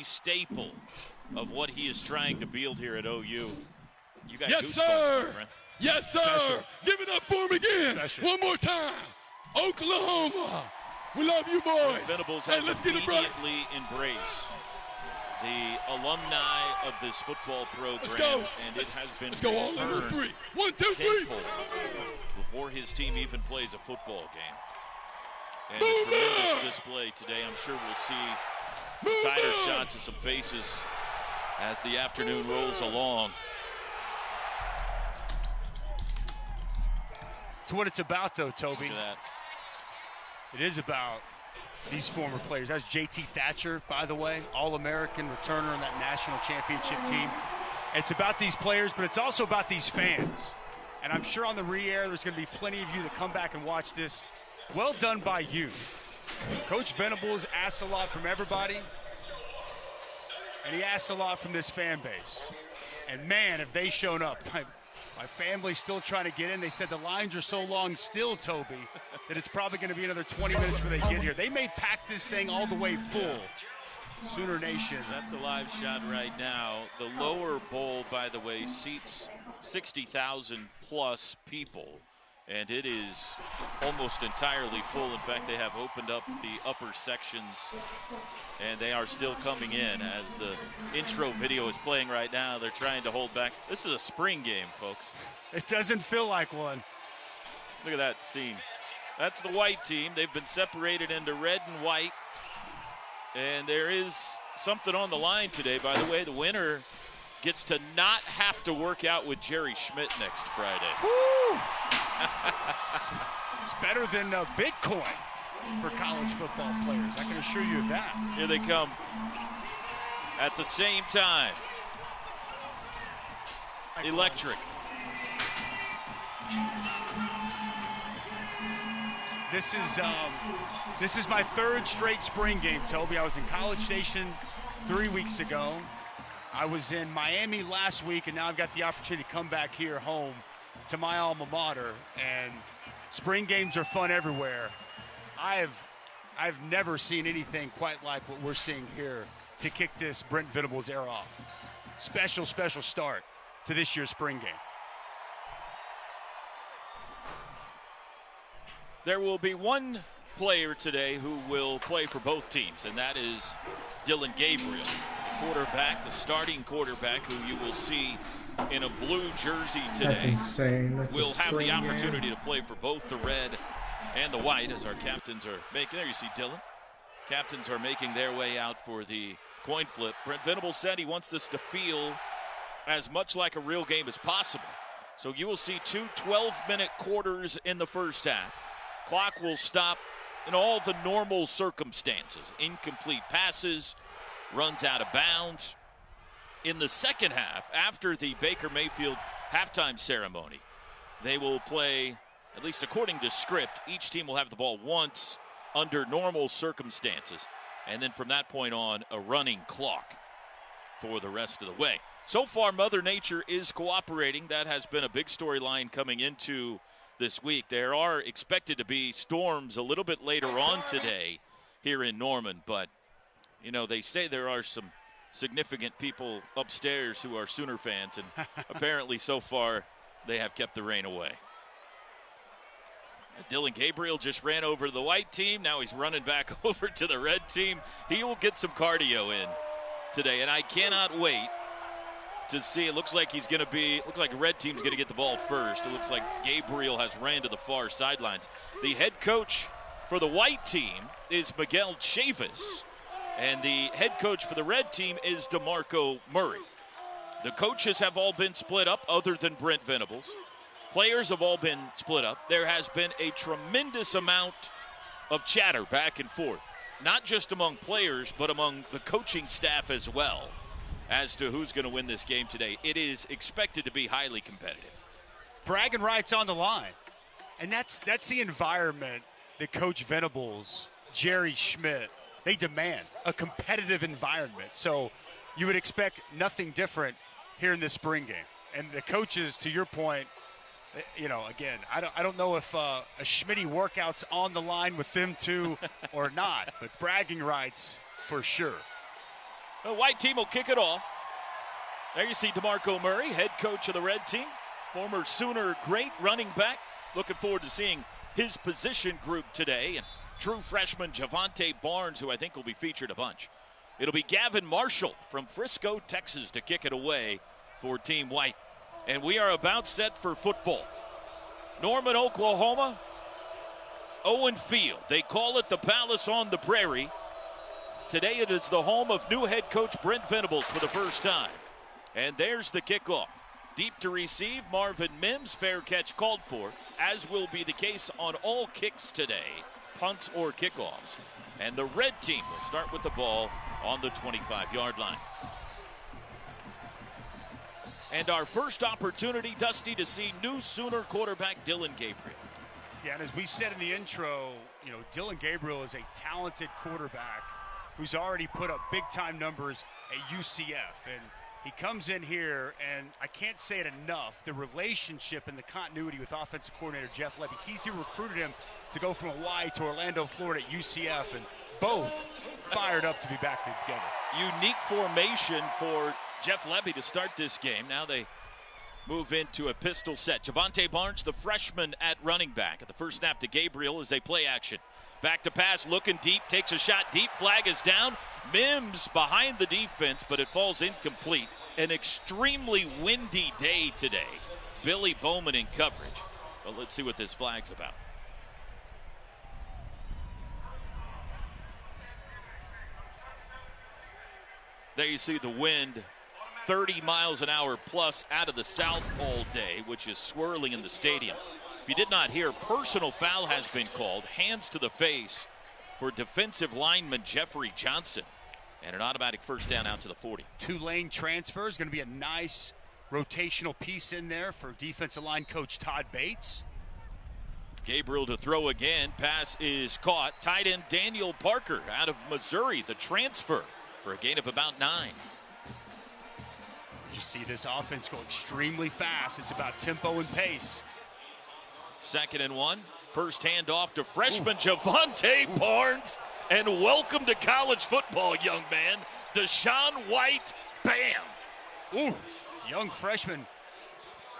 staple of what he is trying to build here at OU. You guys, yes, sir. Yes, sir. Special. Give it up for him again. Special. One more time. Oklahoma. We love you, boys. Venables has immediately embraced the alumni of this football program. Let's go. And it has been Let's go all in on three. 1, 2, 3. Before his team even plays a football game. And a tremendous display today. I'm sure we'll see tighter shots of some faces as the afternoon rolls along. It's what it's about, though, Toby. Look at that. It is about these former players. That's J.T. Thatcher, by the way, All-American returner on that national championship team. It's about these players, but it's also about these fans. And I'm sure on the re-air there's going to be plenty of you that come back and watch this. Well done by you. Coach Venables asks a lot from everybody, and he asks a lot from this fan base. And, man, have they shown up. My family's still trying to get in. They said the lines are so long still, Toby, that it's probably going to be another 20 minutes before they get here. They may pack this thing all the way full. Sooner Nation. That's a live shot right now. The lower bowl, by the way, seats 60,000 plus people, and it is almost entirely full. In fact, they have opened up the upper sections, and they are still coming in as the intro video is playing right now. They're trying to hold back. This is a spring game, folks. It doesn't feel like one. Look at that scene. That's the white team. They've been separated into red and white, and there is something on the line today. By the way, the winner gets to not have to work out with Jerry Schmidt next Friday. Woo! It's better than Bitcoin for college football players. I can assure you of that. Here they come at the same time. Electric. This is my third straight spring game, Toby. I was in College Station 3 weeks ago. I was in Miami last week, and now I've got the opportunity to come back here home to my alma mater. And spring games are fun everywhere. I've never seen anything quite like what we're seeing here to kick this Brent Venables era off. Special start to this year's spring game. There will be one player today who will play for both teams, and that is Dylan Gabriel, the quarterback, the starting quarterback, who you will see in a blue jersey today. That's insane. That's will have the opportunity to play for both the red and the white as our captains are making. There you see Dylan. Captains are making their way out for the coin flip. Brent Venables said he wants this to feel as much like a real game as possible. So you will see 2 12-minute quarters in the first half. Clock will stop in all the normal circumstances. Incomplete passes, runs out of bounds. In the second half, after the Baker Mayfield halftime ceremony, they will play, at least according to script, each team will have the ball once under normal circumstances. And then from that point on, a running clock for the rest of the way. So far, Mother Nature is cooperating. That has been a big storyline coming into this week. There are expected to be storms a little bit later on today here in Norman, but, you know, they say there are some significant people upstairs who are Sooner fans, and apparently so far they have kept the rain away. Dylan Gabriel just ran over to the white team. Now he's running back over to the red team. He will get some cardio in today, and I cannot wait to see. It looks like looks like the red team's going to get the ball first. It looks like Gabriel has ran to the far sidelines. The head coach for the white team is Miguel Chavis, and the head coach for the red team is DeMarco Murray. The coaches have all been split up other than Brent Venables. Players have all been split up. There has been a tremendous amount of chatter back and forth, not just among players, but among the coaching staff as well, as to who's going to win this game today. It is expected to be highly competitive. Bragging rights on the line. And that's the environment that Coach Venables, Jerry Schmidt, they demand, a competitive environment. So you would expect nothing different here in this spring game. And the coaches, to your point, you know, again, I don't know if a Schmitty workout's on the line with them too or not, but bragging rights for sure. The white team will kick it off. There you see DeMarco Murray, head coach of the red team, former Sooner great running back. Looking forward to seeing his position group today. And true freshman Javante Barnes, who I think will be featured a bunch. It'll be Gavin Marshall from Frisco, Texas, to kick it away for Team White. And we are about set for football. Norman, Oklahoma, Owen Field. They call it the Palace on the Prairie. Today it is the home of new head coach Brent Venables for the first time. And there's the kickoff. Deep to receive, Marvin Mims, fair catch called for, as will be the case on all kicks today, punts or kickoffs. And the red team will start with the ball on the 25-yard line. And our first opportunity, Dusty, to see new Sooner quarterback Dillon Gabriel. Yeah, and as we said in the intro, Dillon Gabriel is a talented quarterback who's already put up big-time numbers at UCF. And he comes in here, and I can't say it enough, the relationship and the continuity with offensive coordinator Jeff Lebby. He's here recruited him to go from Hawaii to Orlando, Florida at UCF, and both fired up to be back together. Unique formation for Jeff Lebby to start this game. Now they move into a pistol set. Javante Barnes, the freshman at running back. At the first snap to Gabriel as they play action. Back to pass, looking deep, takes a shot deep, flag is down. Mims behind the defense, but it falls incomplete. An extremely windy day today. Billy Bowman in coverage. But let's see what this flag's about. There you see the wind, 30 miles an hour plus out of the south all day, which is swirling in the stadium. If you did not hear, personal foul has been called, hands to the face for defensive lineman Jeffrey Johnson, and an automatic first down out to the 40. Two-lane transfer is going to be a nice rotational piece in there for defensive line coach Todd Bates. Gabriel to throw again, pass is caught. Tight end Daniel Parker out of Missouri, the transfer, for a gain of about 9. You see this offense go extremely fast. It's about tempo and pace. 2nd and 1. First handoff to freshman Javante Barnes. And welcome to college football, young man. Deshaun White, bam. Ooh, young freshman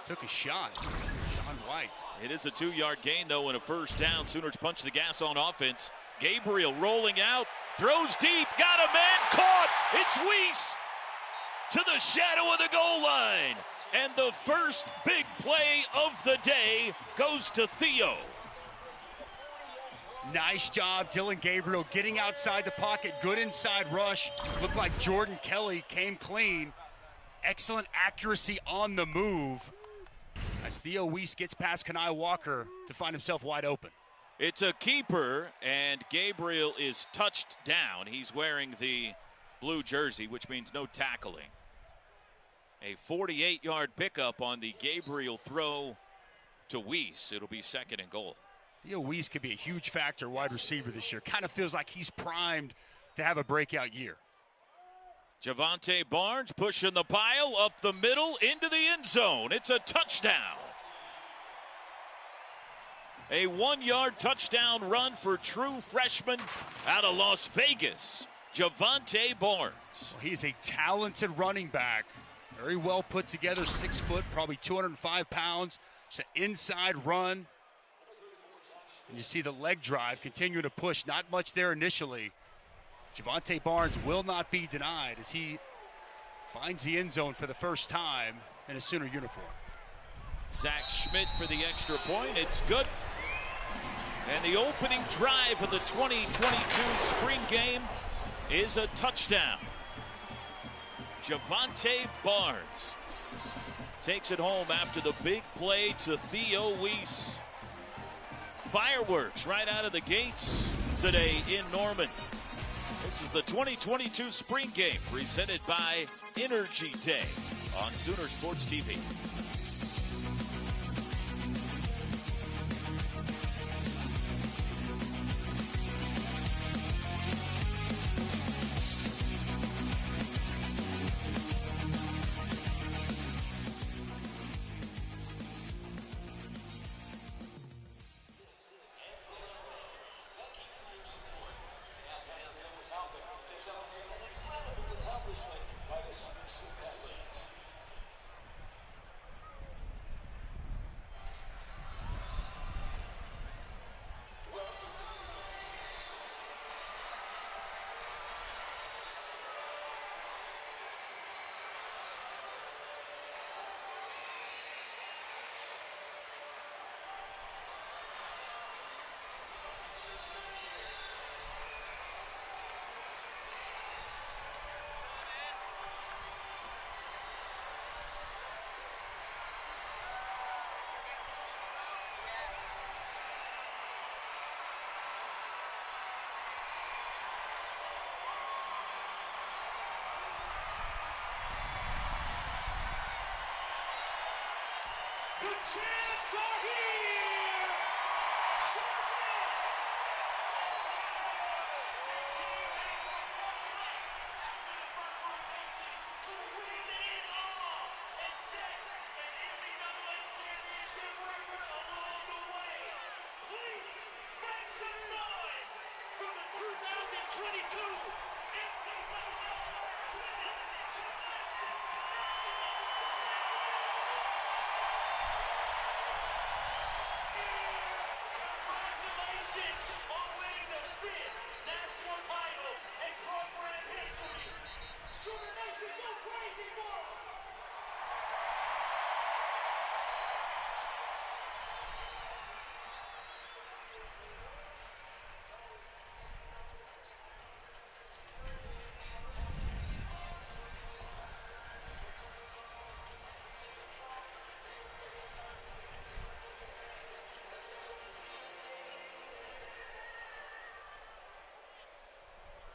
took a shot. Deshaun White. It is a 2-yard gain, though, and a first down. Sooners punch the gas on offense. Gabriel rolling out, throws deep, got a man, caught. It's Weiss to the shadow of the goal line. And the first big play of the day goes to Theo. Nice job, Dillon Gabriel getting outside the pocket. Good inside rush. Looked like Jordan Kelly came clean. Excellent accuracy on the move as Theo Weiss gets past Kanai Walker to find himself wide open. It's a keeper, and Gabriel is touched down. He's wearing the blue jersey, which means no tackling. A 48-yard pickup on the Gabriel throw to Weiss. It'll be 2nd and goal. Theo Weiss could be a huge factor wide receiver this year. Kind of feels like he's primed to have a breakout year. Javante Barnes pushing the pile up the middle into the end zone. It's a touchdown. A 1-yard touchdown run for true freshman out of Las Vegas, Javante Barnes. Well, he's a talented running back. Very well put together, 6 foot, probably 205 pounds. Just an inside run. And you see the leg drive continue to push. Not much there initially. Javante Barnes will not be denied as he finds the end zone for the first time in a Sooner uniform. Zach Schmidt for the extra point. It's good. And the opening drive of the 2022 spring game is a touchdown. Javante Barnes takes it home after the big play to Theo Weiss. Fireworks right out of the gates today in Norman. This is the 2022 spring game presented by Energy Day on Sooner Sports TV.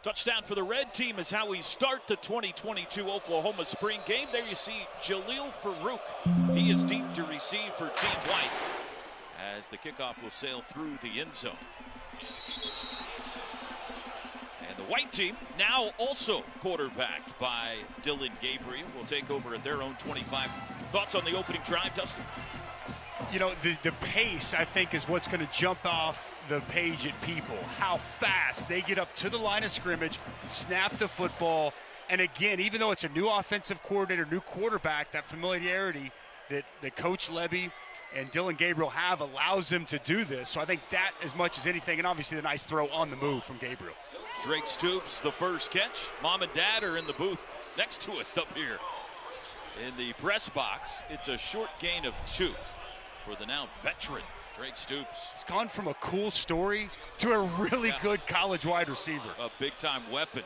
Touchdown for the red team is how we start the 2022 Oklahoma spring game. There you see Jaleel Farouk. He is deep to receive for Team White as the kickoff will sail through the end zone. And the white team, now also quarterbacked by Dillon Gabriel, will take over at their own 25. Thoughts on the opening drive, Dustin? You know, the pace, I think, is what's going to jump off the page at people. How fast they get up to the line of scrimmage, snap the football, and again, even though it's a new offensive coordinator, new quarterback, that familiarity that Coach Levy and Dillon Gabriel have allows them to do this. So I think that as much as anything, and obviously the nice throw on the move from Gabriel. Drake Stoops, the first catch. Mom and Dad are in the booth next to us up here in the press box. It's a short gain of 2 for the now veteran Drake Stoops. It's gone from a cool story to a really good college wide receiver. A big-time weapon.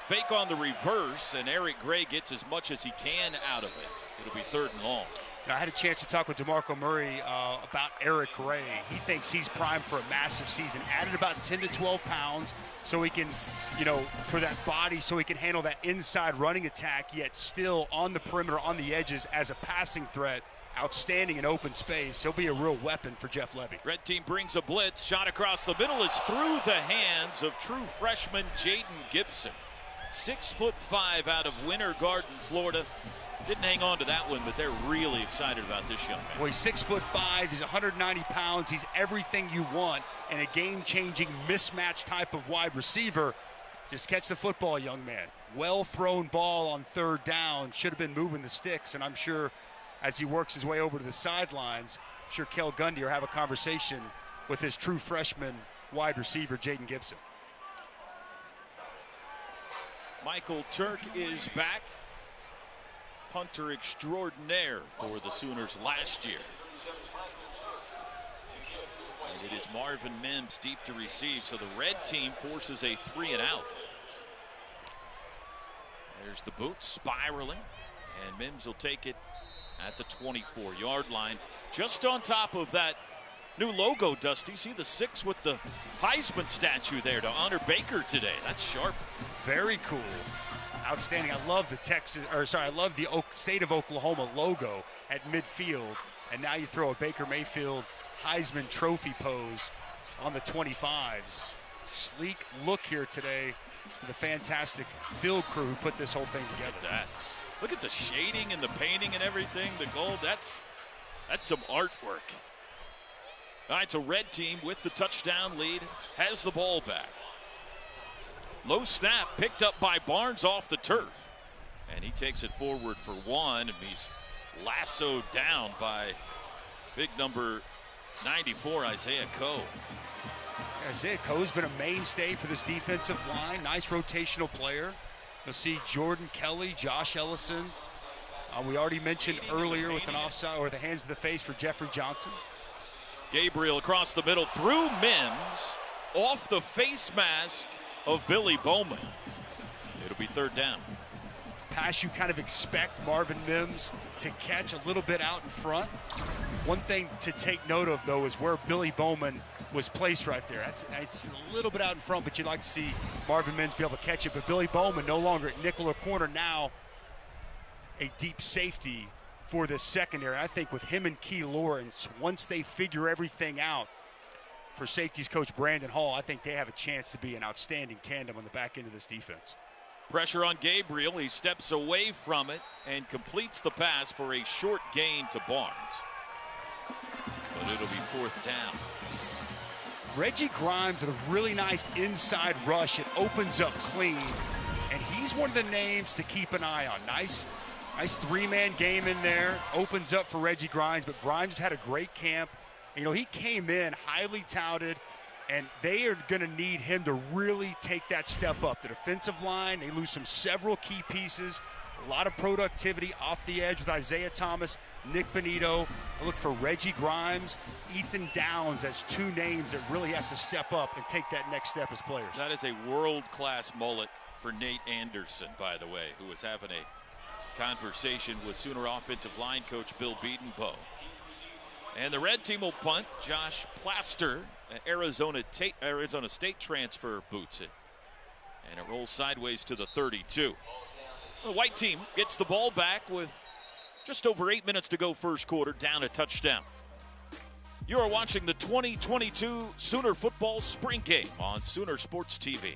Fake on the reverse, and Eric Gray gets as much as he can out of it. It'll be 3rd and long. I had a chance to talk with DeMarco Murray about Eric Gray. He thinks he's primed for a massive season. Added about 10 to 12 pounds so he can, for that body, so he can handle that inside running attack, yet still on the perimeter, on the edges as a passing threat. Outstanding in open space. He'll be a real weapon for Jeff Levy. Red team brings a blitz. Shot across the middle is through the hands of true freshman Jaden Gibson. 6'5" out of Winter Garden, Florida. Didn't hang on to that one, but they're really excited about this young man. Well, he's 6'5". He's 190 pounds. He's everything you want in a game-changing mismatch type of wide receiver. Just catch the football, young man. Well-thrown ball on 3rd down. Should have been moving the sticks, and I'm sure as he works his way over to the sidelines, I'm sure Kel Gundy will have a conversation with his true freshman wide receiver, Jaden Gibson. Michael Turk is back. Punter extraordinaire for the Sooners last year. And it is Marvin Mims deep to receive, so the red team forces a 3-and-out. There's the boot spiraling, and Mims will take it at the 24-yard line. Just on top of that new logo, Dusty. See the 6 with the Heisman statue there to honor Baker today. That's sharp. Very cool. Outstanding. I love the state of Oklahoma logo at midfield. And now you throw a Baker Mayfield Heisman Trophy pose on the 25s. Sleek look here today for the fantastic field crew who put this whole thing together. Look at that. Look at the shading and the painting and everything, the gold. That's some artwork. All right, so red team with the touchdown lead has the ball back. Low snap picked up by Barnes off the turf. And he takes it forward for 1, and he's lassoed down by big number 94, Isaiah Coe. Isaiah Coe's been a mainstay for this defensive line. Nice rotational player. You'll see Jordan Kelly, Josh Ellison. We already mentioned earlier with an offside or the hands to the face for Jeffrey Johnson. Gabriel across the middle through Mims, off the face mask of Billy Bowman. It'll be 3rd down. Pass you kind of expect Marvin Mims to catch a little bit out in front. One thing to take note of, though, is where Billy Bowman was placed right there. That's just a little bit out in front, but you'd like to see Marvin Mims be able to catch it. But Billy Bowman no longer at nickel or corner, now a deep safety for this secondary. I think with him and Key Lawrence, once they figure everything out, for safeties coach Brandon Hall, I think they have a chance to be an outstanding tandem on the back end of this defense. Pressure on Gabriel. He steps away from it and completes the pass for a short gain to Barnes. But it'll be 4th down. Reggie Grimes with a really nice inside rush. It opens up clean, and he's one of the names to keep an eye on. Nice 3-man game in there. Opens up for Reggie Grimes, but Grimes had a great camp. You know, he came in highly touted, and they are going to need him to really take that step up. The defensive line, they lose several key pieces. A lot of productivity off the edge with Isaiah Thomas, Nick Benito. I look for Reggie Grimes, Ethan Downs as 2 names that really have to step up and take that next step as players. That is a world-class mullet for Nate Anderson, by the way, who was having a conversation with Sooner offensive line coach Bill Bedenbaugh. And the red team will punt. Josh Plaster, an Arizona State transfer, boots it. And it rolls sideways to the 32. The white team gets the ball back with just over 8 minutes to go first quarter, down a touchdown. You are watching the 2022 Sooner Football Spring Game on Sooner Sports TV.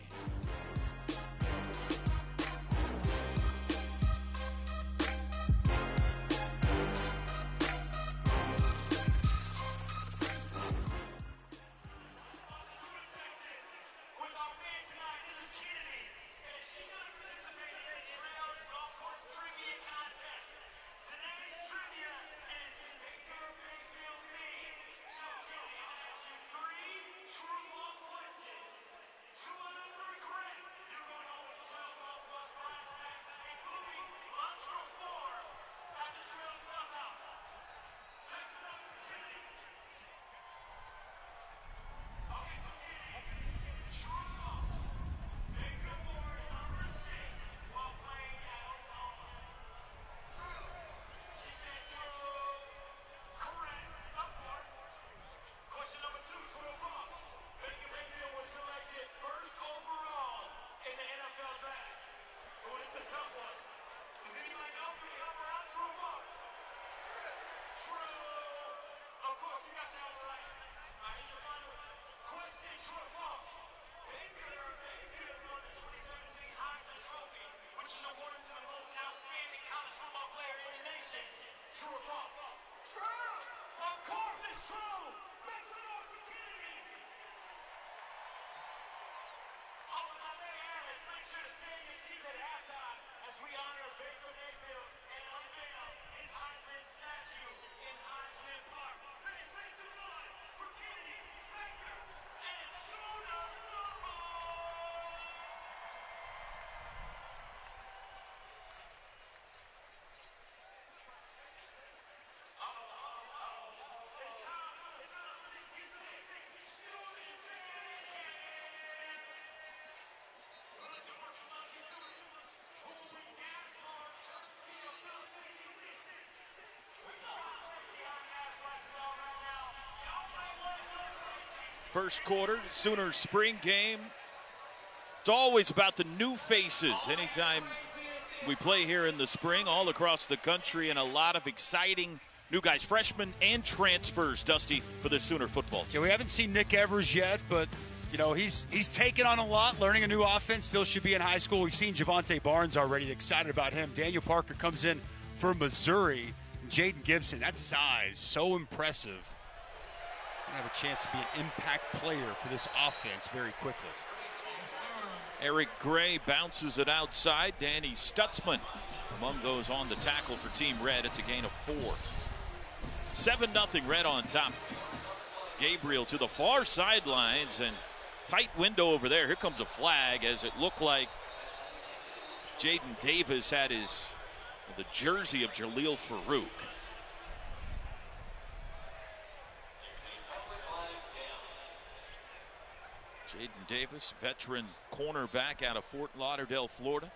First quarter, Sooner spring game. It's always about the new faces anytime we play here in the spring, all across the country, and a lot of exciting new guys, freshmen and transfers, Dusty, for the Sooner football team. Yeah, we haven't seen Nick Evers yet, but you know he's taken on a lot, learning a new offense. Still should be in high school. We've seen Javante Barnes already. Excited about him. Daniel Parker comes in for Missouri. Jaden Gibson, that size, so impressive. Gonna have a chance to be an impact player for this offense very quickly. Eric Gray bounces it outside. Danny Stutzman among those on the tackle for Team Red. It's a gain of 4. 7-0 Red on top. Gabriel to the far sidelines and tight window over there. Here comes a flag as it looked like Jaden Davis had the jersey of Jaleel Farouk. Jaden Davis, veteran cornerback out of Fort Lauderdale, Florida.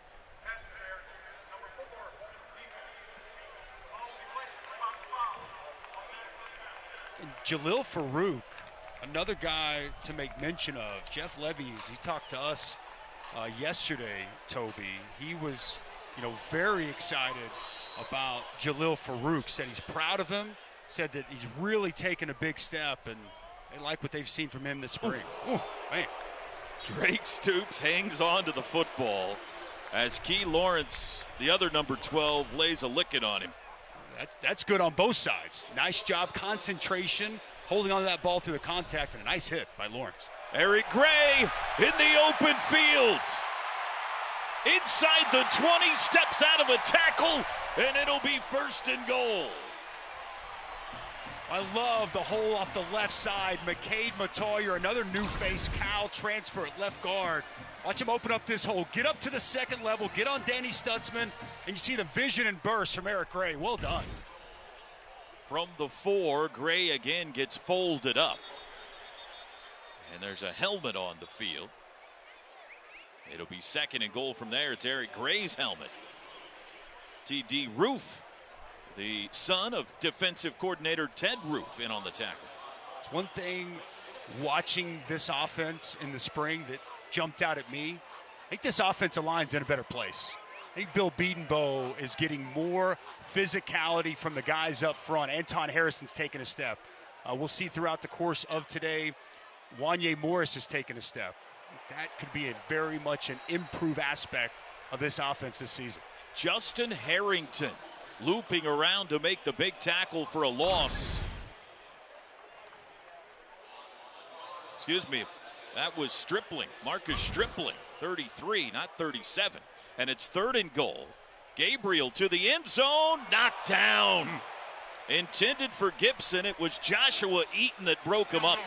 And Jaleel Farouk, another guy to make mention of. Jeff Levy, he talked to us yesterday, Toby. He was, very excited about Jalil Farouk. Said he's proud of him, said that he's really taken a big step, and they like what they've seen from him this spring. Ooh, man. Drake Stoops hangs on to the football as Key Lawrence, the other number 12, lays a licking on him. That's good on both sides. Nice job, concentration, holding on to that ball through the contact, and a nice hit by Lawrence. Eric Gray in the open field. Inside the 20, steps out of a tackle, and it'll be 1st and goal. I love the hole off the left side. McCade Matoyer, another new face. Cal transfer at left guard. Watch him open up this hole. Get up to the second level. Get on Danny Stutzman. And you see the vision and burst from Eric Gray. Well done. From the 4, Gray again gets folded up. And there's a helmet on the field. It'll be 2nd and goal from there. It's Eric Gray's helmet. T.D. Roof, the son of defensive coordinator Ted Roof, in on the tackle. It's one thing watching this offense in the spring that jumped out at me. I think this offensive line's in a better place. I think Bill Bedenbaugh is getting more physicality from the guys up front. Anton Harrison's taken a step. We'll see throughout the course of today, Wanye Morris has taken a step. That could be a very much an improved aspect of this offense this season. Justin Harrington looping around to make the big tackle for a loss. Excuse me, that was Stripling, Marcus Stripling, 33, not 37. And it's 3rd and goal. Gabriel to the end zone, knocked down. Intended for Gibson, it was Joshua Eaton that broke him up.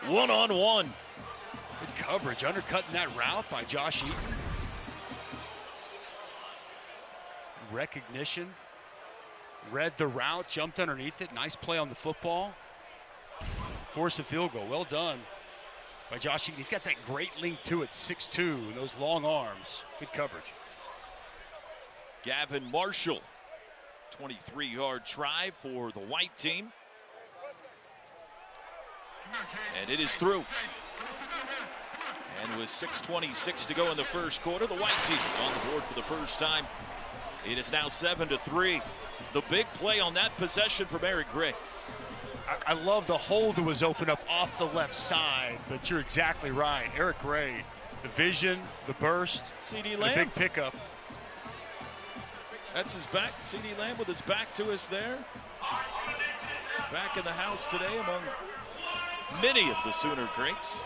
One-on-one. Good coverage, undercutting that route by Josh Eaton. Recognition. Read the route, jumped underneath it. Nice play on the football. Force a field goal. Well done by Josh Eaton. He's got that great link to it, 6'2", and those long arms. Good coverage. Gavin Marshall, 23-yard try for the white team. And it is through. And with 6:26 to go in the first quarter, the white team on the board for the first time. It is now 7-3. The big play on that possession from Eric Gray. I love the hole that was opened up off the left side, but you're exactly right. Eric Gray, the vision, the burst, C.D. Lamb. The big pickup. That's his back. C.D. Lamb with his back to us there. Back in the house today among many of the Sooner greats.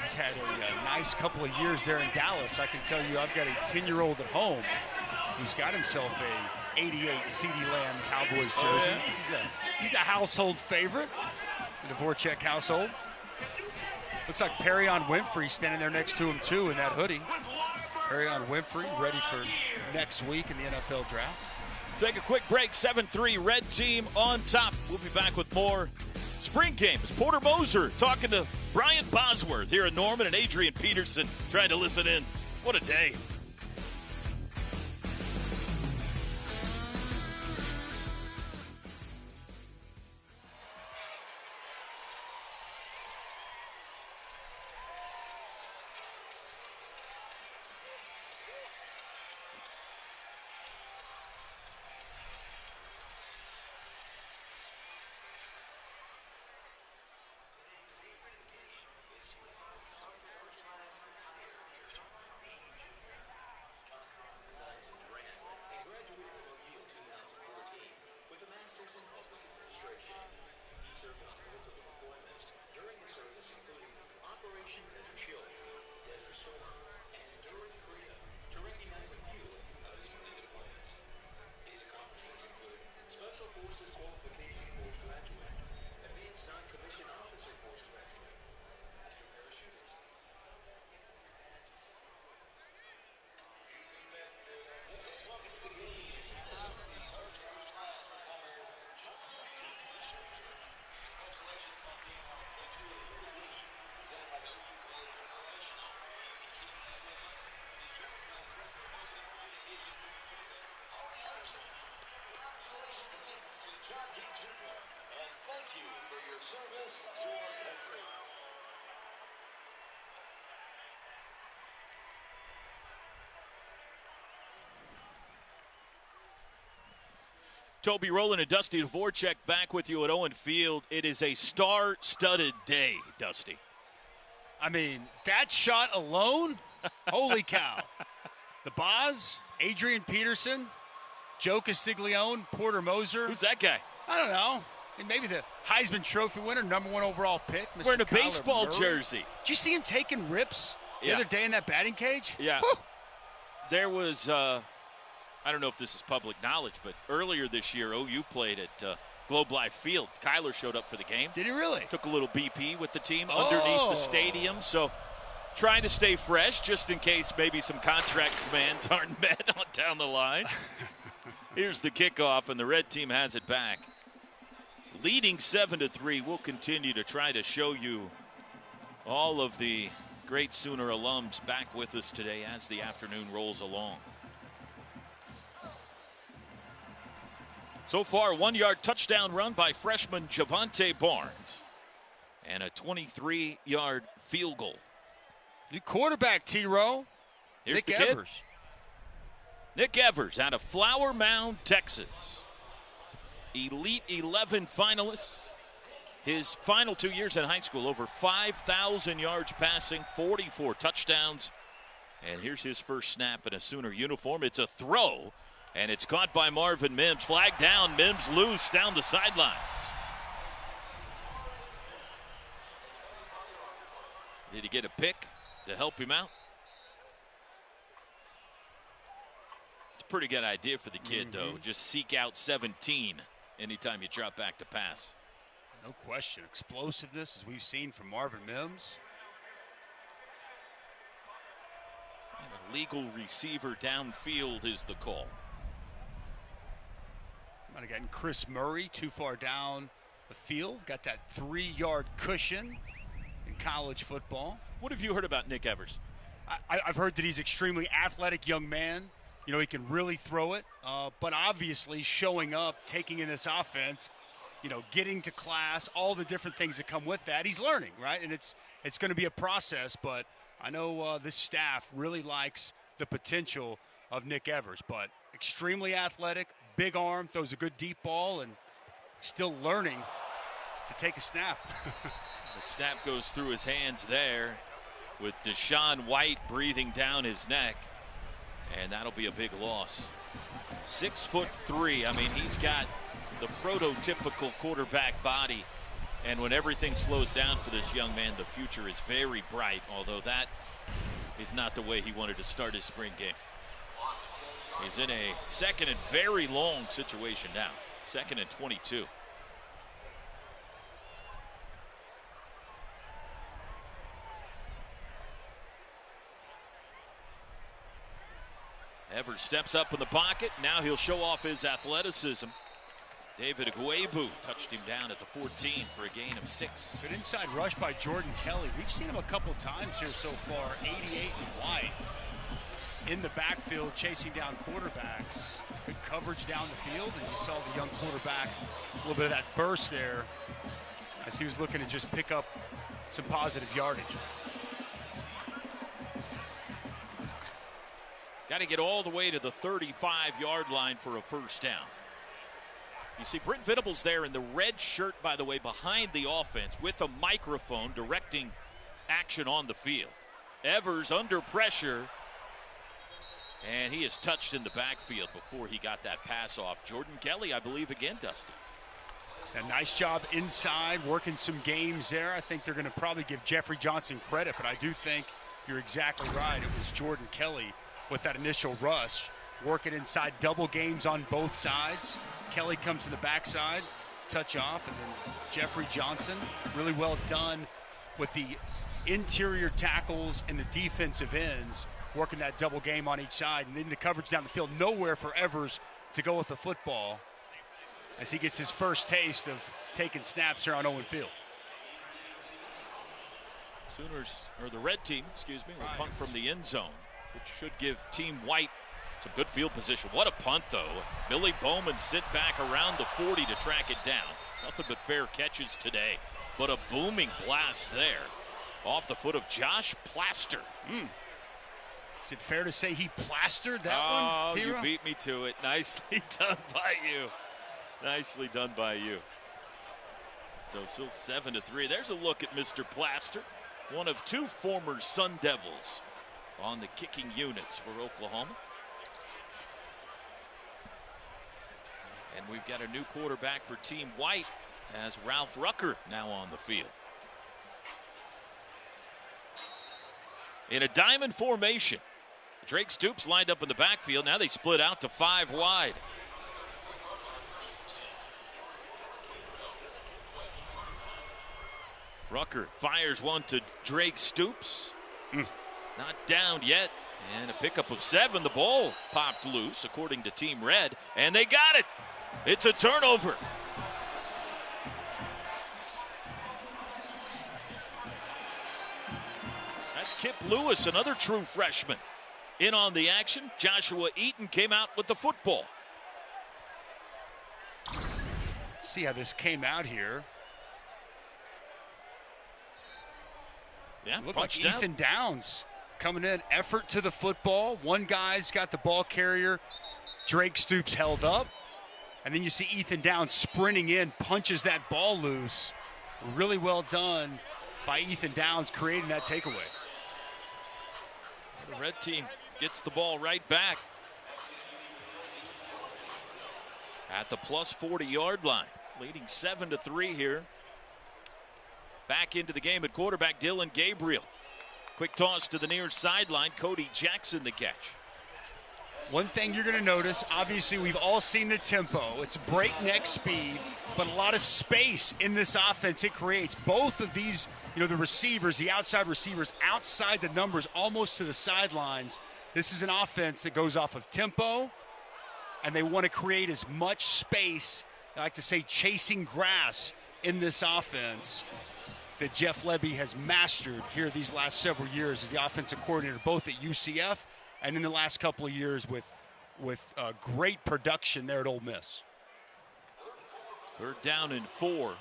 He's had a nice couple of years there in Dallas. I can tell you I've got a 10-year-old at home who's got himself a 88 C.D. Lamb Cowboys jersey. Oh, yeah. He's a household favorite in the Voracek household. Looks like Perrion Winfrey standing there next to him, too, in that hoodie. Perrion Winfrey ready for next week in the NFL draft. Take a quick break. 7-3, red team on top. We'll be back with more spring game. It's Porter Moser talking to Brian Bosworth here in Norman and Adrian Peterson trying to listen in. What a day. Toby Rowland and Dusty Dvorak back with you at Owen Field. It is a star-studded day, Dusty. I mean, that shot alone, holy cow. The Boz, Adrian Peterson, Joe Castiglione, Porter Moser. Who's that guy? I don't know. Maybe the Heisman Trophy winner, #1 overall pick, Mr. Wearing a Kyler baseball Murray. jersey. Did you see him taking rips the other day in that batting cage? Yeah. Whew. There was, I don't know if this is public knowledge, but earlier this year, OU played at Globe Life Field. Kyler showed up for the game. Did he really? Took a little BP with the team underneath the stadium. So trying to stay fresh just in case maybe some contract demands aren't met on down the line. Here's the kickoff, and the red team has it back. Leading 7-3, we'll continue to try to show you all of the great Sooner alums back with us today as the afternoon rolls along. So far, 1-yard touchdown run by freshman Javante Barnes and a 23-yard field goal. New quarterback, T-Row. Here's Nick the kid. Evers. Nick Evers out of Flower Mound, Texas. Elite 11 finalist. His final 2 years in high school, over 5,000 yards passing, 44 touchdowns. And here's his first snap in a Sooner uniform. It's a throw, and it's caught by Marvin Mims. Flag down, Mims loose down the sidelines. Did he get a pick to help him out? It's a pretty good idea for the kid, though. Just seek out 17 anytime you drop back to pass. No question. Explosiveness, as we've seen from Marvin Mims. And a legal receiver downfield is the call. Might have gotten Chris Murray too far down the field. Got that 3-yard cushion in college football. What have you heard about Nick Evers? I've heard that he's an extremely athletic young man. You know, he can really throw it. But obviously showing up, taking in this offense, you know, getting to class, all the different things that come with that. He's learning, right? And it's going to be a process, but I know this staff really likes the potential of Nick Evers. But extremely athletic, big arm, throws a good deep ball, and still learning to take a snap. The snap goes through his hands there with Deshaun White breathing down his neck, and that'll be a big loss. 6'3". I mean, he's got the prototypical quarterback body, and when everything slows down for this young man, the future is very bright, although that is not the way he wanted to start his spring game. He's in a second and very long situation now. 2nd and 22. Evers steps up in the pocket. Now he'll show off his athleticism. David Agwebu touched him down at the 14 for a gain of 6. Good inside rush by Jordan Kelly. We've seen him a couple times here so far. 88 and White in the backfield chasing down quarterbacks. Good coverage down the field, and you saw the young quarterback, a little bit of that burst there as he was looking to just pick up some positive yardage. Got to get all the way to the 35-yard line for a first down. You see Brent Venables there in the red shirt, by the way, behind the offense with a microphone directing action on the field. Evers under pressure, and he is touched in the backfield before he got that pass off. Jordan Kelly, I believe, again, Dusty. A nice job inside, working some games there. I think they're going to probably give Jeffrey Johnson credit, but I do think you're exactly right. It was Jordan Kelly with that initial rush, working inside, double games on both sides. Kelly comes to the backside, touch off, and then Jeffrey Johnson, really well done with the interior tackles and the defensive ends, working that double game on each side, and then the coverage down the field. Nowhere for Evers to go with the football as he gets his first taste of taking snaps here on Owen Field. Sooners, or the red team, will punt from the end zone, which should give Team White some good field position. What a punt, though. Billy Bowman sit back around the 40 to track it down. Nothing but fair catches today, but a booming blast there off the foot of Josh Plaster. Is it fair to say he plastered that one, Tira? You beat me to it. Nicely done by you. Nicely done by you. So still 7-3. There's a look at Mr. Plaster, one of two former Sun Devils on the kicking units for Oklahoma. And we've got a new quarterback for Team White as Ralph Rucker now on the field. In a diamond formation, Drake Stoops lined up in the backfield. Now they split out to 5 wide. Rucker fires one to Drake Stoops. Not down yet. And a pickup of 7. The ball popped loose, according to Team Red. And they got it. It's a turnover. That's Kip Lewis, another true freshman. In on the action. Joshua Eaton came out with the football. See how this came out here. Yeah, looked like Ethan Downs coming in, effort to the football. One guy's got the ball carrier. Drake Stoops held up. And then you see Ethan Downs sprinting in, punches that ball loose. Really well done by Ethan Downs, creating that takeaway. The red team gets the ball right back at the plus 40-yard line, leading 7-3 here. Back into the game at quarterback, Dylan Gabriel. Quick toss to the near sideline, Cody Jackson the catch. One thing you're going to notice, obviously we've all seen the tempo. It's breakneck speed, but a lot of space in this offense it creates. Both of these, the receivers, the outside receivers, outside the numbers, almost to the sidelines. This is an offense that goes off of tempo, and they want to create as much space, I like to say chasing grass, in this offense that Jeff Lebby has mastered here these last several years as the offensive coordinator, both at UCF and in the last couple of years with great production there at Ole Miss. 3rd down and 4.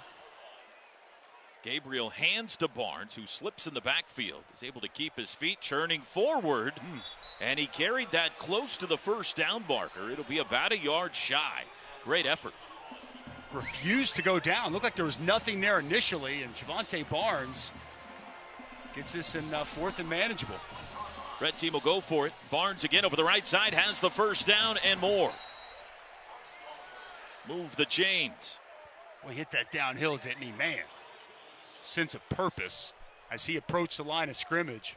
Gabriel hands to Barnes, who slips in the backfield. Is able to keep his feet, churning forward, and he carried that close to the first down marker. It'll be about a yard shy. Great effort. Refused to go down. Looked like there was nothing there initially, and Javonte Barnes gets this in 4th and manageable. Red team will go for it. Barnes again over the right side, has the first down and more. Move the chains. Well, he hit that downhill, didn't he? Man, sense of purpose as he approached the line of scrimmage.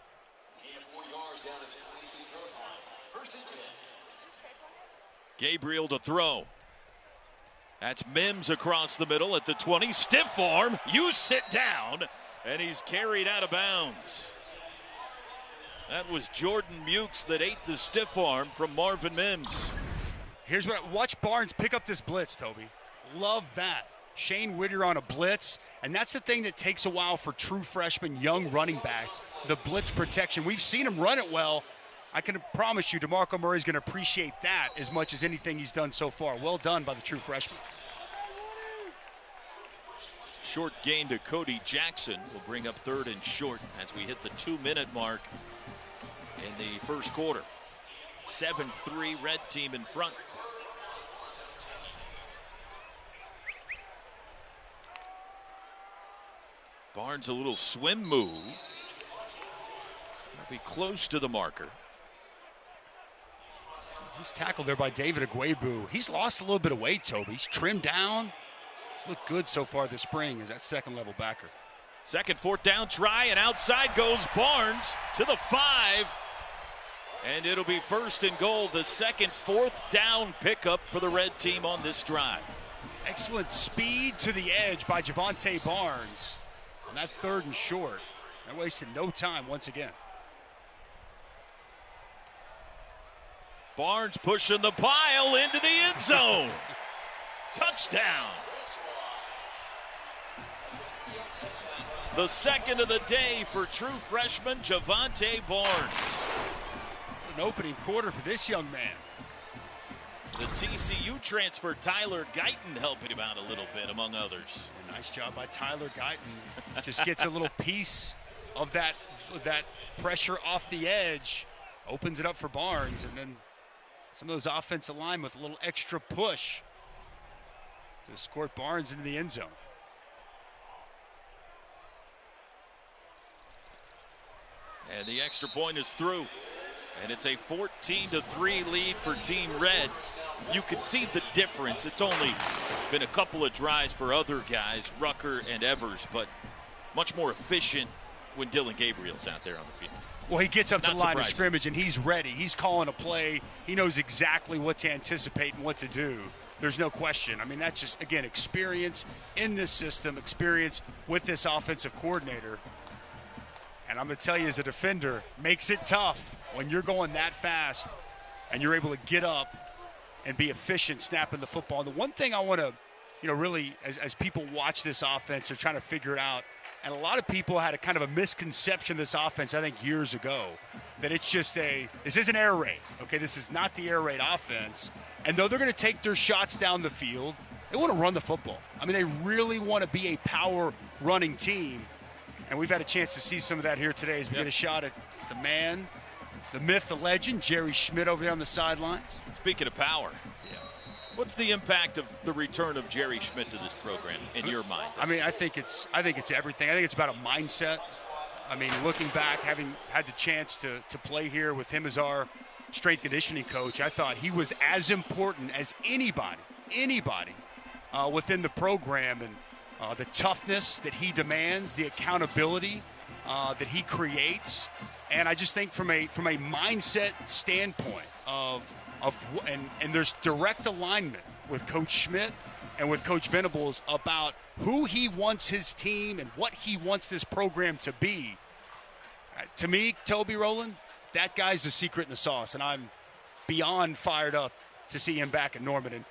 Gabriel to throw. That's Mims across the middle at the 20. Stiff arm. You sit down. And he's carried out of bounds. That was Jordan Mukes that ate the stiff arm from Marvin Mims. Here's what, watch Barnes pick up this blitz, Toby. Love that. Shane Whittier on a blitz. And that's the thing that takes a while for true freshmen, young running backs, the blitz protection. We've seen him run it well. I can promise you DeMarco Murray's going to appreciate that as much as anything he's done so far. Well done by the true freshman. Short gain to Cody Jackson will bring up 3rd and short as we hit the 2-minute mark in the first quarter. 7-3 red team in front. Barnes a little swim move. He'll be close to the marker. He's tackled there by David Agwebu. He's lost a little bit of weight, Toby. He's trimmed down. He's looked good so far this spring as that 2nd-level backer. 2nd, 4th down try, and outside goes Barnes to the 5. And it'll be 1st and goal, the 2nd, 4th down pickup for the red team on this drive. Excellent speed to the edge by Javonte Barnes. On that 3rd and short. They're wasting no time once again. Barnes pushing the pile into the end zone. Touchdown. The 2nd of the day for true freshman Javonte Barnes. An opening quarter for this young man. The TCU transfer Tyler Guyton helping him out a little bit, among others. Nice job by Tyler Guyton. Just gets a little piece of that pressure off the edge. Opens it up for Barnes, and then some of those offensive line with a little extra push to escort Barnes into the end zone. And the extra point is through. And it's a 14-3 lead for Team Red. You can see the difference. It's only been a couple of drives for other guys, Rucker and Evers, but much more efficient when Dylan Gabriel's out there on the field. Well, he gets up to the line of surprising. scrimmage, and he's ready. He's calling a play. He knows exactly what to anticipate and what to do. There's no question. I mean, that's just, again, experience in this system, experience with this offensive coordinator. And I'm going to tell you, as a defender, makes it tough when you're going that fast and you're able to get up and be efficient snapping the football. And the one thing I want to, really, as people watch this offense, they're trying to figure it out. And a lot of people had a kind of a misconception of this offense, I think, years ago, that it's just this isn't air raid. Okay, this is not the air raid offense. And though they're going to take their shots down the field, they want to run the football. I mean, they really want to be a power running team. And we've had a chance to see some of that here today as we get a shot at the man, the myth, the legend, Jerry Schmidt over there on the sidelines. Speaking of power, what's the impact of the return of Jerry Schmidt to this program in your mind? I mean, I think it's everything. I think it's about a mindset. I mean, looking back, having had the chance to play here with him as our strength conditioning coach, I thought he was as important as anybody within the program, and the toughness that he demands, the accountability that he creates. And I just think from a mindset standpoint and there's direct alignment with Coach Schmidt and with Coach Venables about who he wants his team and what he wants this program to be. To me, Toby Rowland, that guy's the secret in the sauce, and I'm beyond fired up to see him back at Norman.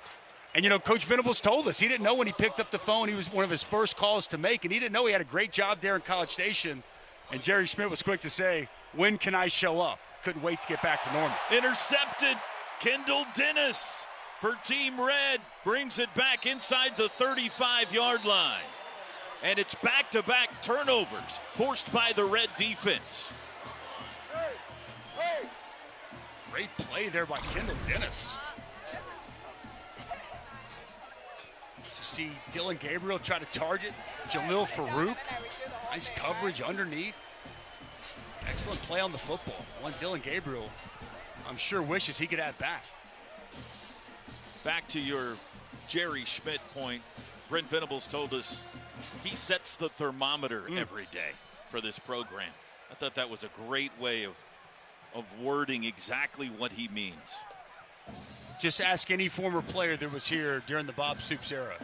And Coach Venables told us he didn't know when he picked up the phone. He was one of his first calls to make, and he didn't know he had a great job there in College Station. And Jerry Schmidt was quick to say, when can I show up? Couldn't wait to get back to Norman. Intercepted. Kendall Dennis for Team Red brings it back inside the 35-yard line. And it's back-to-back turnovers forced by the Red defense. Great play there by Kendall Dennis. See Dylan Gabriel try to target Jalil Farouk. Nice coverage underneath. Excellent play on the football. One Dylan Gabriel, I'm sure, wishes he could have back. Back to your Jerry Schmidt point, Brent Venables told us he sets the thermometer every day for this program. I thought that was a great way of wording exactly what he means. Just ask any former player that was here during the Bob Stoops era.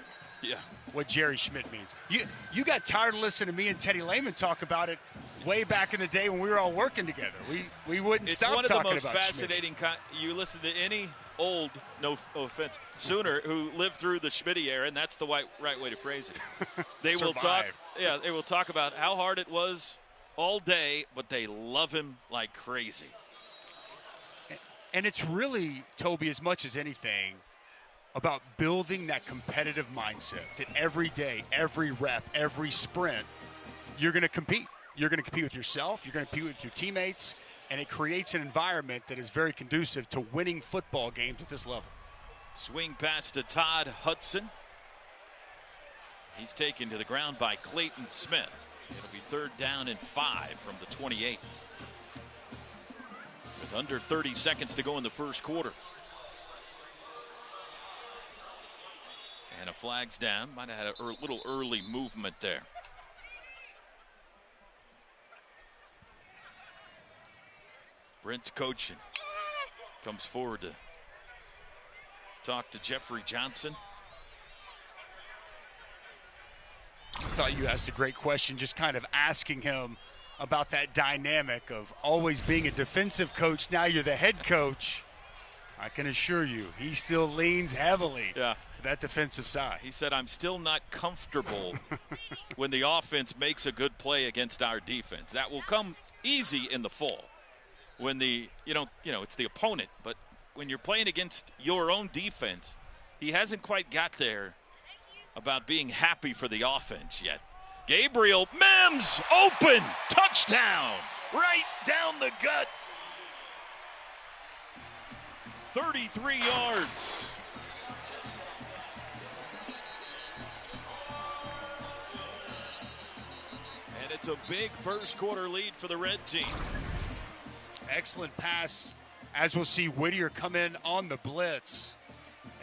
Yeah. What Jerry Schmidt means. You got tired of listening to me and Teddy Lehman talk about it way back in the day when we were all working together. We wouldn't stop talking about Schmidt. It's one of the most fascinating. You listen to any old, no offense, Sooner who lived through the Schmidt era, and that's the right way to phrase it. They will talk. Yeah, they will talk about how hard it was all day, but they love him like crazy. And it's really, Toby, as much as anything, about building that competitive mindset that every day, every rep, every sprint, you're going to compete. You're going to compete with yourself. You're going to compete with your teammates. And it creates an environment that is very conducive to winning football games at this level. Swing pass to Todd Hudson. He's taken to the ground by Clayton Smith. It'll be 3rd down and 5 from the 28. With under 30 seconds to go in the first quarter. And a flag's down. Might have had a little early movement there. Brent's coaching. Comes forward to talk to Jeffrey Johnson. I thought you asked a great question, just kind of asking him about that dynamic of always being a defensive coach. Now you're the head coach. I can assure you, he still leans heavily to that defensive side. He said, I'm still not comfortable when the offense makes a good play against our defense. That will come easy in the fall when it's the opponent. But when you're playing against your own defense, he hasn't quite got there about being happy for the offense yet. Gabriel, Mims, open, touchdown, right down the gut. 33 yards. It's a big first quarter lead for the red team. Excellent pass. As we'll see, Whittier come in on the blitz.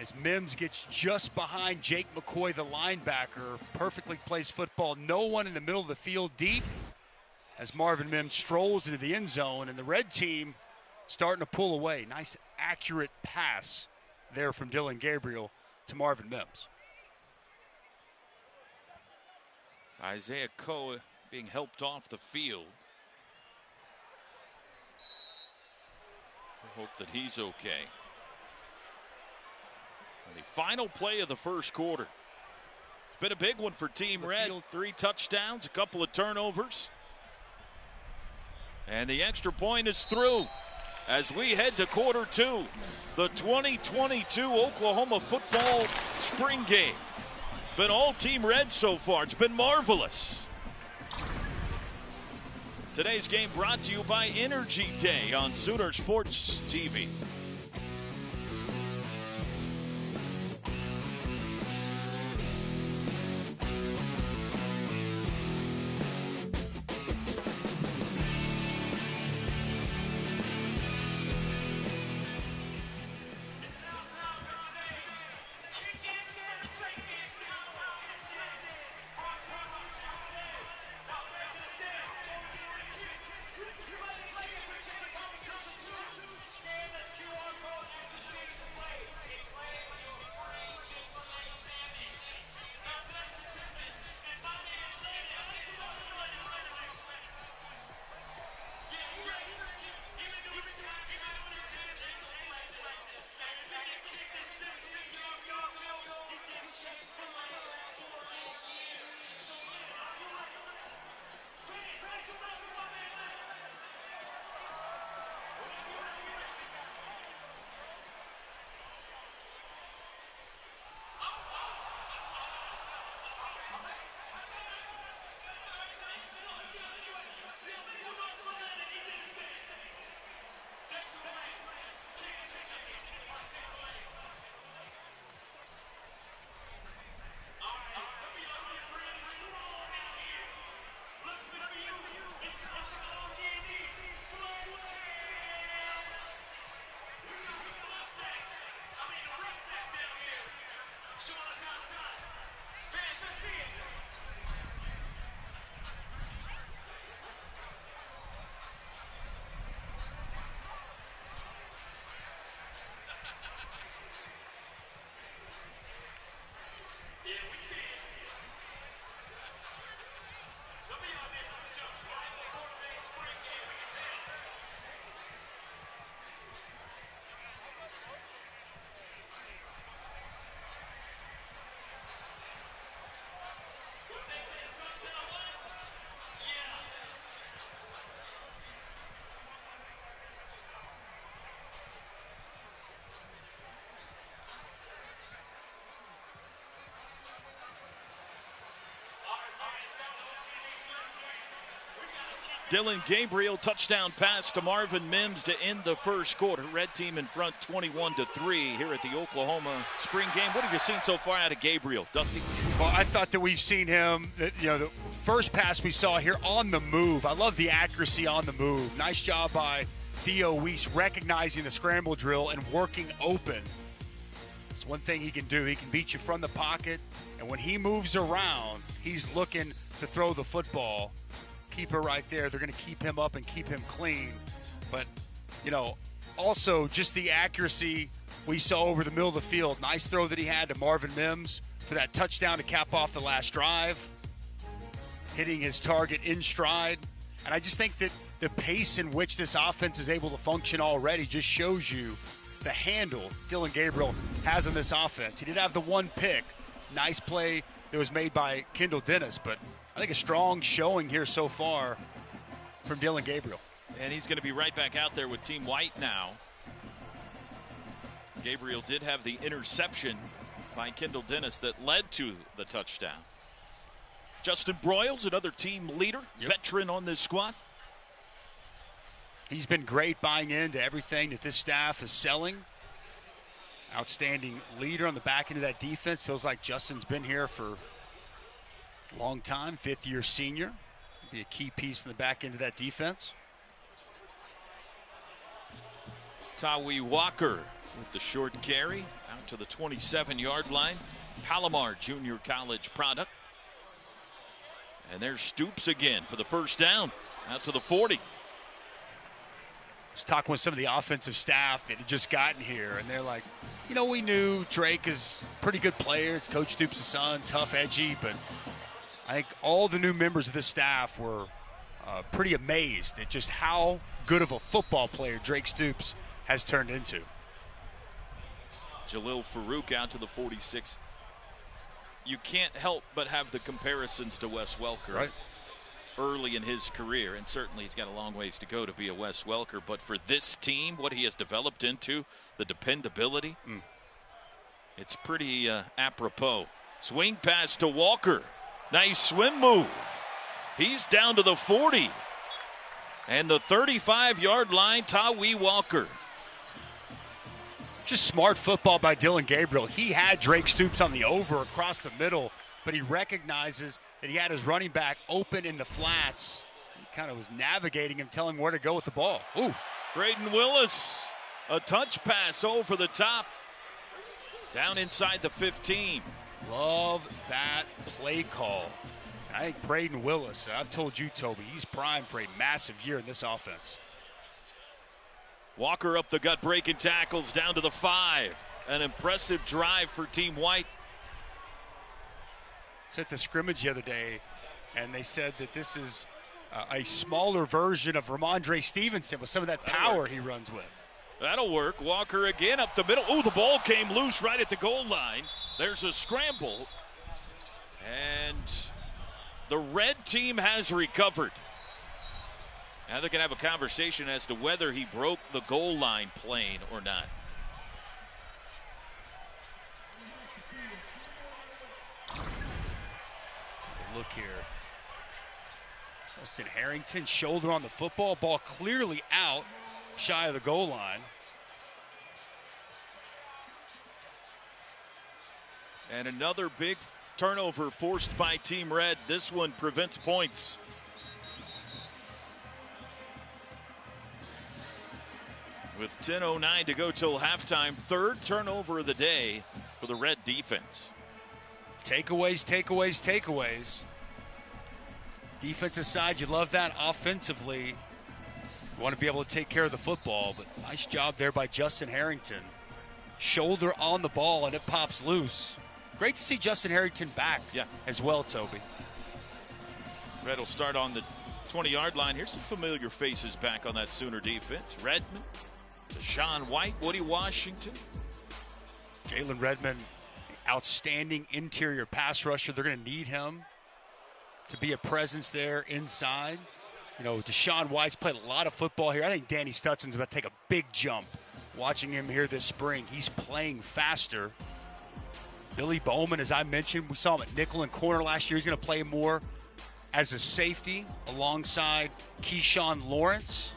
As Mims gets just behind Jake McCoy, the linebacker, perfectly placed football. No one in the middle of the field deep as Marvin Mims strolls into the end zone, and the red team starting to pull away. Nice, accurate pass there from Dylan Gabriel to Marvin Mims. Isaiah Coe being helped off the field. I hope that he's okay. And the final play of the first quarter. It's been a big one for Team Red. 3 touchdowns, a couple of turnovers. And the extra point is through as we head to quarter 2. The 2022 Oklahoma football spring game. Been all Team Red so far. It's been marvelous. Today's game brought to you by Energy Day on Sooner Sports TV. Dylan Gabriel touchdown pass to Marvin Mims to end the first quarter. Red team in front 21-3 here at the Oklahoma spring game. What have you seen so far out of Gabriel, Dusty? Well, I thought that we've seen him, the first pass we saw here on the move. I love the accuracy on the move. Nice job by Theo Weiss recognizing the scramble drill and working open. It's one thing he can do. He can beat you from the pocket, and when he moves around, he's looking to throw the football. Keep her right there. They're going to keep him up and keep him clean. But, also just the accuracy we saw over the middle of the field. Nice throw that he had to Marvin Mims for that touchdown to cap off the last drive. Hitting his target in stride. And I just think that the pace in which this offense is able to function already just shows you the handle Dylan Gabriel has in this offense. He did have the one pick. Nice play that was made by Kendall Dennis, but I think a strong showing here so far from Dylan Gabriel. And he's going to be right back out there with Team White now. Gabriel did have the interception by Kendall Dennis that led to the touchdown. Justin Broyles, another team leader, veteran on this squad. He's been great buying into everything that this staff is selling. Outstanding leader on the back end of that defense. Feels like Justin's been here for a long time, fifth-year senior. Be a key piece in the back end of that defense. Tawi Walker with the short carry out to the 27-yard line. Palomar Junior College product. And there's Stoops again for the first down out to the 40. I was talking with some of the offensive staff that had just gotten here, and they're like, we knew Drake is a pretty good player. It's Coach Stoops' son, tough, edgy, but I think all the new members of this staff were pretty amazed at just how good of a football player Drake Stoops has turned into. Jalil Farouk out to the 46. You can't help but have the comparisons to Wes Welker early in his career, and certainly he's got a long ways to go to be a Wes Welker, but for this team, what he has developed into, the dependability, it's pretty apropos. Swing pass to Walker. Nice swim move. He's down to the 40. And the 35-yard line, Tawi Walker. Just smart football by Dylan Gabriel. He had Drake Stoops on the over across the middle, but he recognizes that he had his running back open in the flats. He kind of was navigating him, telling him where to go with the ball. Ooh. Braden Willis, a touch pass over the top. Down inside the 15. Love that play call. I think Braden Willis, I've told you, Toby, he's primed for a massive year in this offense. Walker up the gut, breaking tackles down to the 5. An impressive drive for Team White. I was at the scrimmage the other day, and they said that this is a smaller version of Ramondre Stevenson with some of that power he runs with. That'll work. Walker again up the middle. Ooh, the ball came loose right at the goal line. There's a scramble. And the red team has recovered. Now they're going to have a conversation as to whether he broke the goal line plane or not. Look here. Justin Harrington, shoulder on the football. Ball clearly out, shy of the goal line. And another big turnover forced by Team Red. This one prevents points. With 10:09 to go till halftime, third turnover of the day for the Red defense. Takeaways, takeaways, takeaways. Defensive side, you love that. Offensively, you want to be able to take care of the football, but nice job there by Justin Harrington. Shoulder on the ball, and it pops loose. Great to see Justin Harrington back as well, Toby. Red will start on the 20-yard line. Here's some familiar faces back on that Sooner defense. Redmond, Deshaun White, Woody Washington. Jalen Redmond, outstanding interior pass rusher. They're going to need him to be a presence there inside. Deshaun White's played a lot of football here. I think Danny Stutson's about to take a big jump watching him here this spring. He's playing faster. Billy Bowman, as I mentioned, we saw him at nickel and corner last year. He's going to play more as a safety alongside Keyshawn Lawrence.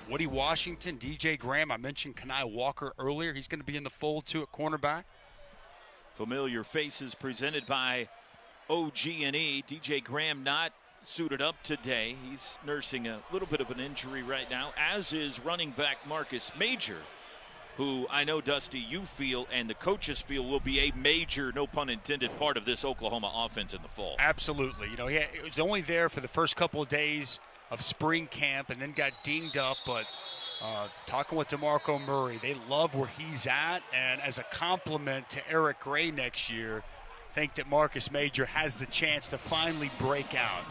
Woody Washington, DJ Graham. I mentioned Kanai Walker earlier. He's going to be in the fold, too, at cornerback. Familiar faces presented by OG&E. DJ Graham not suited up today. He's nursing a little bit of an injury right now, as is running back Marcus Major, who I know, Dusty, you feel and the coaches feel will be a major, no pun intended, part of this Oklahoma offense in the fall. Absolutely. He was only there for the first couple of days of spring camp and then got dinged up, but talking with DeMarco Murray, they love where he's at, and as a compliment to Eric Gray next year, think that Marcus Major has the chance to finally break out.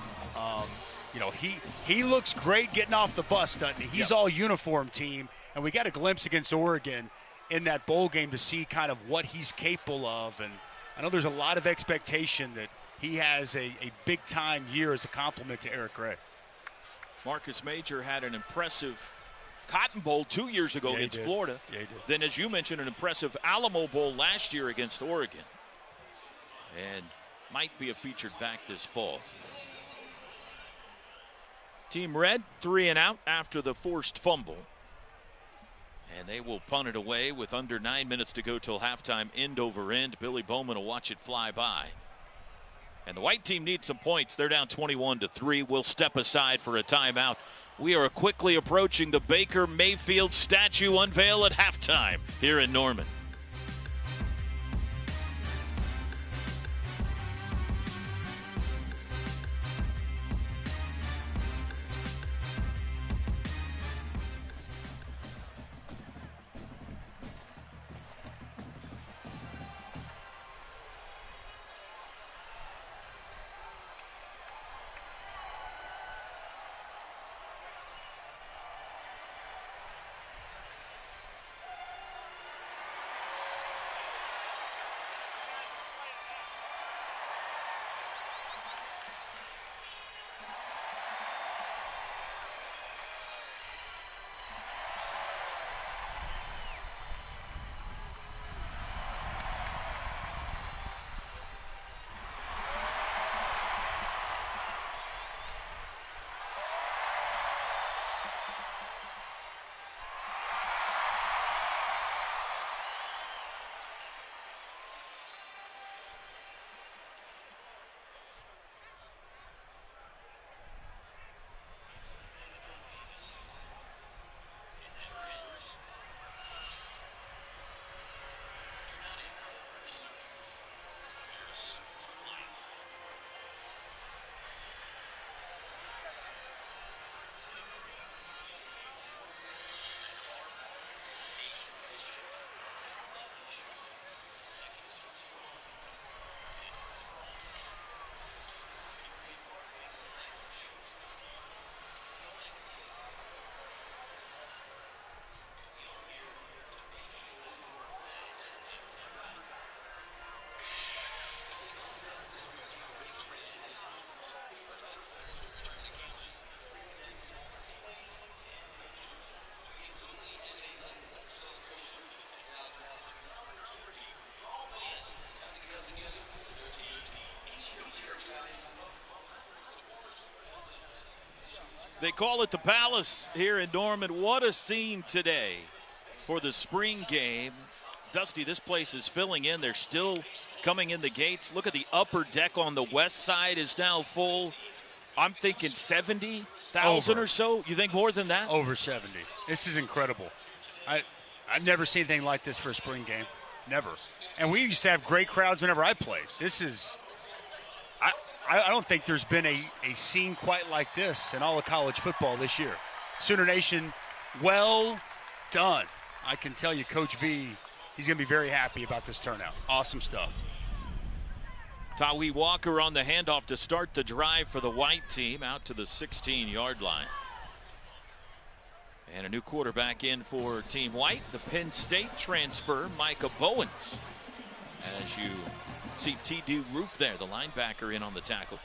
He looks great getting off the bus, doesn't he? He's all uniform team, and we got a glimpse against Oregon in that bowl game to see kind of what he's capable of, and I know there's a lot of expectation that he has a big-time year as a compliment to Eric Gray. Marcus Major had an impressive Cotton Bowl 2 years ago against Florida. Yeah, he did. Then, as you mentioned, an impressive Alamo Bowl last year against Oregon. And might be a featured back this fall. Team Red, 3 and out after the forced fumble. And they will punt it away with under 9 minutes to go till halftime, end over end. Billy Bowman will watch it fly by. And the white team needs some points. They're down 21-3. We'll step aside for a timeout. We are quickly approaching the Baker Mayfield statue unveil at halftime here in Norman. They call it the Palace here in Norman. What a scene today for the spring game. Dusty, this place is filling in. They're still coming in the gates. Look at the upper deck on the west side is now full. I'm thinking 70,000 or so. You think more than that? Over 70. This is incredible. I've never seen anything like this for a spring game. Never. And we used to have great crowds whenever I played. This is – I don't think there's been a scene quite like this in all of college football this year. Sooner Nation, well done. I can tell you, Coach V, he's going to be very happy about this turnout. Awesome stuff. Tawi Walker on the handoff to start the drive for the white team out to the 16-yard line. And a new quarterback in for Team White, the Penn State transfer, Micah Bowens. As you see T.D. Roof there, the linebacker, in on the tackle.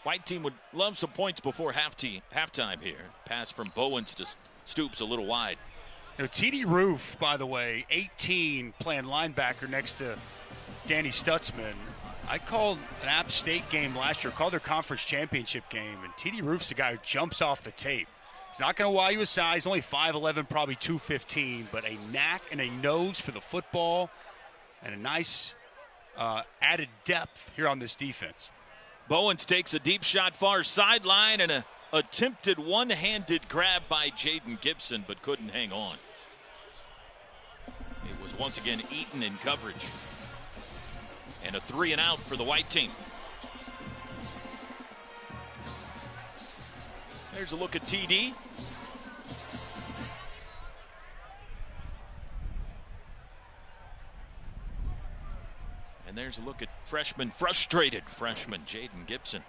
White team would love some points before halftime here. Pass from Bowens to Stoops a little wide. You know, T.D. Roof, by the way, 18, playing linebacker next to Danny Stutzman. I called an App State game last year, called their conference championship game, and T.D. Roof's the guy who jumps off the tape. He's not going to wow you with size, only 5'11", probably 215, but a knack and a nose for the football and a nice added depth here on this defense. Bowens takes a deep shot far sideline and a attempted one-handed grab by Jaden Gibson, but couldn't hang on. It was once again eaten in coverage. And a 3-and-out for the white team. There's a look at TD. And there's a look at frustrated freshman Jaden Gibson.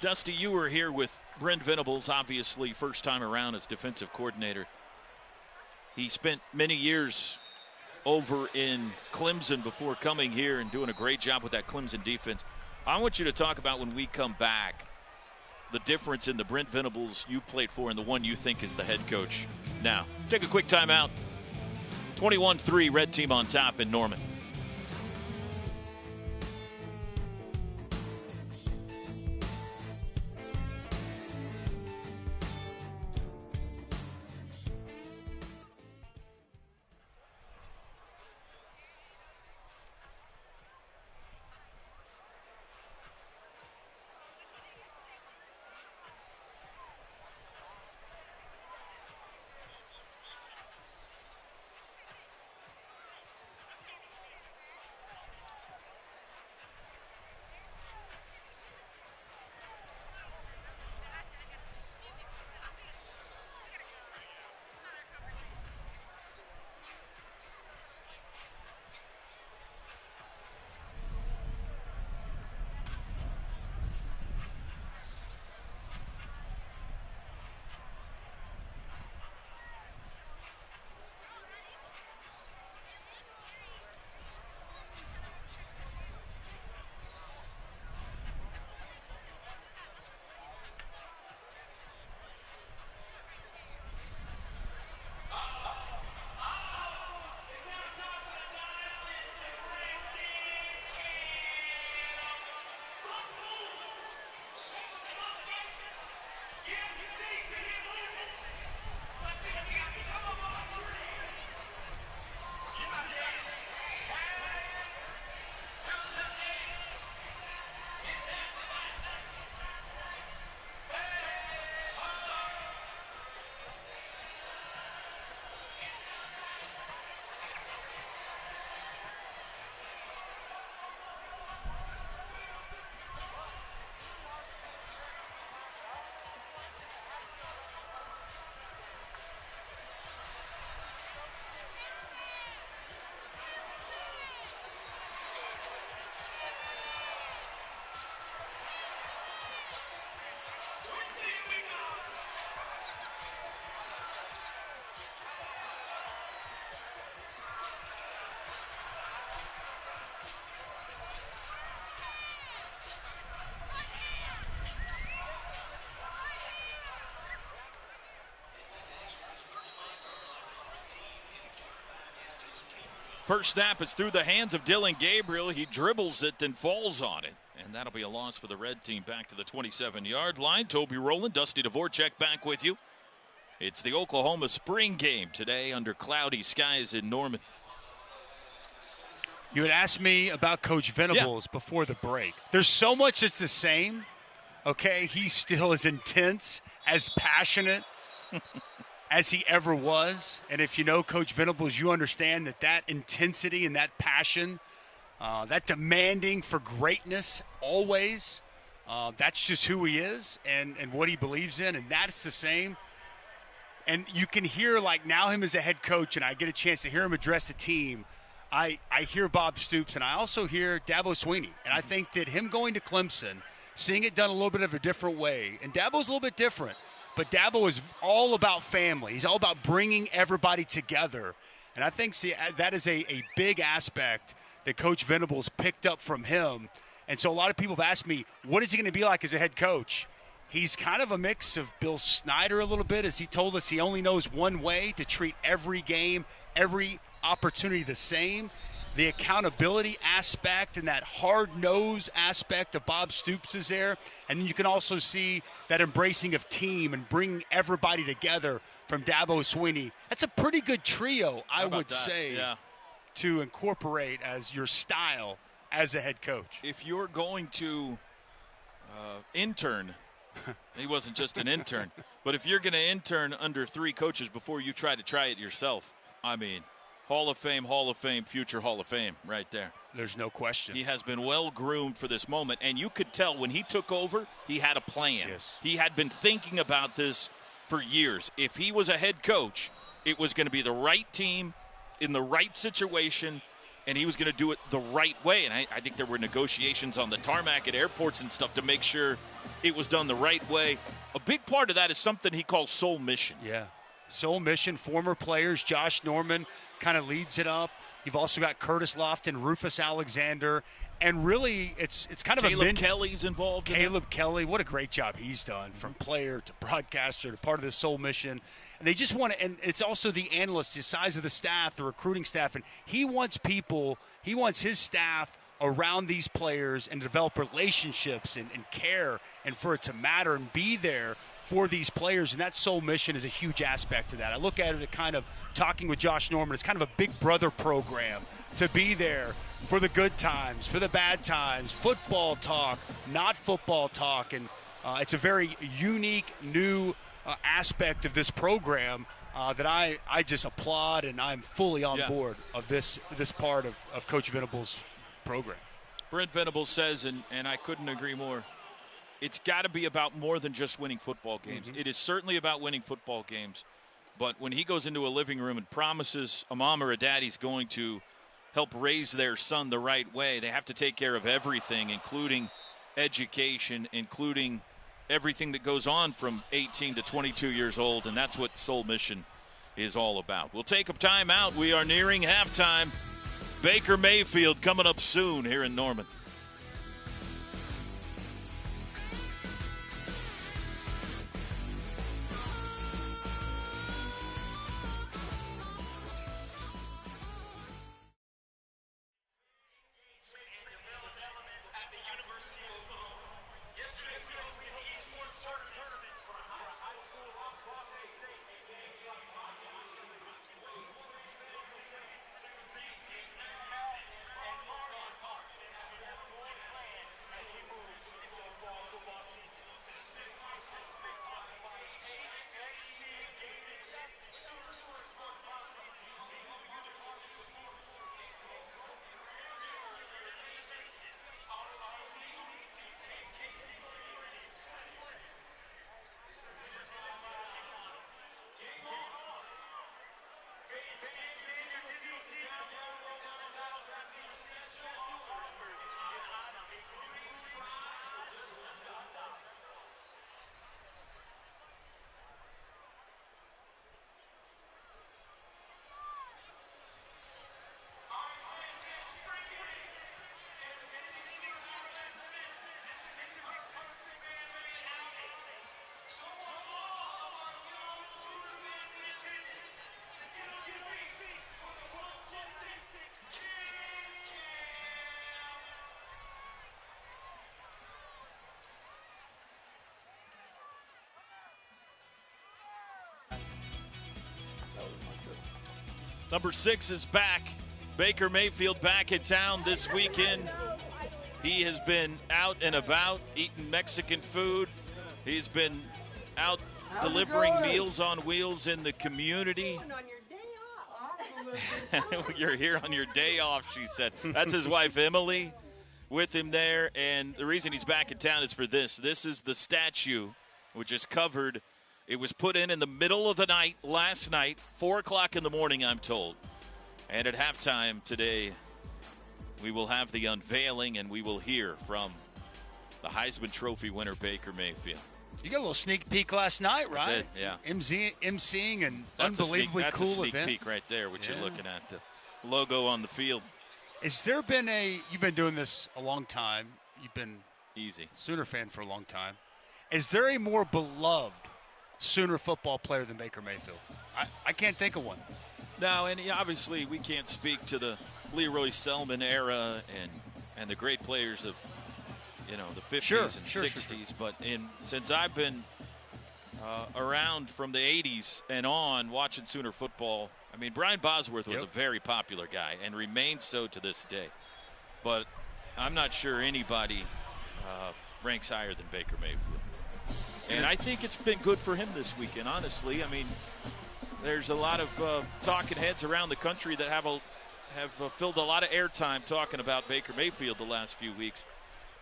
Dusty, you were here with Brent Venables, obviously first time around as defensive coordinator. He spent many years over in Clemson before coming here and doing a great job with that Clemson defense. I want you to talk about, when we come back, the difference in the Brent Venables you played for and the one you think is the head coach now. Take a quick timeout. 21-3, red team on top in Norman. First snap is through the hands of Dylan Gabriel. He dribbles it, then falls on it. And that'll be a loss for the red team back to the 27-yard line. Toby Rowland, Dusty Dvorak back with you. It's the Oklahoma spring game today under cloudy skies in Norman. You had asked me about Coach Venables before the break. There's so much that's the same, okay? He's still as intense, as passionate as he ever was. And if you know Coach Venables, you understand that intensity and that passion, that demanding for greatness always, that's just who he is and what he believes in, and that's the same. And you can hear, like, now him as a head coach, and I get a chance to hear him address the team. I hear Bob Stoops, and I also hear Dabo Swinney. And I think that him going to Clemson, seeing it done a little bit of a different way, and Dabo's a little bit different, but Dabo is all about family. He's all about bringing everybody together. And I think that is a big aspect that Coach Venables picked up from him. And so a lot of people have asked me, what is he going to be like as a head coach? He's kind of a mix of Bill Snyder a little bit, as he told us he only knows one way to treat every game, every opportunity the same. The accountability aspect and that hard-nosed aspect of Bob Stoops is there. And then you can also see that embracing of team and bringing everybody together from Dabo Swinney. That's a pretty good trio, I would say, to incorporate as your style as a head coach. If you're going to intern, he wasn't just an intern, but if you're going to intern under three coaches before you try it yourself, I mean, Hall of Fame, future Hall of Fame right there. There's no question. He has been well-groomed for this moment, and you could tell when he took over, he had a plan. Yes. He had been thinking about this for years. If he was a head coach, it was going to be the right team in the right situation, and he was going to do it the right way. And I think there were negotiations on the tarmac at airports and stuff to make sure it was done the right way. A big part of that is something he calls soul mission. Yeah. Soul mission, former players. Josh Norman kind of leads it up. You've also got Curtis Lofton, Rufus Alexander, and really it's kind of Caleb Kelly's involved. Caleb Kelly, what a great job he's done, from player to broadcaster to part of the soul mission. And they just want to, and it's also the analysts, the size of the staff, the recruiting staff, and he wants his staff around these players and develop relationships and care, and for it to matter and be there for these players, and that soul mission is a huge aspect to that. I look at it at kind of talking with Josh Norman. It's kind of a big brother program to be there for the good times, for the bad times, football talk, not football talk, and it's a very unique new aspect of this program that I just applaud, and I'm fully on board of this part of Coach Venables' program. Brent Venables says, and I couldn't agree more, it's got to be about more than just winning football games. Mm-hmm. It is certainly about winning football games. But when he goes into a living room and promises a mom or a dad he's going to help raise their son the right way, they have to take care of everything, including education, including everything that goes on from 18 to 22 years old, and that's what Soul Mission is all about. We'll take a time out. We are nearing halftime. Baker Mayfield coming up soon here in Norman. Number 6 is back. Baker Mayfield back in town this weekend. He has been out and about eating Mexican food. He's been out delivering Meals on Wheels in the community. You're here on your day off, she said. That's his wife, Emily, with him there. And the reason he's back in town is for this. This is the statue, which is covered. It was put in the middle of the night last night, 4 o'clock in the morning, I'm told. And at halftime today, we will have the unveiling, and we will hear from the Heisman Trophy winner, Baker Mayfield. You got a little sneak peek last night, right? I did, yeah. MCing an That's unbelievably that's cool a sneak event. peek right there, what you're looking at, the logo on the field. Has there been you've been doing this a long time. You've been Easy. Sooner fan for a long time. Is there a more beloved Sooner football player than Baker Mayfield? I can't think of one. No, and obviously we can't speak to the Leroy Selman era and the great players of, the 50s and 60s. But since I've been around from the 80s and on watching Sooner football, I mean, Brian Bosworth was a very popular guy and remains so to this day. But I'm not sure anybody ranks higher than Baker Mayfield. And I think it's been good for him this weekend, honestly. I mean, there's a lot of talking heads around the country that have filled a lot of airtime talking about Baker Mayfield the last few weeks.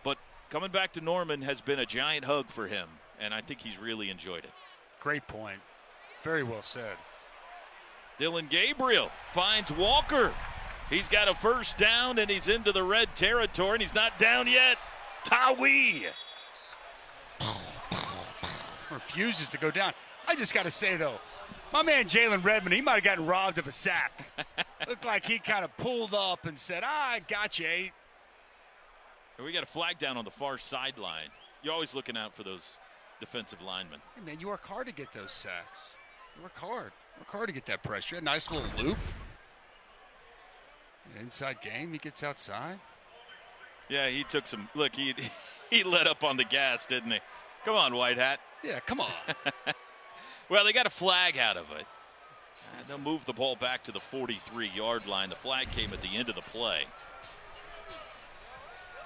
But coming back to Norman has been a giant hug for him, and I think he's really enjoyed it. Great point. Very well said. Dillon Gabriel finds Walker. He's got a first down, and he's into the red territory, and he's not down yet. Tawi refuses to go down. I just got to say, though, my man Jalen Redmond, he might have gotten robbed of a sack. Looked like he kind of pulled up and said, I got you, 8. We got a flag down on the far sideline. You're always looking out for those defensive linemen. Hey, man, you work hard to get those sacks. You work hard. Work hard to get that pressure. A nice little loop. Inside game, he gets outside. Yeah, he took some – look, he let up on the gas, didn't he? Come on, White Hat. Yeah, come on. Well, they got a flag out of it. And they'll move the ball back to the 43-yard line. The flag came at the end of the play.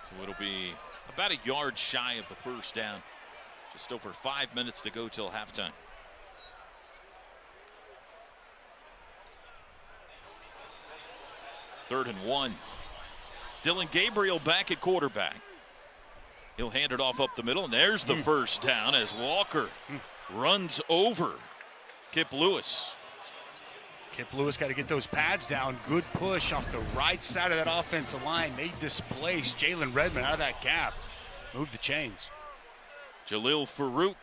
So it'll be about a yard shy of the first down. Just over 5 minutes to go till halftime. Third and 1. Dillon Gabriel back at quarterback. He'll hand it off up the middle, and there's the first down as Walker runs over Kip Lewis. Kip Lewis got to get those pads down. Good push off the right side of that offensive line. They displaced Jalen Redmond out of that gap. Move the chains. Jalil Farouk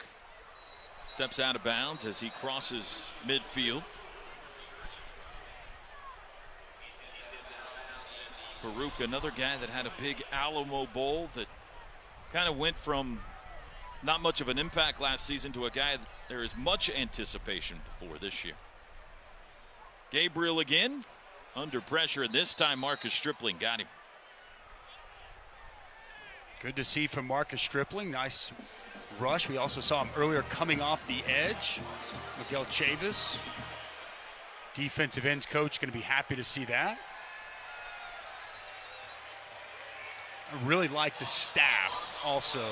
steps out of bounds as he crosses midfield. Farouk, another guy that had a big Alamo Bowl that kind of went from not much of an impact last season to a guy that there is much anticipation for this year. Gabriel again under pressure, and this time Marcus Stripling got him. Good to see from Marcus Stripling. Nice rush. We also saw him earlier coming off the edge. Miguel Chavis, defensive ends coach, going to be happy to see that. I really like the staff also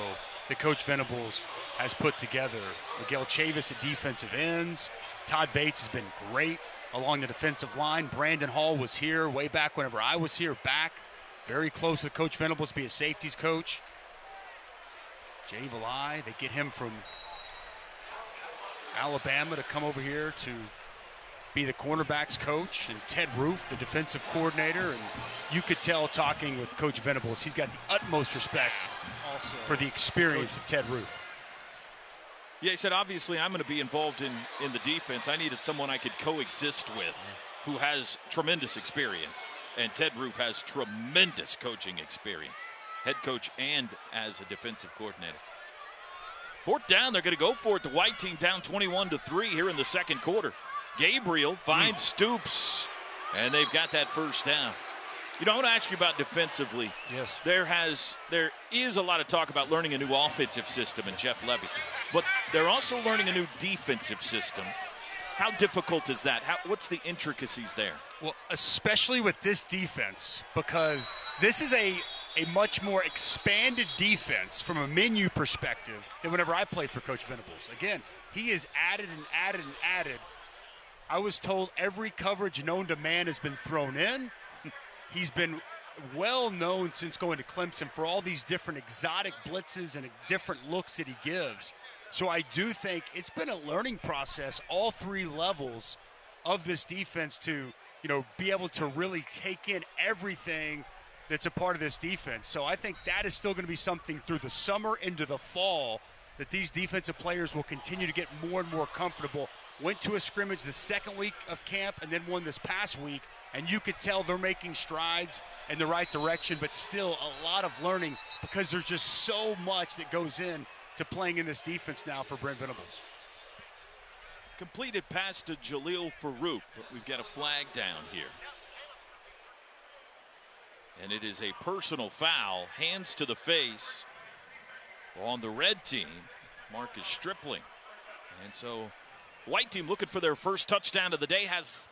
that Coach Venables has put together. Miguel Chavis at defensive ends. Todd Bates has been great along the defensive line. Brandon Hall was here way back whenever I was here back. Very close with Coach Venables to be a safeties coach. Jay Valai, they get him from Alabama to come over here to be the cornerbacks coach, and Ted Roof, the defensive coordinator. And you could tell talking with Coach Venables, he's got the utmost respect also for the experience of Ted Roof. Yeah, he said, obviously, I'm going to be involved in the defense. I needed someone I could coexist with who has tremendous experience. And Ted Roof has tremendous coaching experience, head coach and as a defensive coordinator. Fourth down, they're going to go for it. The white team down 21-3 here in the second quarter. Gabriel finds Stoops, and they've got that first down. You know, I want to ask you about defensively. Yes. There is a lot of talk about learning a new offensive system in Jeff Levy, but they're also learning a new defensive system How difficult is that? What's the intricacies there? Well, especially with this defense, because this is a much more expanded defense from a menu perspective than whenever I played for Coach Venables. Again, he has added and added and added. I was told every coverage known to man has been thrown in. He's been well known since going to Clemson for all these different exotic blitzes and different looks that he gives. So I do think it's been a learning process, all three levels of this defense to, be able to really take in everything that's a part of this defense. So I think that is still going to be something through the summer into the fall that these defensive players will continue to get more and more comfortable. Went to a scrimmage the second week of camp and then one this past week, and you could tell they're making strides in the right direction, but still a lot of learning because there's just so much that goes in to playing in this defense now for Brent Venables. Completed pass to Jaleel Farouk, but we've got a flag down here. And it is a personal foul, hands to the face on the red team, Marcus Stripling. And so white team looking for their first touchdown of the day has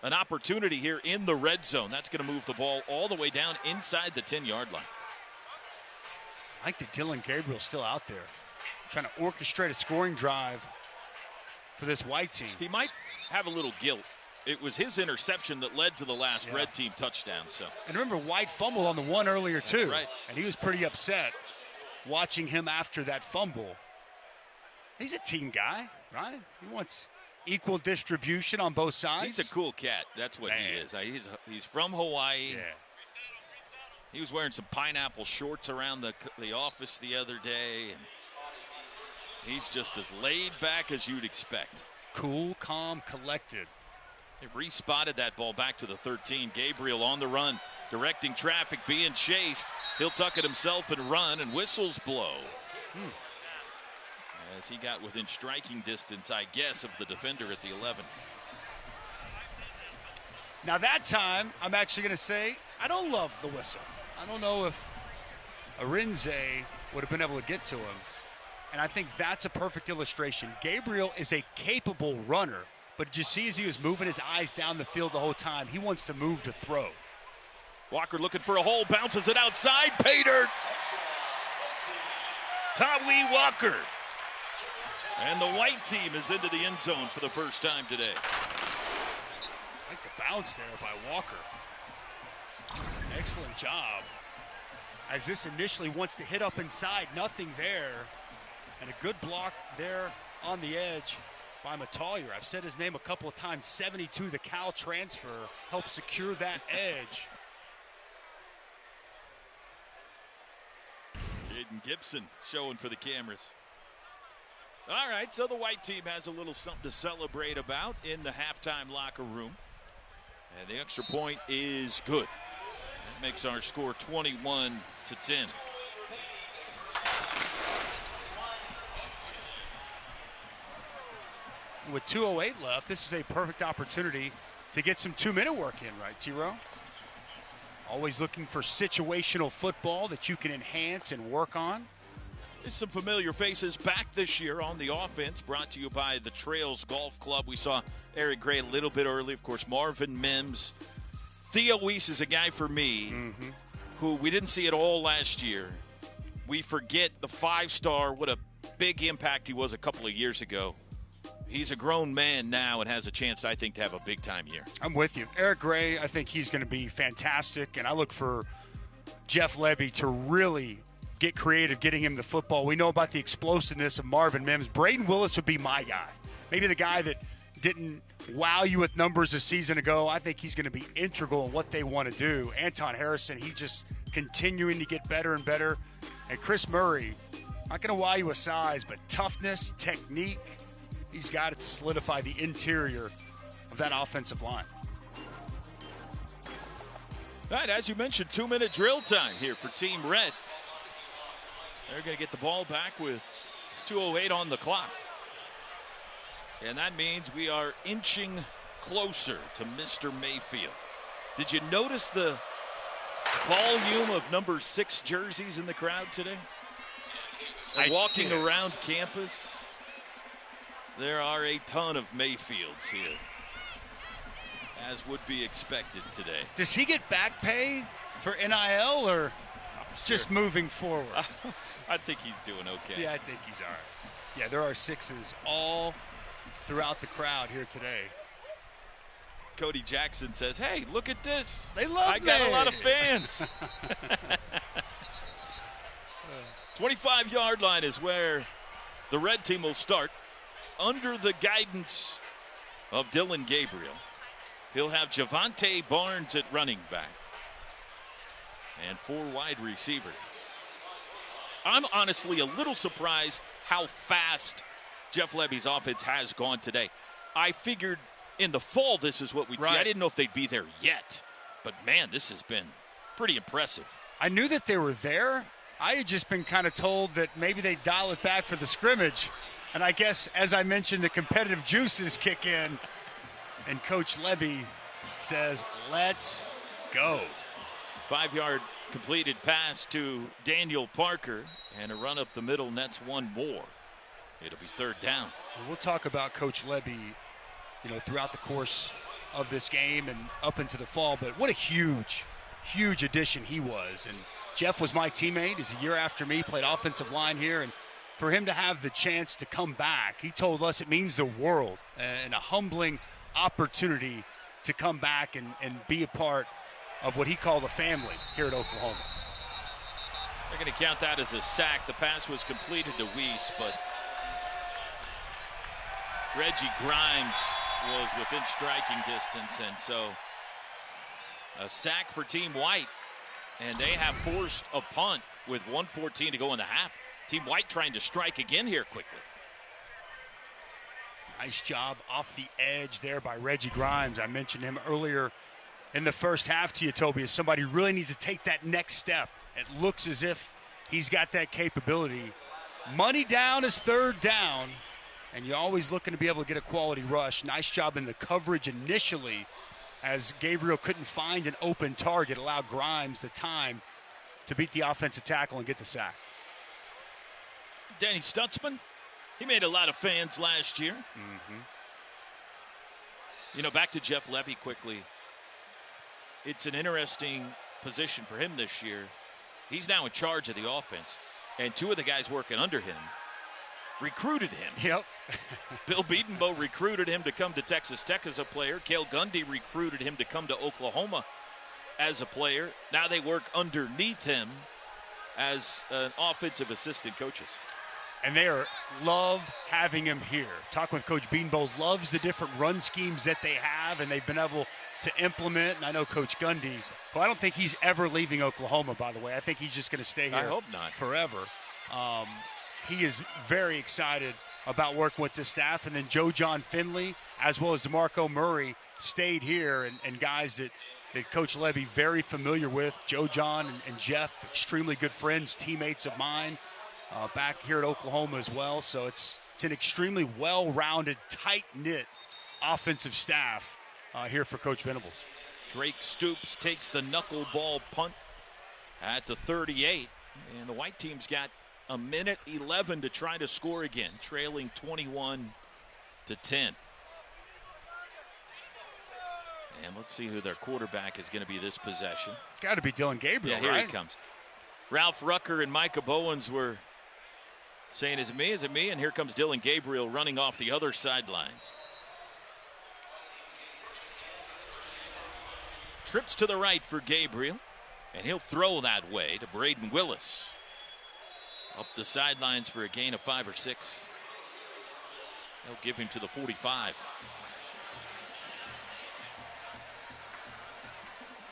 an opportunity here in the red zone. That's going to move the ball all the way down inside the 10-yard line. I like that Dylan Gabriel's still out there trying to orchestrate a scoring drive for this white team. He might have a little guilt. It was his interception that led to the last red team touchdown. So, and remember, White fumbled on the one earlier too. That's right. And he was pretty upset watching him after that fumble. He's a team guy, right? He wants equal distribution on both sides. He's a cool cat. That's what he is. He's from Hawaii. Yeah. He was wearing some pineapple shorts around the office the other day, and he's just as laid back as you'd expect. Cool, calm, collected. They re-spotted that ball back to the 13. Gabriel on the run, directing traffic, being chased. He'll tuck it himself and run, and whistles blow. As he got within striking distance, I guess, of the defender at the 11. Now that time, I'm actually going to say, I don't love the whistle. I don't know if Arinze would have been able to get to him. And I think that's a perfect illustration. Gabriel is a capable runner, but did you see as he was moving his eyes down the field the whole time? He wants to move to throw. Walker looking for a hole, bounces it outside. Pay dirt. Tawi Walker. And the white team is into the end zone for the first time today. I like the bounce there by Walker. Excellent job. As this initially wants to hit up inside, nothing there. And a good block there on the edge by Metallier. I've said his name a couple of times. 72, the Cal transfer, helped secure that edge. Jaden Gibson showing for the cameras. All right, so the white team has a little something to celebrate about in the halftime locker room. And the extra point is good. That makes our score 21-10. With 2:08 left, this is a perfect opportunity to get some 2-minute work in, right, T-Row? Always looking for situational football that you can enhance and work on. There's some familiar faces back this year on the offense, brought to you by the Trails Golf Club. We saw Eric Gray a little bit early. Of course, Marvin Mims. Theo Weiss is a guy for me who we didn't see at all last year. We forget the 5-star, what a big impact he was a couple of years ago. He's a grown man now and has a chance, I think, to have a big-time year. I'm with you. Eric Gray, I think he's going to be fantastic, and I look for Jeff Levy to really get creative getting him the football. We know about the explosiveness of Marvin Mims. Braden Willis would be my guy. Maybe the guy that didn't wow you with numbers a season ago. I think he's going to be integral in what they want to do. Anton Harrison, he's just continuing to get better and better. And Chris Murray, not going to wow you with size, but toughness, technique. He's got it to solidify the interior of that offensive line. All right, as you mentioned, 2-minute drill time here for Team Red. They're going to get the ball back with 2:08 on the clock. And that means we are inching closer to Mr. Mayfield. Did you notice the volume of number 6 jerseys in the crowd today? Walking around campus. There are a ton of Mayfields here, as would be expected today. Does he get back pay for NIL or just moving forward? I think he's doing okay. Yeah, I think he's all right. Yeah, there are sixes all throughout the crowd here today. Cody Jackson says, hey, look at this. They love I got me. a lot of fans. 25-yard line is where the red team will start. Under the guidance of Dylan Gabriel, he'll have Javante Barnes at running back and 4 wide receivers. I'm honestly a little surprised how fast Jeff Lebby's offense has gone today. I figured in the fall this is what we'd see. I didn't know if they'd be there yet. But, man, this has been pretty impressive. I knew that they were there. I had just been kind of told that maybe they'd dial it back for the scrimmage. And I guess, as I mentioned, the competitive juices kick in. And Coach Lebby says, let's go. 5-yard completed pass to Daniel Parker. And a run up the middle nets one more. It'll be 3rd down. We'll talk about Coach Lebby, throughout the course of this game and up into the fall. But what a huge, huge addition he was. And Jeff was my teammate. He's a year after me, played offensive line here. And for him to have the chance to come back, he told us it means the world and a humbling opportunity to come back and be a part of what he called a family here at Oklahoma. They're going to count that as a sack. The pass was completed to Weiss, but Reggie Grimes was within striking distance, and so a sack for Team White, and they have forced a punt with 1:14 to go in the half. Team White trying to strike again here quickly. Nice job off the edge there by Reggie Grimes. I mentioned him earlier in the first half to you, Toby, as somebody who really needs to take that next step. It looks as if he's got that capability. Money down is 3rd down, and you're always looking to be able to get a quality rush. Nice job in the coverage initially as Gabriel couldn't find an open target, allowed Grimes the time to beat the offensive tackle and get the sack. Danny Stutzman, he made a lot of fans last year. Back to Jeff Lebby quickly. It's an interesting position for him this year. He's now in charge of the offense, and 2 of the guys working under him recruited him. Yep. Bill Beatonbow recruited him to come to Texas Tech as a player. Cale Gundy recruited him to come to Oklahoma as a player. Now they work underneath him as an offensive assistant coaches. And they love having him here. Talking with Coach Beatonbow, loves the different run schemes that they have, and they've been able to implement. And I know Coach Gundy, who I don't think he's ever leaving Oklahoma, by the way. I think he's just going to stay here. I hope not. Forever. He is very excited about working with this staff. And then Joe John Finley, as well as DeMarco Murray, stayed here. And guys that Coach Lebby very familiar with. Joe John and Jeff, extremely good friends, teammates of mine, back here at Oklahoma as well. So it's an extremely well-rounded, tight-knit offensive staff here for Coach Venables. Drake Stoops takes the knuckleball punt at the 38. And the white team's got a minute 11 to try to score again, trailing 21-10. And let's see who their quarterback is going to be this possession. It's got to be Dylan Gabriel, here right? He comes. Ralph Rucker and Micah Bowens were saying, is it me? Is it me? And here comes Dylan Gabriel running off the other sidelines. Trips to the right for Gabriel, and he'll throw that way to Braden Willis. Up the sidelines for a gain of 5 or 6. They'll give him to the 45.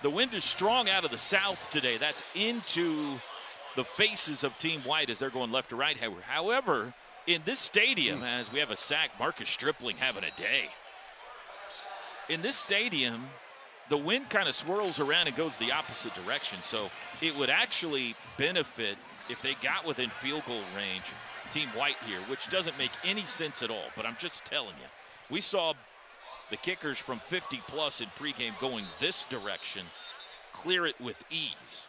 The wind is strong out of the south today. That's into the faces of Team White as they're going left to right. However, in this stadium, as we have a sack, Marcus Stripling having a day. In this stadium, the wind kind of swirls around and goes the opposite direction. So it would actually benefit if they got within field goal range, Team White here, which doesn't make any sense at all. But I'm just telling you, we saw the kickers from 50-plus in pregame going this direction clear it with ease.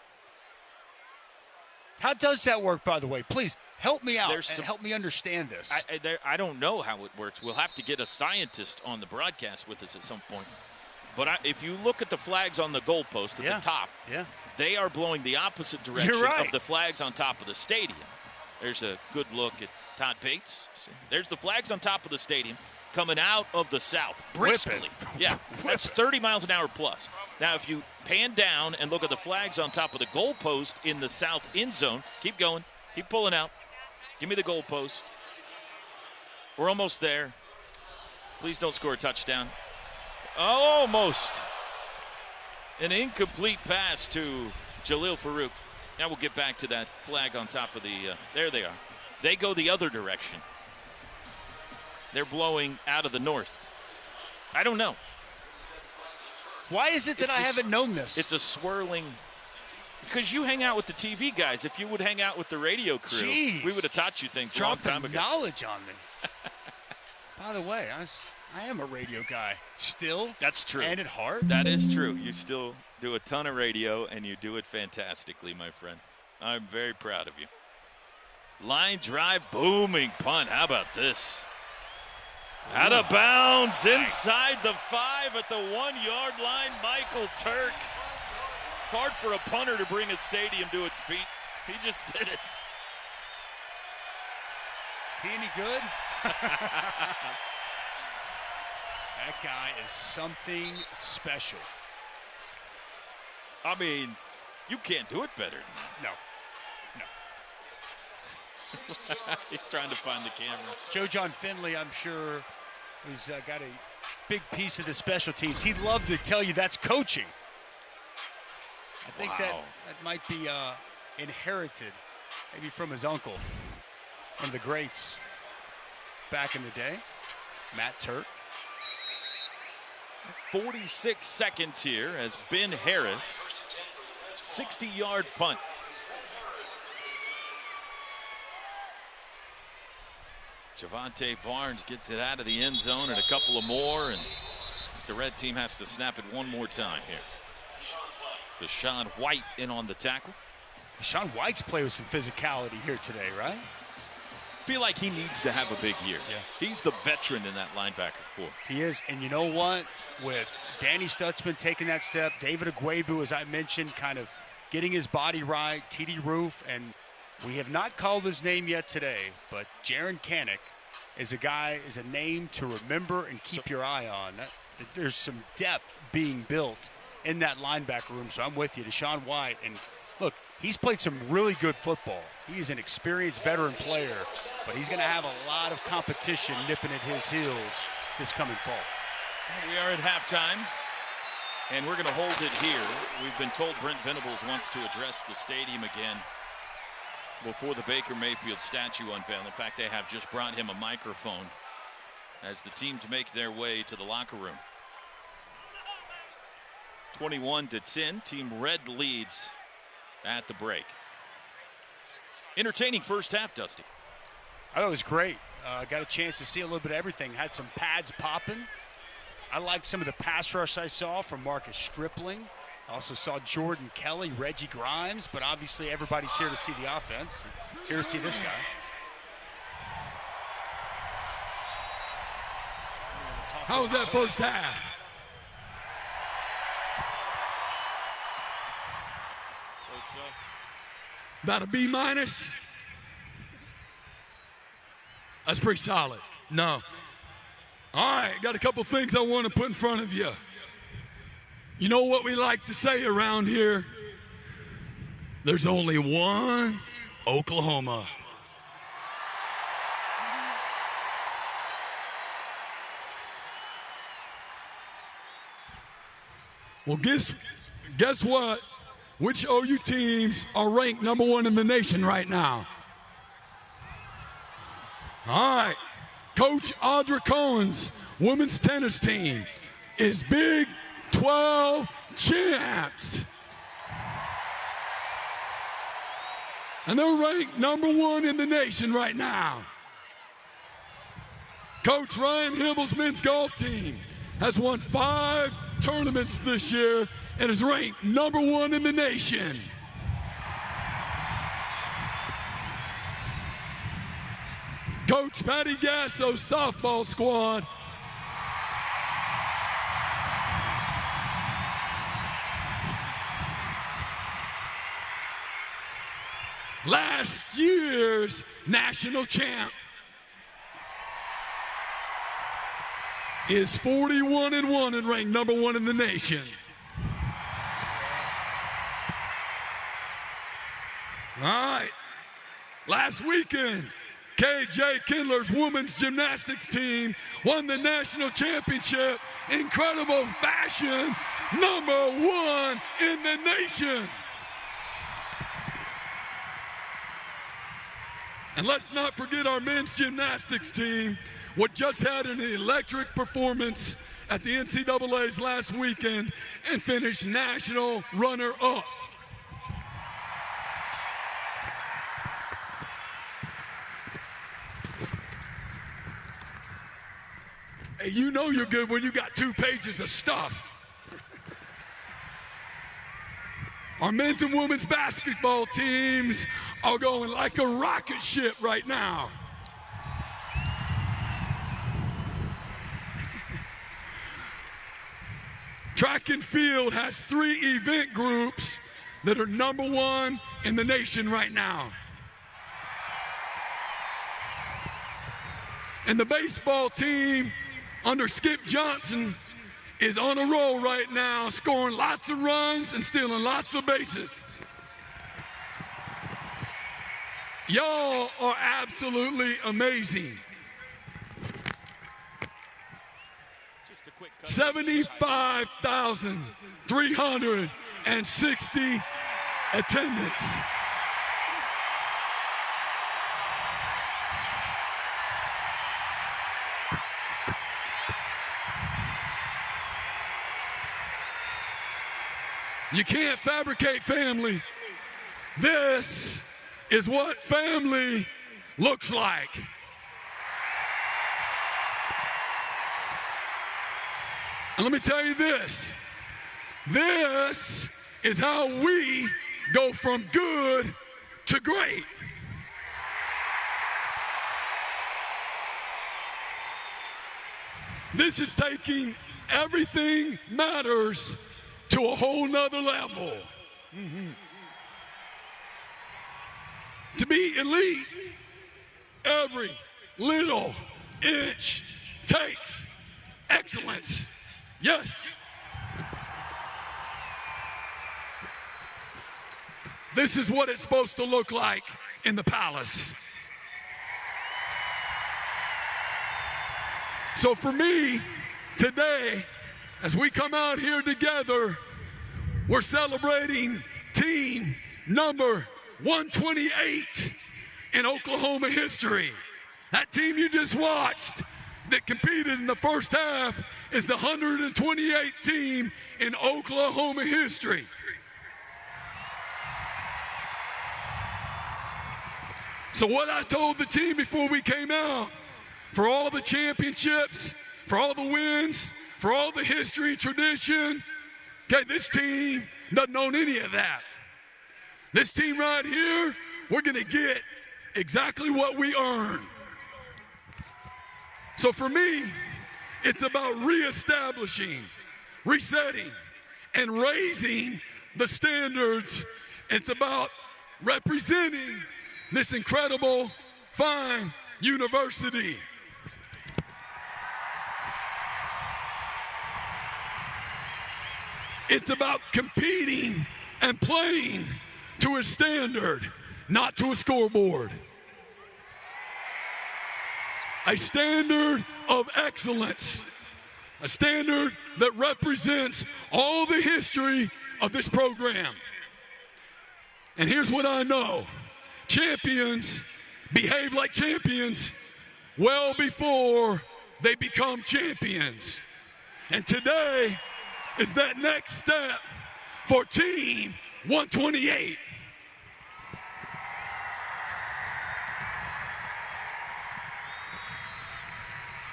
How does that work, by the way? Please help me out and help me understand this. I don't know how it works. We'll have to get a scientist on the broadcast with us at some point. But if you look at the flags on the goalpost at the top, they are blowing the opposite direction of the flags on top of the stadium. There's a good look at Todd Bates. There's the flags on top of the stadium coming out of the south briskly. Yeah, that's 30 miles an hour plus. Now, if you pan down and look at the flags on top of the goalpost in the south end zone, keep going, keep pulling out. Give me the goalpost. We're almost there. Please don't score a touchdown. Almost. An incomplete pass to Jalil Farouk. Now we'll get back to that flag on top of the there they are. They go the other direction. They're blowing out of the north. I don't know. Why is it that I haven't known this? It's a swirling. Because you hang out with the TV guys. If you would hang out with the radio crew, we would have taught you things a long time ago. Knowledge on me. By the way, I am a radio guy still. That's true. And at heart. That is true. You still do a ton of radio, and you do it fantastically, my friend. I'm very proud of you. Line drive, booming punt. How about this? Out of bounds, inside the 5 at the 1-yard line, Michael Turk. Hard for a punter to bring a stadium to its feet. He just did it. Is he any good? That guy is something special. I mean, you can't do it better than that. No. He's trying to find the camera. Joe John Finley, I'm sure, who's got a big piece of the special teams. He'd love to tell you that's coaching. I think that might be inherited, maybe from his uncle, one of the greats back in the day, Matt Turk. 46 seconds here as Ben Harris, 60-yard punt. Javante Barnes gets it out of the end zone and a couple of more, and the red team has to snap it one more time here. Deshaun White in on the tackle. Deshaun White's play with some physicality here today, right? I feel like he needs to have a big year. Yeah. He's the veteran in that linebacker corps. He is, and you know what? With Danny Stutzman taking that step, David Agwebu, as I mentioned, kind of getting his body right, TD Roof, and we have not called his name yet today, but Jaron Kanek is a name to remember and keep your eye on. There's some depth being built in that linebacker room, so I'm with you. Deshaun White, and look, he's played some really good football. He's an experienced veteran player, but he's going to have a lot of competition nipping at his heels this coming fall. We are at halftime, and we're going to hold it here. We've been told Brent Venables wants to address the stadium again before the Baker Mayfield statue unveil. In fact, they have just brought him a microphone as the team to make their way to the locker room. 21-10, Team Red leads at the break. Entertaining first half, Dusty. I thought it was great. Got a chance to see a little bit of everything. Had some pads popping. I liked some of the pass rush I saw from Marcus Stripling. Also saw Jordan Kelly, Reggie Grimes, but obviously everybody's here to see the offense. Here to see this guy. How was that first half? About a B-? That's pretty solid. No. All right, got a couple things I want to put in front of you. You know what we like to say around here? There's only one Oklahoma. Well, guess what? Which OU teams are ranked number 1 in the nation right now? All right. Coach Audra Cohen's women's tennis team is Big 12 champs. And they're ranked number 1 in the nation right now. Coach Ryan Hibble's men's golf team has won 5 tournaments this year and is ranked number 1 in the nation. Coach Patty Gasso's softball squad. Last year's national champ is 41-1 and ranked number 1 in the nation. All right. Last weekend, KJ Kindler's women's gymnastics team won the national championship. Incredible fashion, number 1 in the nation. And let's not forget our men's gymnastics team, what just had an electric performance at the NCAA's last weekend and finished national runner-up. Hey, you know you're good when you got 2 pages of stuff. Our men's and women's basketball teams are going like a rocket ship right now. Track and field has 3 event groups that are number 1 in the nation right now. And the baseball team under Skip Johnson is on a roll right now, scoring lots of runs and stealing lots of bases. Y'all are absolutely amazing. 75,360 attendance. You can't fabricate family. This is what family looks like. And let me tell you this. This is how we go from good to great. This is taking everything matters to a whole nother level. To be elite, every little inch takes excellence. Yes. This is what it's supposed to look like in the palace. So for me, today, as we come out here together, we're celebrating team number 128 in Oklahoma history. That team you just watched that competed in the first half is the 128th team in Oklahoma history. So what I told the team before we came out, for all the championships, for all the wins, for all the history, tradition, okay, this team doesn't own any of that. This team right here, we're going to get exactly what we earn. So for me, it's about reestablishing, resetting, and raising the standards. It's about representing this incredible, fine university. It's about competing and playing to a standard, not to a scoreboard. A standard of excellence. A standard that represents all the history of this program. And here's what I know. Champions behave like champions well before they become champions. And today is that next step for Team 128.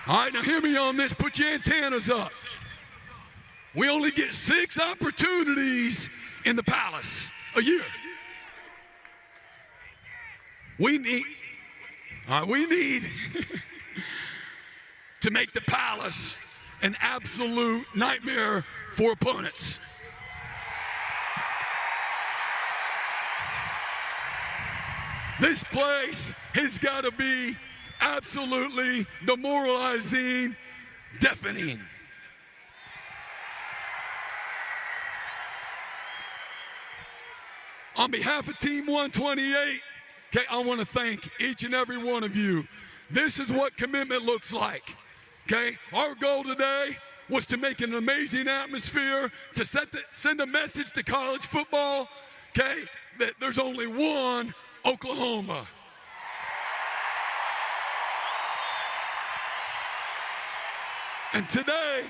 All right, now hear me on this. Put your antennas up. We only get 6 opportunities in the palace a year. We need, We need to make the Palace an absolute nightmare for opponents. This place has got to be absolutely demoralizing, deafening. On behalf of Team 128, okay, I want to thank each and every one of you. This is what commitment looks like. Okay, our goal today was to make an amazing atmosphere, to send a message to college football, okay, that there's only one Oklahoma. And today,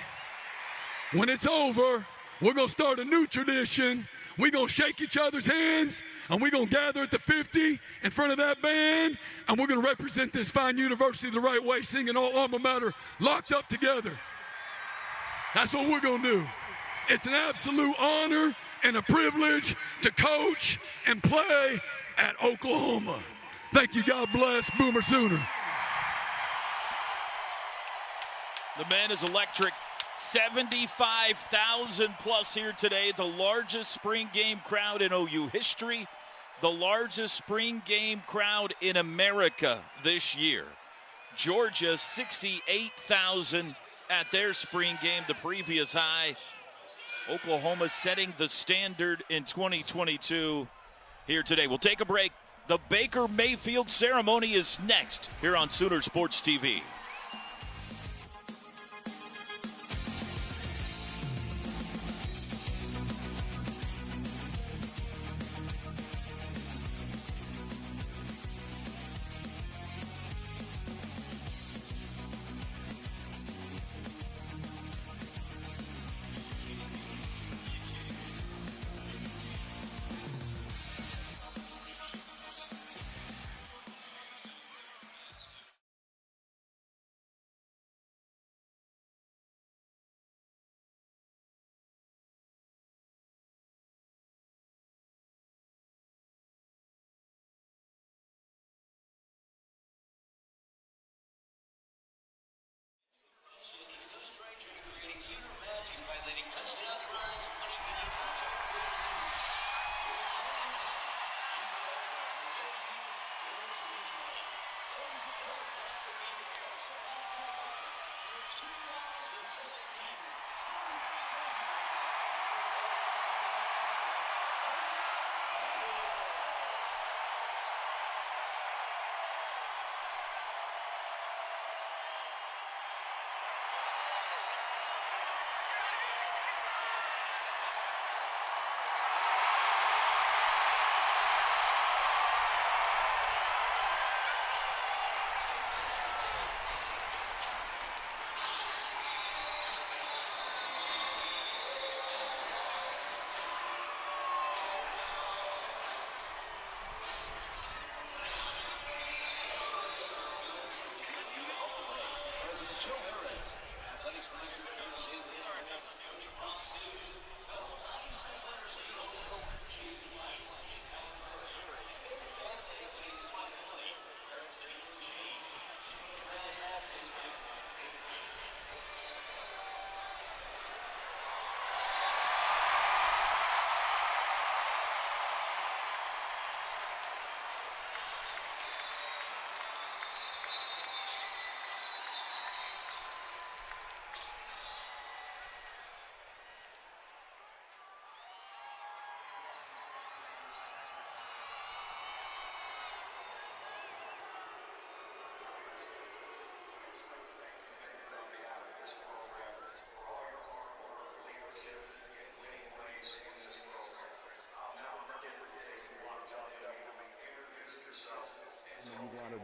when it's over, we're going to start a new tradition. We're going to shake each other's hands, and we're going to gather at the 50 in front of that band, and we're going to represent this fine university the right way, singing all alma mater, locked up together. That's what we're going to do. It's an absolute honor and a privilege to coach and play at Oklahoma. Thank you. God bless. Boomer Sooner. The man is electric. 75,000 plus here today, the largest spring game crowd in OU history, the largest spring game crowd in America this year. Georgia, 68,000 at their spring game, the previous high. Oklahoma setting the standard in 2022 here today. We'll take a break. The Baker Mayfield ceremony is next here on Sooner Sports TV.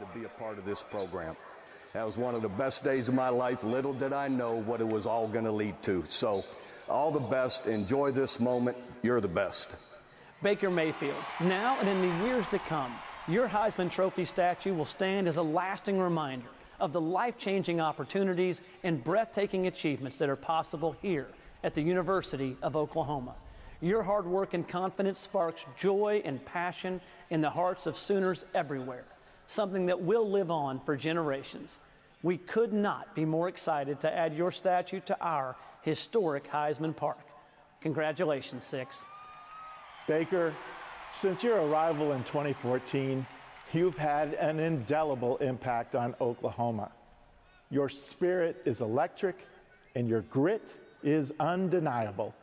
To be a part of this program. That was one of the best days of my life. Little did I know what it was all going to lead to. So all the best. Enjoy this moment. You're the best. Baker Mayfield, now and in the years to come, your Heisman Trophy statue will stand as a lasting reminder of the life-changing opportunities and breathtaking achievements that are possible here at the University of Oklahoma. Your hard work and confidence sparks joy and passion in the hearts of Sooners everywhere. something that will live on for generations. We could not be more excited to add your statue to our historic Heisman Park. Congratulations, Six. Baker, since your arrival in 2014, you've had an indelible impact on Oklahoma. Your spirit is electric, and your grit is undeniable.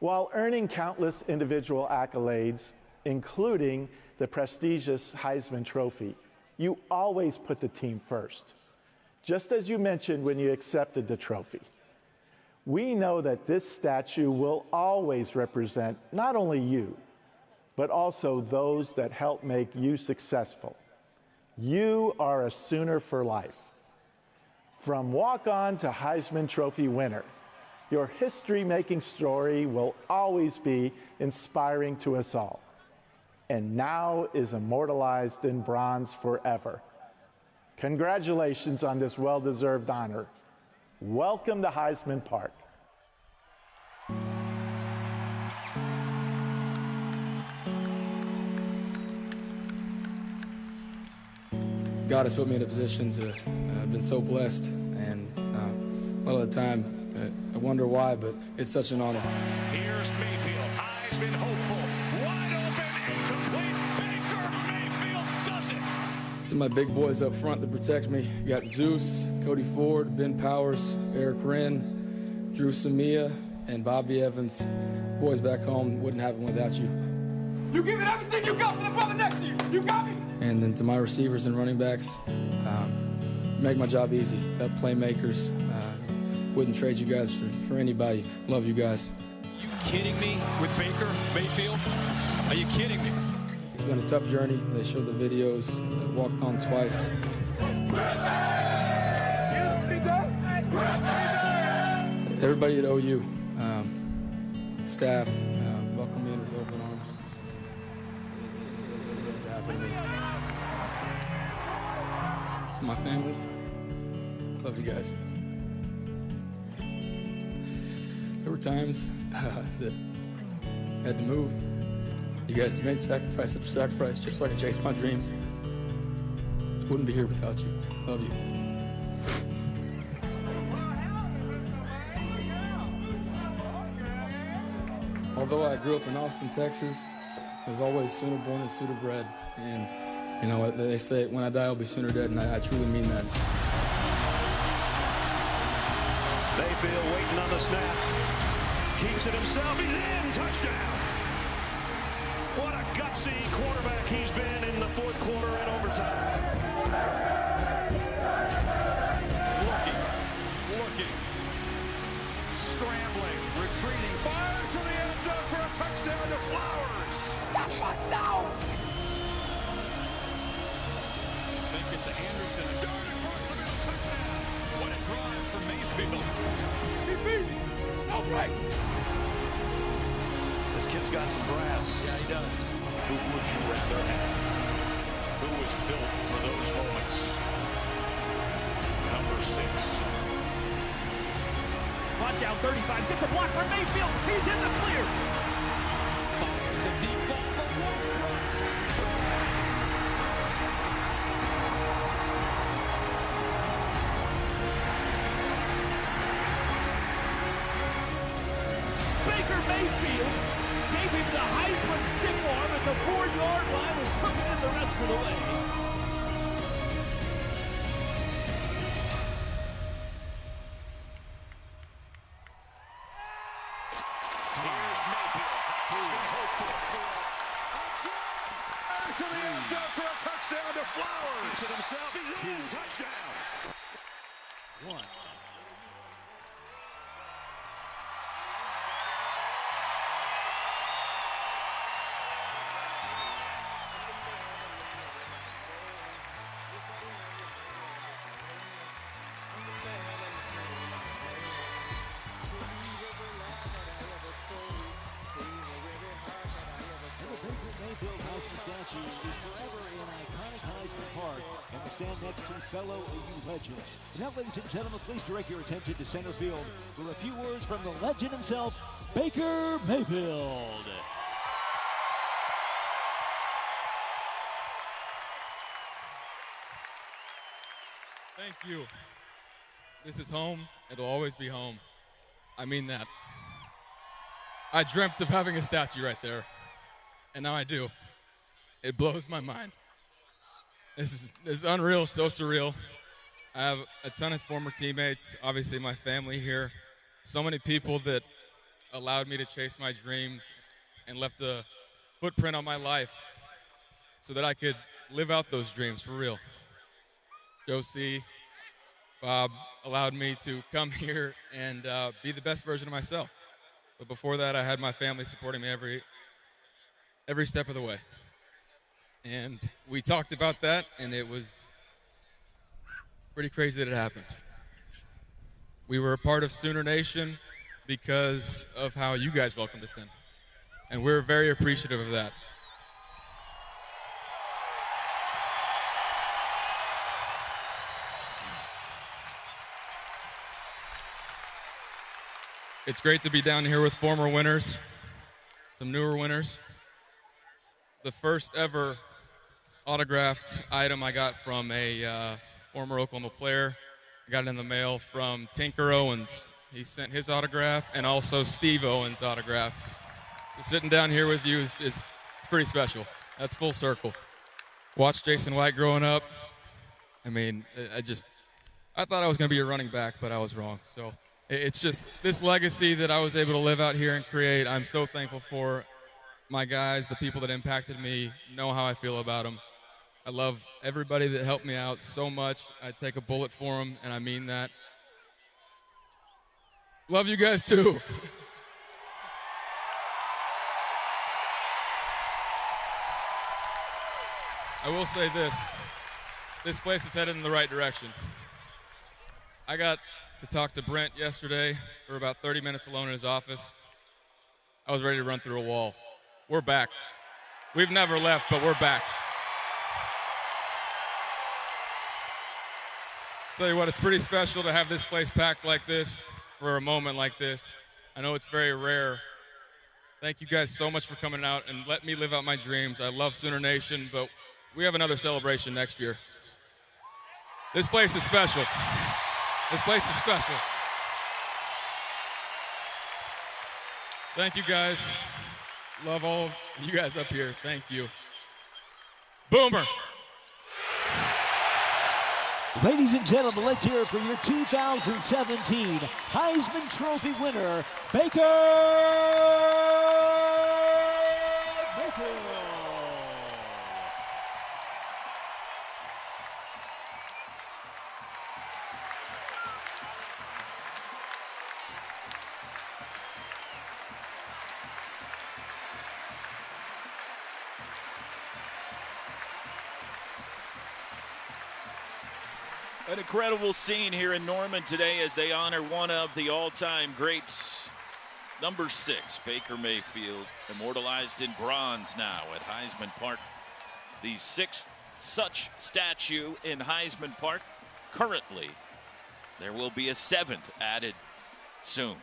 While earning countless individual accolades, including the prestigious Heisman Trophy, you always put the team first, just as you mentioned when you accepted the trophy. We know that this statue will always represent not only you, but also those that help make you successful. You are a Sooner for life. From walk-on to Heisman Trophy winner, your history-making story will always be inspiring to us all, and now is immortalized in bronze forever. Congratulations on this well-deserved honor. Welcome to Heisman Park. God has put me in a position to, I've been so blessed, and a lot of the time I wonder why, but it's such an honor. Here's Mayfield, Heisman hopeful, wide open, incomplete, Baker Mayfield does it! To my big boys up front that protect me, you got Zeus, Cody Ford, Ben Powers, Eric Wren, Drew Samia, and Bobby Evans. Boys back home, wouldn't happen without you. You give it everything you got for the brother next to you. You got me? And then to my receivers and running backs, make my job easy. Got playmakers. Wouldn't trade you guys for anybody. Love you guys. You kidding me with Baker Mayfield? Are you kidding me? It's been a tough journey. They showed the videos. Walked on twice. Everybody at OU, staff, welcome me in with open arms. It's happened to me. To my family, love you guys. There were times that I had to move. You guys made sacrifice after sacrifice just so I could chase my dreams. Wouldn't be here without you. Love you. Although I grew up in Austin, Texas, I was always Sooner born and Sooner bred. And, you know, they say when I die, I'll be Sooner dead, and I truly mean that. Mayfield waiting on the snap. Keeps it himself. He's in. Touchdown. What a gutsy quarterback he's been in the fourth quarter and overtime. Looking. Scrambling. Retreating. Fires to the end zone for a touchdown to Flowers. Make it to Anderson. A dart across the middle. Touchdown. What a drive for Mayfield. No break. This kid's got some brass. Yeah, he does. Who would you rather have? Who was built for those moments? Number 6. Brought down 35. Gets the block for Mayfield. He's in the clear. Fires the deep ball for Westbrook. Baker Mayfield gave him the Heisman stiff arm at the 4-yard line and took it in the rest of the way. Here's Mayfield. He's been hopeful. To the end zone for a touchdown to Flowers. Keeps it himself. He's in. Touchdown. 1. Mayfield Heisman statue is forever in iconic Heisman Park and will stand next to fellow OU legends. Now, ladies and gentlemen, please direct your attention to center field for a few words from the legend himself, Baker Mayfield. Thank you. This is home. It'll always be home. I mean that. I dreamt of having a statue right there, and now I do. It blows my mind. This is unreal, so surreal. I have a ton of former teammates, obviously my family here, so many people that allowed me to chase my dreams and left a footprint on my life so that I could live out those dreams for real. Josie, Bob allowed me to come here and be the best version of myself. But before that, I had my family supporting me every step of the way. And we talked about that, and it was pretty crazy that it happened. We were a part of Sooner Nation because of how you guys welcomed us in. And we're very appreciative of that. It's great to be down here with former winners, some newer winners. The first ever autographed item I got from a former Oklahoma player. I got it in the mail from Tinker Owens. He sent his autograph and also Steve Owens' autograph. So sitting down here with you is pretty special. That's full circle. Watched Jason White growing up. I mean, I thought I was going to be a running back, but I was wrong. So it's just this legacy that I was able to live out here and create. I'm so thankful for my guys, the people that impacted me, know how I feel about them. I love everybody that helped me out so much. I take a bullet for them, and I mean that. Love you guys, too. I will say this. This place is headed in the right direction. I got to talk to Brent yesterday for about 30 minutes alone in his office. I was ready to run through a wall. We're back. We've never left, but we're back. Tell you what, it's pretty special to have this place packed like this for a moment like this. I know it's very rare. Thank you guys so much for coming out and let me live out my dreams. I love Sooner Nation, but we have another celebration next year. This place is special. This place is special. Thank you guys. Love all of you guys up here. Thank you. Boomer. Ladies and gentlemen, let's hear it for your 2017 Heisman Trophy winner, Baker Mayfield. An incredible scene here in Norman today as they honor one of the all-time greats, number 6, Baker Mayfield, immortalized in bronze now at Heisman Park. The 6th such statue in Heisman Park. Currently, there will be a 7th added soon.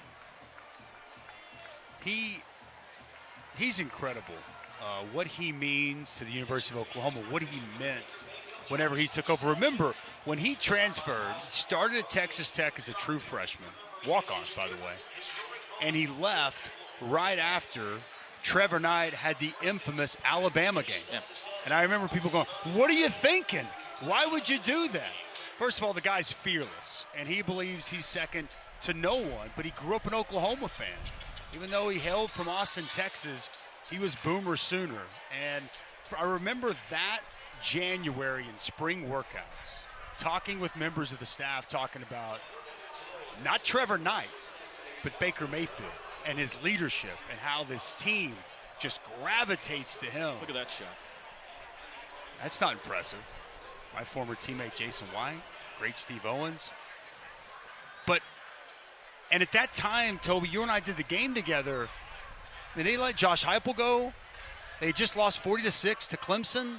He's incredible. What he means to the University of Oklahoma, what he meant whenever he took over. Remember, when he transferred, started at Texas Tech as a true freshman, walk-on, by the way, and he left right after Trevor Knight had the infamous Alabama game. Yeah. And I remember people going, what are you thinking? Why would you do that? First of all, the guy's fearless, and he believes he's second to no one, but he grew up an Oklahoma fan. Even though he hailed from Austin, Texas, he was Boomer Sooner. And I remember that January in spring workouts, talking with members of the staff, talking about not Trevor Knight, but Baker Mayfield and his leadership and how this team just gravitates to him. Look at that shot. That's not impressive. My former teammate Jason White, great Steve Owens. And at that time, Toby, you and I did the game together. Did they let Josh Heupel go? They just lost 40-6 to Clemson.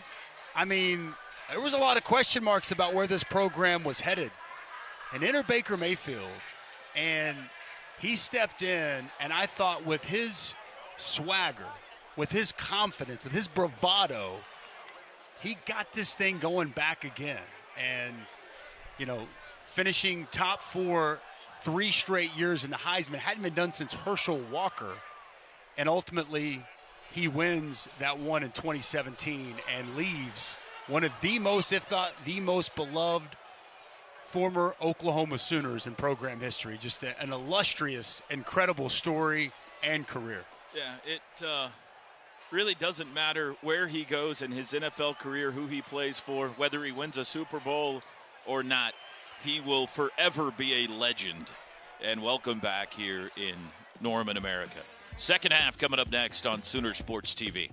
I mean, there was a lot of question marks about where this program was headed. And enter Baker Mayfield, and he stepped in, and I thought with his swagger, with his confidence, with his bravado, he got this thing going back again. And finishing top 4 3 straight years in the Heisman. Hadn't been done since Herschel Walker. And ultimately, he wins that one in 2017 and leaves one of the most, if not the most beloved former Oklahoma Sooners in program history. Just an illustrious, incredible story and career. Yeah, it really doesn't matter where he goes in his NFL career, who he plays for, whether he wins a Super Bowl or not. He will forever be a legend. And welcome back here in Norman, America. Second half coming up next on Sooner Sports TV.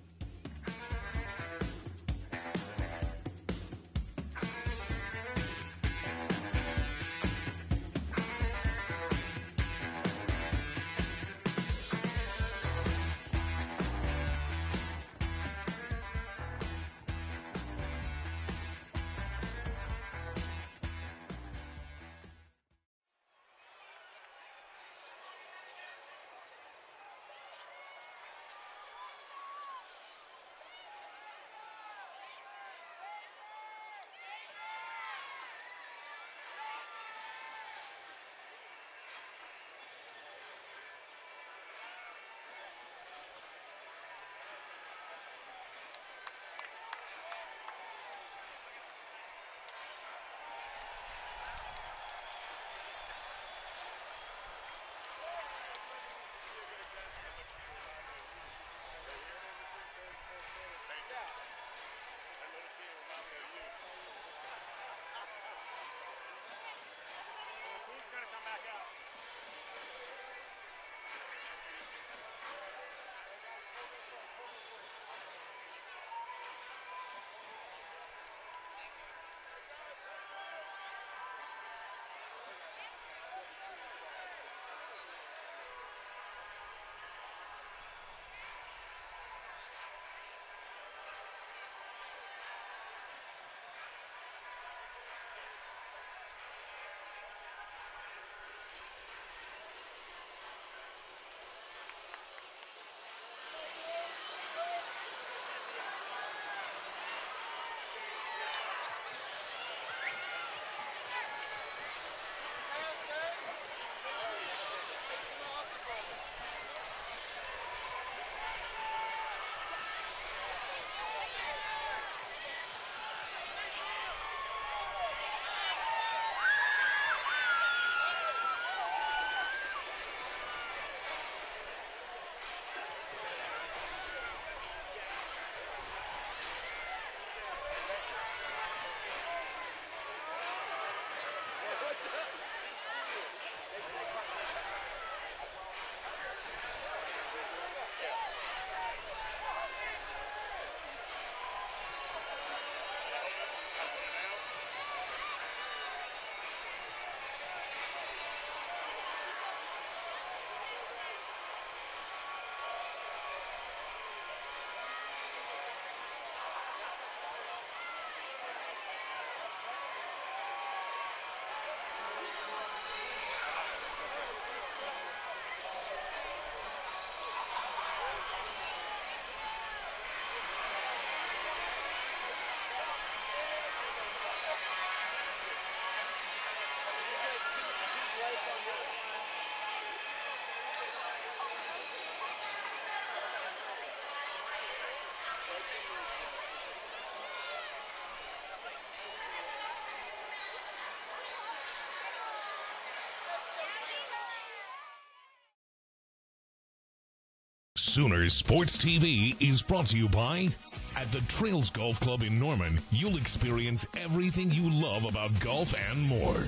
Sooner Sports TV is brought to you by... At the Trails Golf Club in Norman, you'll experience everything you love about golf and more.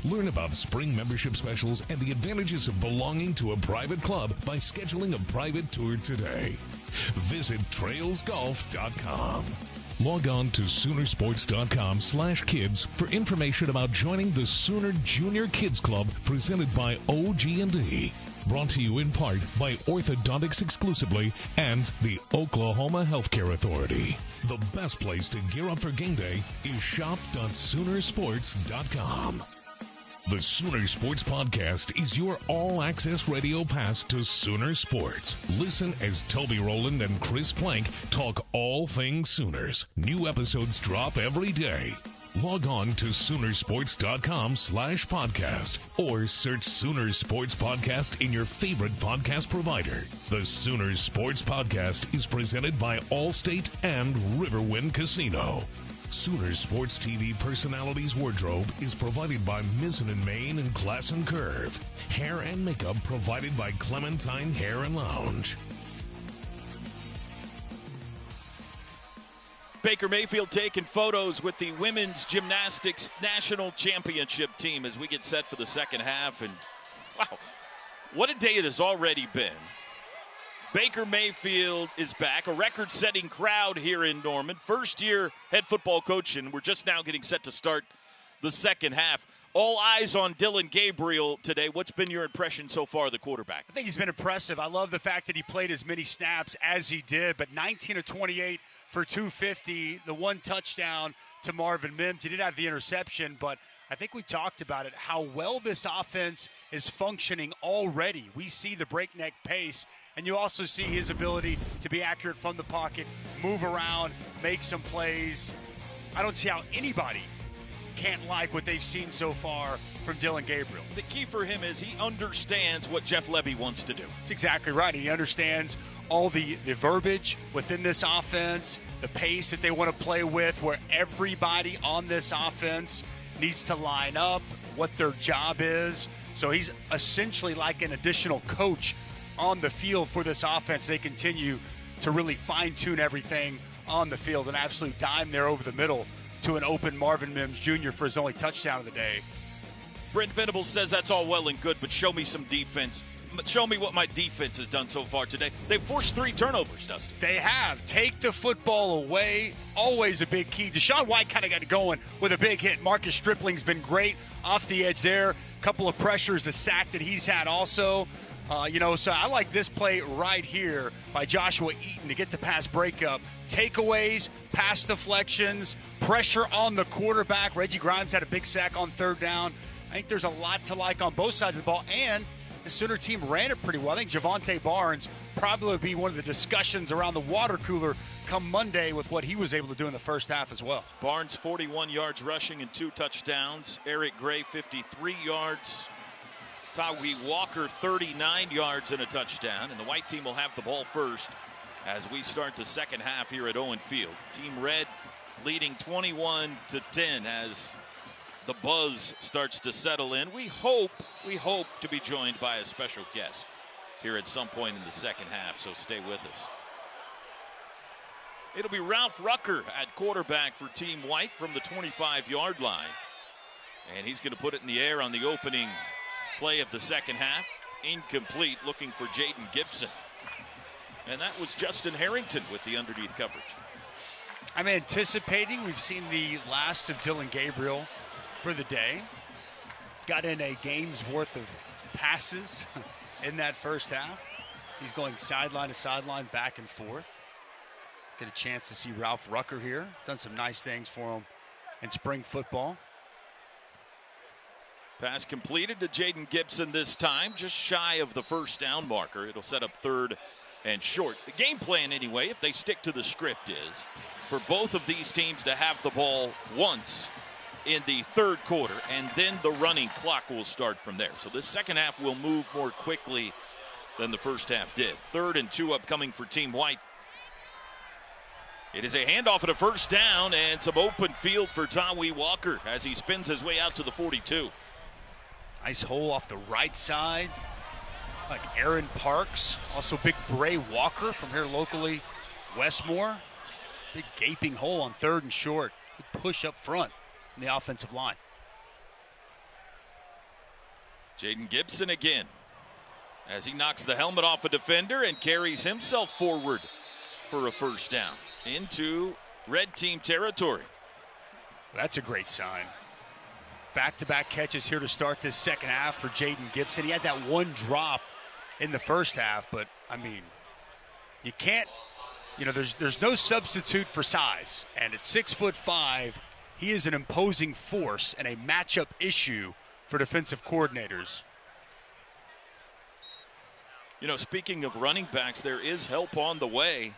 Learn about spring membership specials and the advantages of belonging to a private club by scheduling a private tour today. Visit trailsgolf.com. Log on to Soonersports.com/kids for information about joining the Sooner Junior Kids Club presented by OG&E. Brought to you in part by Orthodontics Exclusively and the Oklahoma Healthcare Authority. The best place to gear up for game day is shop.Soonersports.com. The Sooner Sports Podcast is your all-access radio pass to Sooner Sports. Listen as Toby Rowland and Chris Plank talk all things Sooners. New episodes drop every day. Log on to Soonersports.com/podcast or search Sooners Sports Podcast in your favorite podcast provider. The Sooners Sports Podcast is presented by Allstate and Riverwind Casino. Sooners Sports TV personalities wardrobe is provided by Mizzen & Main and Class & Curve. Hair and makeup provided by Clementine Hair and Lounge. Baker Mayfield taking photos with the women's gymnastics national championship team as we get set for the second half. And wow, what a day it has already been. Baker Mayfield is back, a record-setting crowd here in Norman. First-year head football coach, and we're just now getting set to start the second half. All eyes on Dillon Gabriel today. What's been your impression so far of the quarterback? I think he's been impressive. I love the fact that he played as many snaps as he did, but 19 of 28 for 250, the one touchdown to Marvin Mims. He did have the interception, but I think we talked about it, how well this offense is functioning already. We see the breakneck pace, and you also see his ability to be accurate from the pocket, move around, make some plays. I don't see how anybody can't like what they've seen so far from Dillon Gabriel. The key for him is he understands what Jeff Lebby wants to do. That's exactly right. He understands all the verbiage within this offense, the pace that they want to play with, where everybody on this offense needs to line up, what their job is. So he's essentially like an additional coach on the field for this offense. They continue to really fine-tune everything on the field. An absolute dime there over the middle to an open Marvin Mims Jr. for his only touchdown of the day. Brent Venables says that's all well and good, but show me some defense. Show me what my defense has done so far today. They've forced 3 turnovers, Dustin. They have. Take the football away. Always a big key. Deshaun White kind of got it going with a big hit. Marcus Stripling's been great off the edge there. Couple of pressures, a sack that he's had also. So I like this play right here by Joshua Eaton to get the pass breakup. Takeaways, pass deflections, pressure on the quarterback. Reggie Grimes had a big sack on third down. I think there's a lot to like on both sides of the ball, and the Sooner team ran it pretty well. I think Javonte Barnes probably would be one of the discussions around the water cooler come Monday with what he was able to do in the first half as well. Barnes, 41 yards rushing and 2 touchdowns. Eric Gray, 53 yards. Tawi Walker, 39 yards and a touchdown. And the white team will have the ball first as we start the second half here at Owen Field. Team Red leading 21-10 as the buzz starts to settle in. We hope to be joined by a special guest here at some point in the second half, so stay with us. It'll be Ralph Rucker at quarterback for Team White from the 25-yard line. And he's going to put it in the air on the opening play of the second half. Incomplete, looking for Jaden Gibson. And that was Justin Harrington with the underneath coverage. I'm anticipating we've seen the last of Dillon Gabriel for the day. Got in a game's worth of passes in that first half. He's going sideline to sideline, back and forth. Get a chance to see Ralph Rucker here. Done some nice things for him in spring football. Pass completed to Jaden Gibson this time, just shy of the first down marker. It'll set up third and short. The game plan anyway, if they stick to the script, is for both of these teams to have the ball once in the third quarter, and then the running clock will start from there. So this second half will move more quickly than the first half did. 3rd and 2 upcoming for Team White. It is a handoff at a first down and some open field for Tawi Walker as he spins his way out to the 42. Nice hole off the right side. Like Aaron Parks. Also big Bray Walker from here locally. Westmore. Big gaping hole on 3rd and short. Big push up front in the offensive line. Jaden Gibson again as he knocks the helmet off a defender and carries himself forward for a first down into red team territory. That's a great sign. Back-to-back catches here to start this second half for Jaden Gibson. He had that one drop in the first half, but I mean, you can't, there's no substitute for size. And at 6'5", he is an imposing force and a matchup issue for defensive coordinators. Speaking of running backs, there is help on the way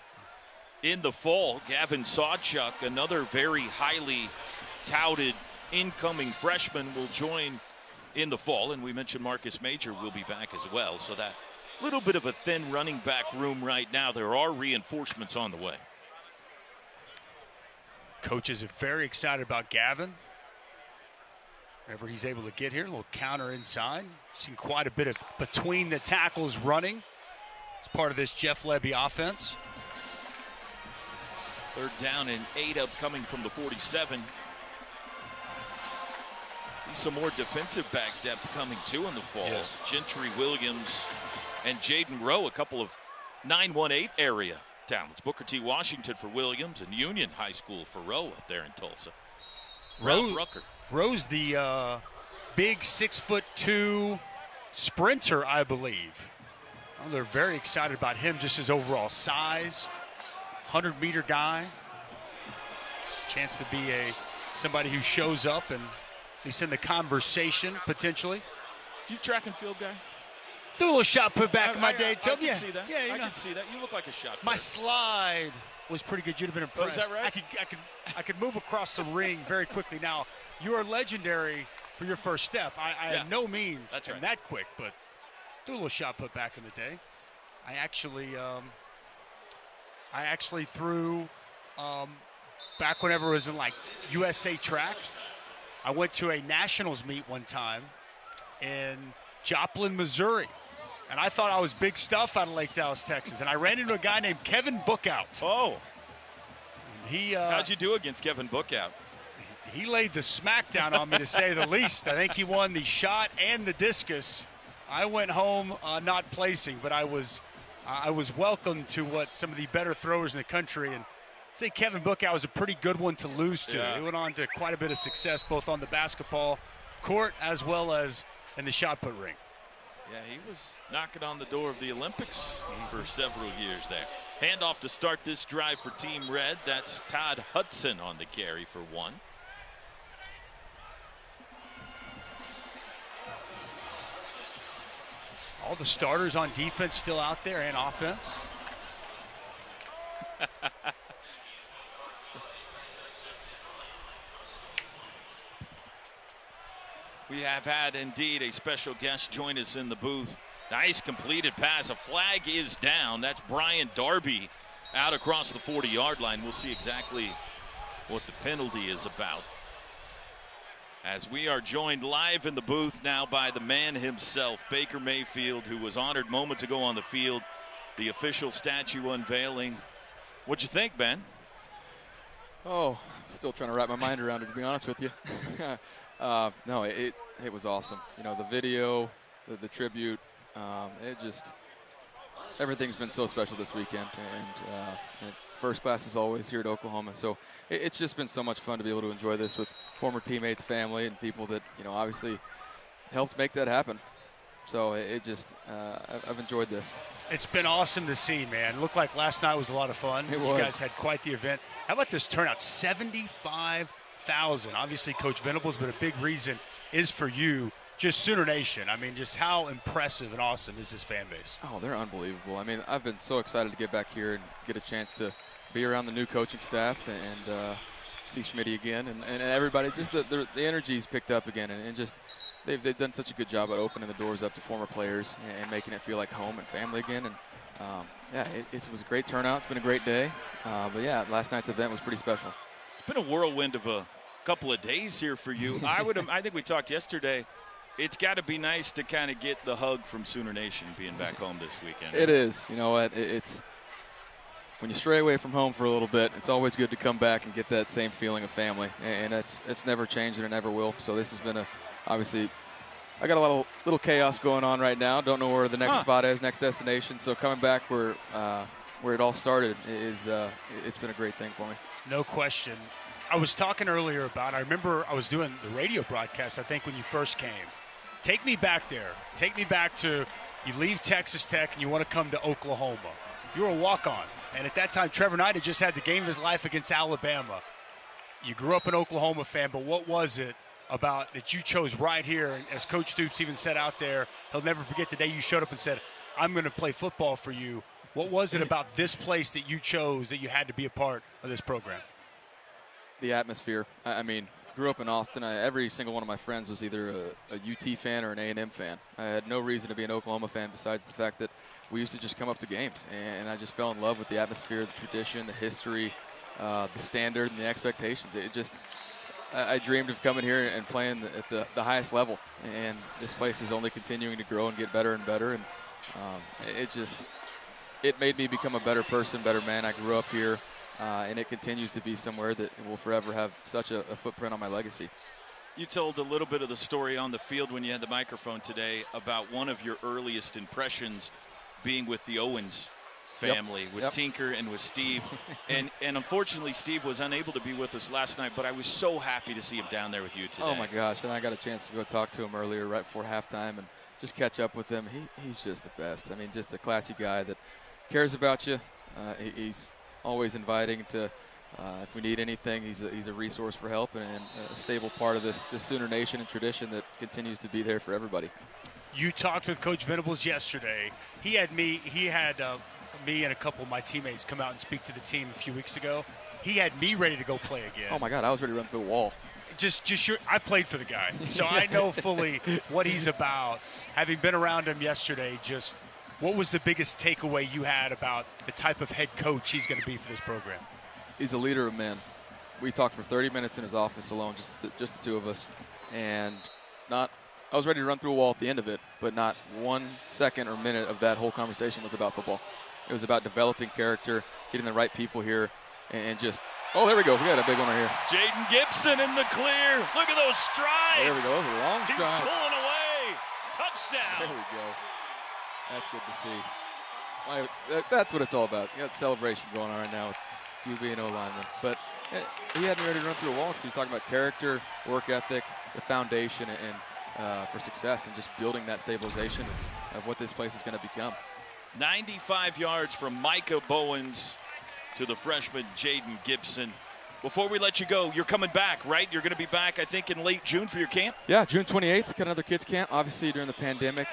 in the fall. Gavin Sawchuk, another very highly touted incoming freshmen will join in the fall. And we mentioned Marcus Major will be back as well. So that little bit of a thin running back room right now. There are reinforcements on the way. Coaches are very excited about Gavin. Whenever he's able to get here, a little counter inside. Seen quite a bit of between the tackles running. It's part of this Jeff Lebby offense. 3rd down and 8 upcoming from the 47. Some more defensive back depth coming too in the fall. Yes. Gentry Williams and Jaden Rowe, a couple of 918 area talents. Booker T. Washington for Williams and Union High School for Rowe up there in Tulsa. Ralph Rucker. Rowe's the big 6'2" sprinter, I believe. Well, they're very excited about him, just his overall size. 100-meter guy. Chance to be somebody who shows up and he's in the conversation potentially. You track and field guy? Threw a little shot put back in my day, too. I can see that. Yeah, I can see that. You look like a shot My player. slide was pretty good. You'd have been impressed. Oh, is that right? I could move across the ring very quickly. Now, you are legendary for your first step. I had no means am that quick, but threw a little shot put back in the day. I actually threw back whenever it was in like USA track. I went to a nationals meet one time in Joplin, Missouri. And I thought I was big stuff out of Lake Dallas, Texas. And I ran into a guy named Kevin Bookout. Oh. And how'd you do against Kevin Bookout? He laid the smackdown on me, to say the least. I think he won the shot and the discus. I went home not placing, but I was welcomed to what some of the better throwers in the country. And I'd say Kevin Bookout was a pretty good one to lose to. Yeah. He went on to quite a bit of success, both on the basketball court as well as in the shot put ring. Yeah, he was knocking on the door of the Olympics for several years there. Handoff to start this drive for Team Red. That's Todd Hudson on the carry for 1. All the starters on defense still out there and offense. We have had indeed a special guest join us in the booth. Nice completed pass. A flag is down. That's Brian Darby out across the 40-yard line. We'll see exactly what the penalty is about. As we are joined live in the booth now by the man himself, Baker Mayfield, who was honored moments ago on the field. The official statue unveiling. What'd you think, Ben? Oh, still trying to wrap my mind around it, to be honest with you. No, it was awesome. You know, the video, the tribute, everything's been so special this weekend. And first class is always here at Oklahoma. So it's just been so much fun to be able to enjoy this with former teammates, family, and people that, you know, obviously helped make that happen. So I've enjoyed this. It's been awesome to see, man. It looked like last night was a lot of fun. It was. You guys had quite the event. How about this turnout? 75,000. Obviously, Coach Venables, but a big reason is for you, just Sooner Nation. I mean, just how impressive and awesome is this fan base? Oh, they're unbelievable. I mean, I've been so excited to get back here and get a chance to be around the new coaching staff and see Schmitty again. And everybody, just the energy's picked up again. And just they've done such a good job at opening the doors up to former players and making it feel like home and family again. And, it was a great turnout. It's been a great day. But, yeah, last night's event was pretty special. It's been a whirlwind of a couple of days here for you. I think we talked yesterday. It's got to be nice to kind of get the hug from Sooner Nation being back home this weekend. It is. You know what? It's when you stray away from home for a little bit, it's always good to come back and get that same feeling of family. And it's never changed and it never will. So this has been obviously, I got a lot of little chaos going on right now. Don't know where the next spot is, next destination. So coming back where it all started it's been a great thing for me. No question. I was talking earlier about, I remember I was doing the radio broadcast, I think, when you first came. Take me back there. Take me back to, you leave Texas Tech and you want to come to Oklahoma. You're a walk-on. And at that time, Trevor Knight had just had the game of his life against Alabama. You grew up an Oklahoma fan, but what was it about that you chose right here? And as Coach Stoops even said out there, he'll never forget the day you showed up and said, I'm going to play football for you. What was it about this place that you chose that you had to be a part of this program? The atmosphere. I mean, grew up in Austin. Every single one of my friends was either a UT fan or an A&M fan. I had no reason to be an Oklahoma fan besides the fact that we used to just come up to games, and I just fell in love with the atmosphere, the tradition, the history, the standard, and the expectations. I dreamed of coming here and playing at the highest level, and this place is only continuing to grow and get better and better, and it made me become a better person, better man. I grew up here, and it continues to be somewhere that will forever have such a footprint on my legacy. You told a little bit of the story on the field when you had the microphone today about one of your earliest impressions being with the Owens family, with Tinker and with Steve. and unfortunately, Steve was unable to be with us last night, but I was so happy to see him down there with you today. Oh, my gosh, and I got a chance to go talk to him earlier right before halftime and just catch up with him. He's just the best. I mean, just a classy guy that cares about you. He's always inviting to, if we need anything, he's a resource for help and a stable part of this Sooner Nation and tradition that continues to be there for everybody. You talked with Coach Venables yesterday. He had me and a couple of my teammates come out and speak to the team a few weeks ago. He had me ready to go play again. Oh, my God, I was ready to run through a wall. I played for the guy, so I know fully what he's about. Having been around him yesterday, just what was the biggest takeaway you had about the type of head coach he's going to be for this program? He's a leader of men. We talked for 30 minutes in his office alone, just the two of us, and I was ready to run through a wall at the end of it, but not 1 second or minute of that whole conversation was about football. It was about developing character, getting the right people here, and just, oh, there we go. We got a big one right here. Jaden Gibson in the clear. Look at those strides. There we go. Those are long strides. He's pulling away. Touchdown. There we go. That's good to see. That's what it's all about. You got celebration going on right now with QB and O-lineman. But he had me ready to run through a wall because he was talking about character, work ethic, the foundation, and for success, and just building that stabilization of what this place is going to become. 95 yards from Micah Bowens to the freshman Jaden Gibson. Before we let you go, you're coming back, right? You're going to be back, I think, in late June for your camp? Yeah, June 28th. Got another kids camp. Obviously, during the pandemic,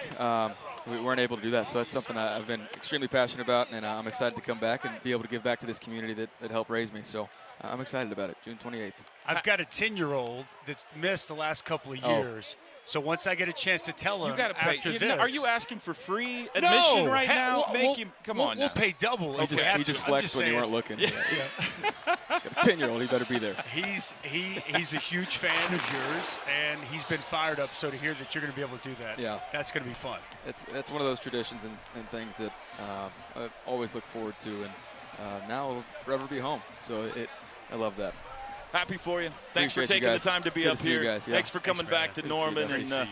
we weren't able to do that. So that's something I've been extremely passionate about, and I'm excited to come back and be able to give back to this community that helped raise me. So I'm excited about it, June 28th. I've got a 10-year-old that's missed the last couple of years. So once I get a chance to tell him, you got to pay. After this, are you asking for free admission right now? Come on, we'll pay double. If we have he just flexed when you weren't looking. Yeah. Got a 10-year-old, he better be there. He's a huge fan of yours, and he's been fired up. So to hear that you're going to be able to do that, that's going to be fun. It's one of those traditions and things that I always look forward to, and now it'll forever be home. So I love that. Happy for you. Thanks for taking the time to be up here. Guys, Thanks for coming back to Norman. And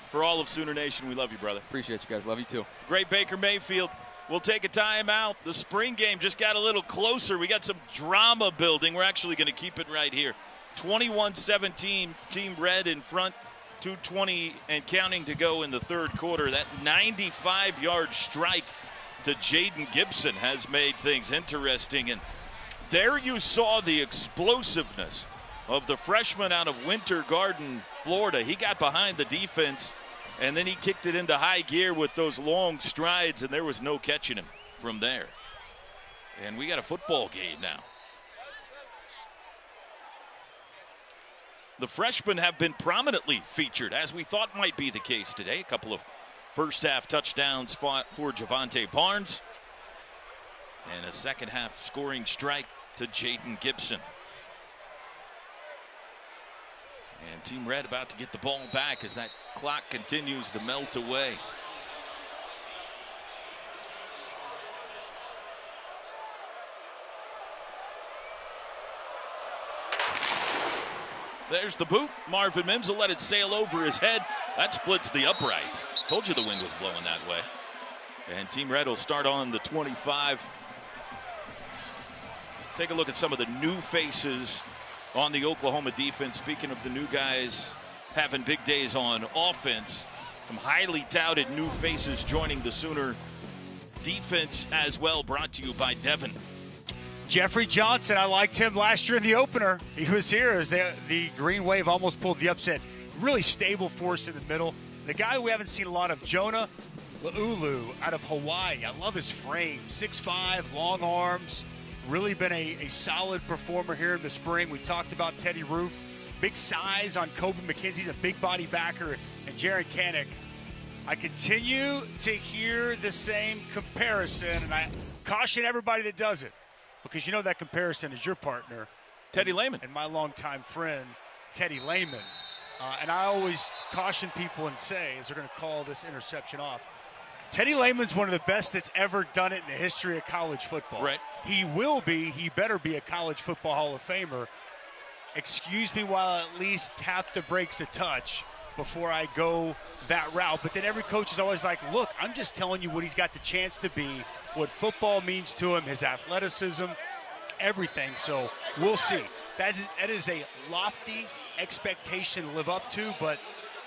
for all of Sooner Nation, we love you, brother. Appreciate you guys. Love you, too. Great Baker Mayfield. We'll take a timeout. The spring game just got a little closer. We got some drama building. We're actually going to keep it right here. 21-17, Team Red in front. 2:20 and counting to go in the third quarter. That 95-yard strike to Jaden Gibson has made things interesting. And there you saw the explosiveness of the freshman out of Winter Garden, Florida. He got behind the defense, and then he kicked it into high gear with those long strides, and there was no catching him from there. And we got a football game now. The freshmen have been prominently featured, as we thought might be the case today. A couple of first-half touchdowns for Javante Barnes, and a second-half scoring strike to Jaden Gibson. And Team Red about to get the ball back as that clock continues to melt away. There's the boot. Marvin Mims will let it sail over his head. That splits the uprights. Told you the wind was blowing that way. And Team Red will start on the 25. Take a look at some of the new faces on the Oklahoma defense. Speaking of the new guys having big days on offense, some highly touted new faces joining the Sooner defense as well, brought to you by Devon. Jeffrey Johnson, I liked him last year in the opener. He was here as the Green Wave almost pulled the upset. Really stable force in the middle. The guy we haven't seen a lot of, Jonah Laulu out of Hawaii. I love his frame. 6'5", long arms. Really been a solid performer here in the spring. We talked about Teddy Roof big size on Kobe McKenzie's a big body backer, and Jaron Kanek. I continue to hear the same comparison, and I caution everybody that does it, because you know that comparison is your partner, Teddy Lehman, and my longtime friend, Teddy Lehman. And I always caution people and say, as they're going to call this interception off, Teddy Lehman's one of the best that's ever done it in the history of college football. Right. He better be a college football Hall of Famer. Excuse me while I at least tap the brakes a touch before I go that route. But then every coach is always like, look, I'm just telling you what he's got the chance to be, what football means to him, his athleticism, everything. So we'll see. That is a lofty expectation to live up to, but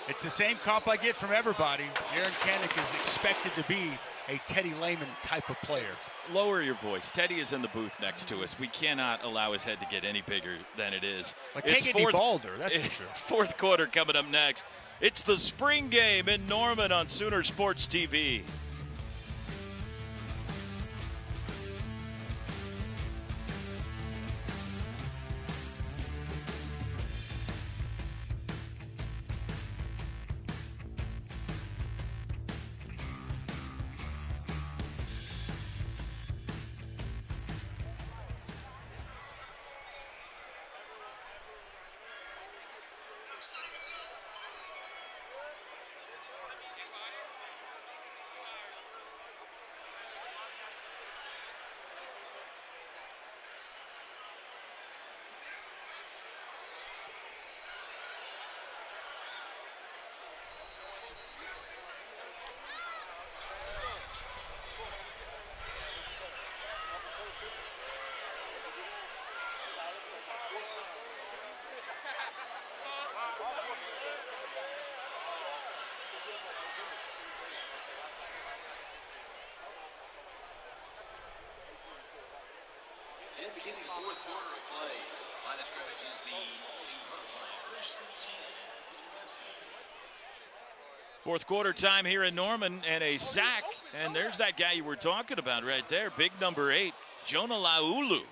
it's the same comp I get from everybody. Jaron Kanek is expected to be a Teddy Lehman type of player. Lower your voice. Teddy is in the booth next to us. We cannot allow his head to get any bigger than it is. I can't get any balder, that's for sure. Fourth quarter coming up next. It's the spring game in Norman on Sooner Sports TV. Beginning fourth quarter of play. Line of scrimmage is the run line. First and 10. Fourth quarter time here in Norman, and a sack. And there's that guy you were talking about right there, big number 8, Jonah Laulu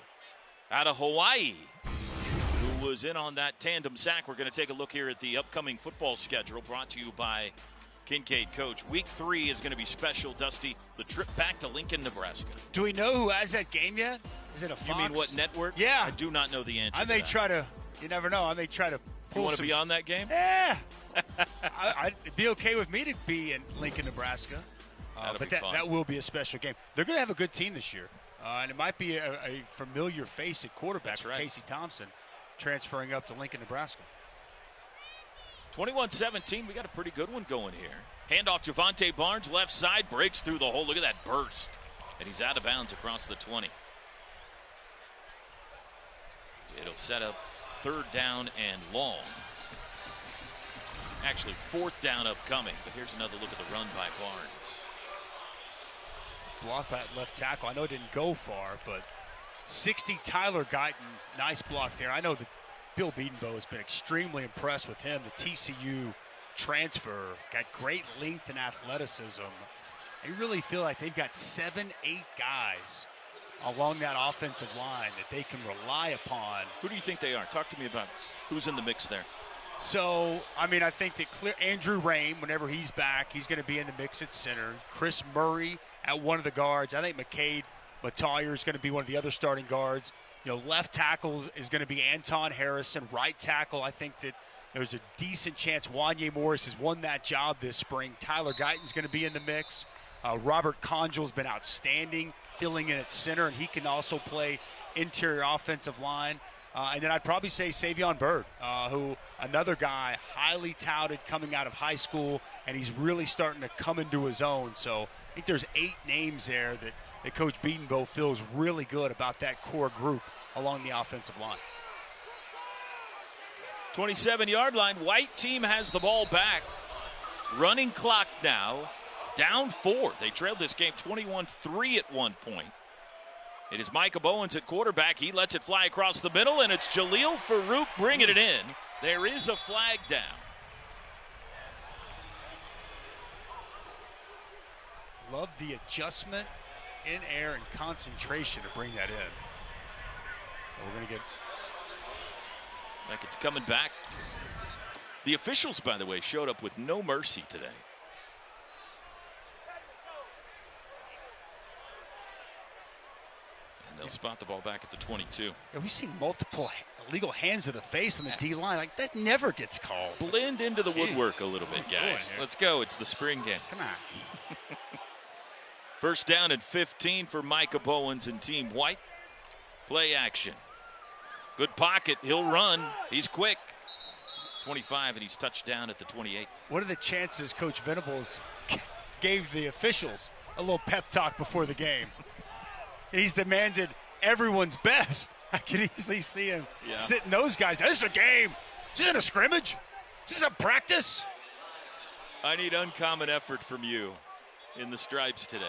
out of Hawaii, who was in on that tandem sack. We're going to take a look here at the upcoming football schedule brought to you by Kincaid Coach. Week 3 is going to be special, Dusty. The trip back to Lincoln, Nebraska. Do we know who has that game yet? Is it a Fox? You mean what network? Yeah. I do not know the answer. I may try to, you never know, I may try to pull. You want to be on that game? Yeah. It'd be okay with me to be in Lincoln, Nebraska. But that will be a special game. They're going to have a good team this year. And it might be a familiar face at quarterback for Casey Thompson transferring up to Lincoln, Nebraska. 21-17, we got a pretty good one going here. Handoff Javante Barnes, left side, breaks through the hole. Look at that burst. And he's out of bounds across the 20. It'll set up third down and long. Actually, fourth down upcoming. But here's another look at the run by Barnes. Block that left tackle. I know it didn't go far, but 60 Tyler Guyton, nice block there. I know that Bill Bedenbaugh has been extremely impressed with him. The TCU transfer got great length and athleticism. I really feel like they've got 7-8 guys along that offensive line that they can rely upon. Who do you think they are? Talk to me about who's in the mix there. So, I mean, I think that Andrew Rain, whenever he's back, he's going to be in the mix at center. Chris Murray at one of the guards. I think McCade Matayer is going to be one of the other starting guards. You know, left tackle is going to be Anton Harrison. Right tackle, I think that there's a decent chance Wanye Morris has won that job this spring. Tyler Guyton's going to be in the mix. Robert Congel's been outstanding filling in at center, and he can also play interior offensive line. And then I'd probably say Savion Byrd, who another guy highly touted coming out of high school, and he's really starting to come into his own. So I think there's 8 names there that Coach Bedenbaugh feels really good about that core group along the offensive line. 27-yard line. White team has the ball back. Running clock now. Down 4. They trailed this game 21-3 at one point. It is Micah Bowens at quarterback. He lets it fly across the middle, and it's Jaleel Farouk bringing it in. There is a flag down. Love the adjustment in air and concentration to bring that in. We're going to get Like it's coming back. The officials, by the way, showed up with no mercy today. And they'll spot the ball back at the 22. Yeah, we've seen multiple illegal hands to the face on the D-line. Like, that never gets called. Blend into the woodwork a little bit, guys. Let's go. It's the spring game. Come on. First down and 15 for Micah Bowens and Team White. Play action. Good pocket. He'll run. He's quick. 25, and he's touched down at the 28. What are the chances Coach Venables gave the officials a little pep talk before the game? He's demanded everyone's best. I can easily see him sitting those guys. This is a game. This isn't a scrimmage. This is a practice. I need uncommon effort from you in the stripes today.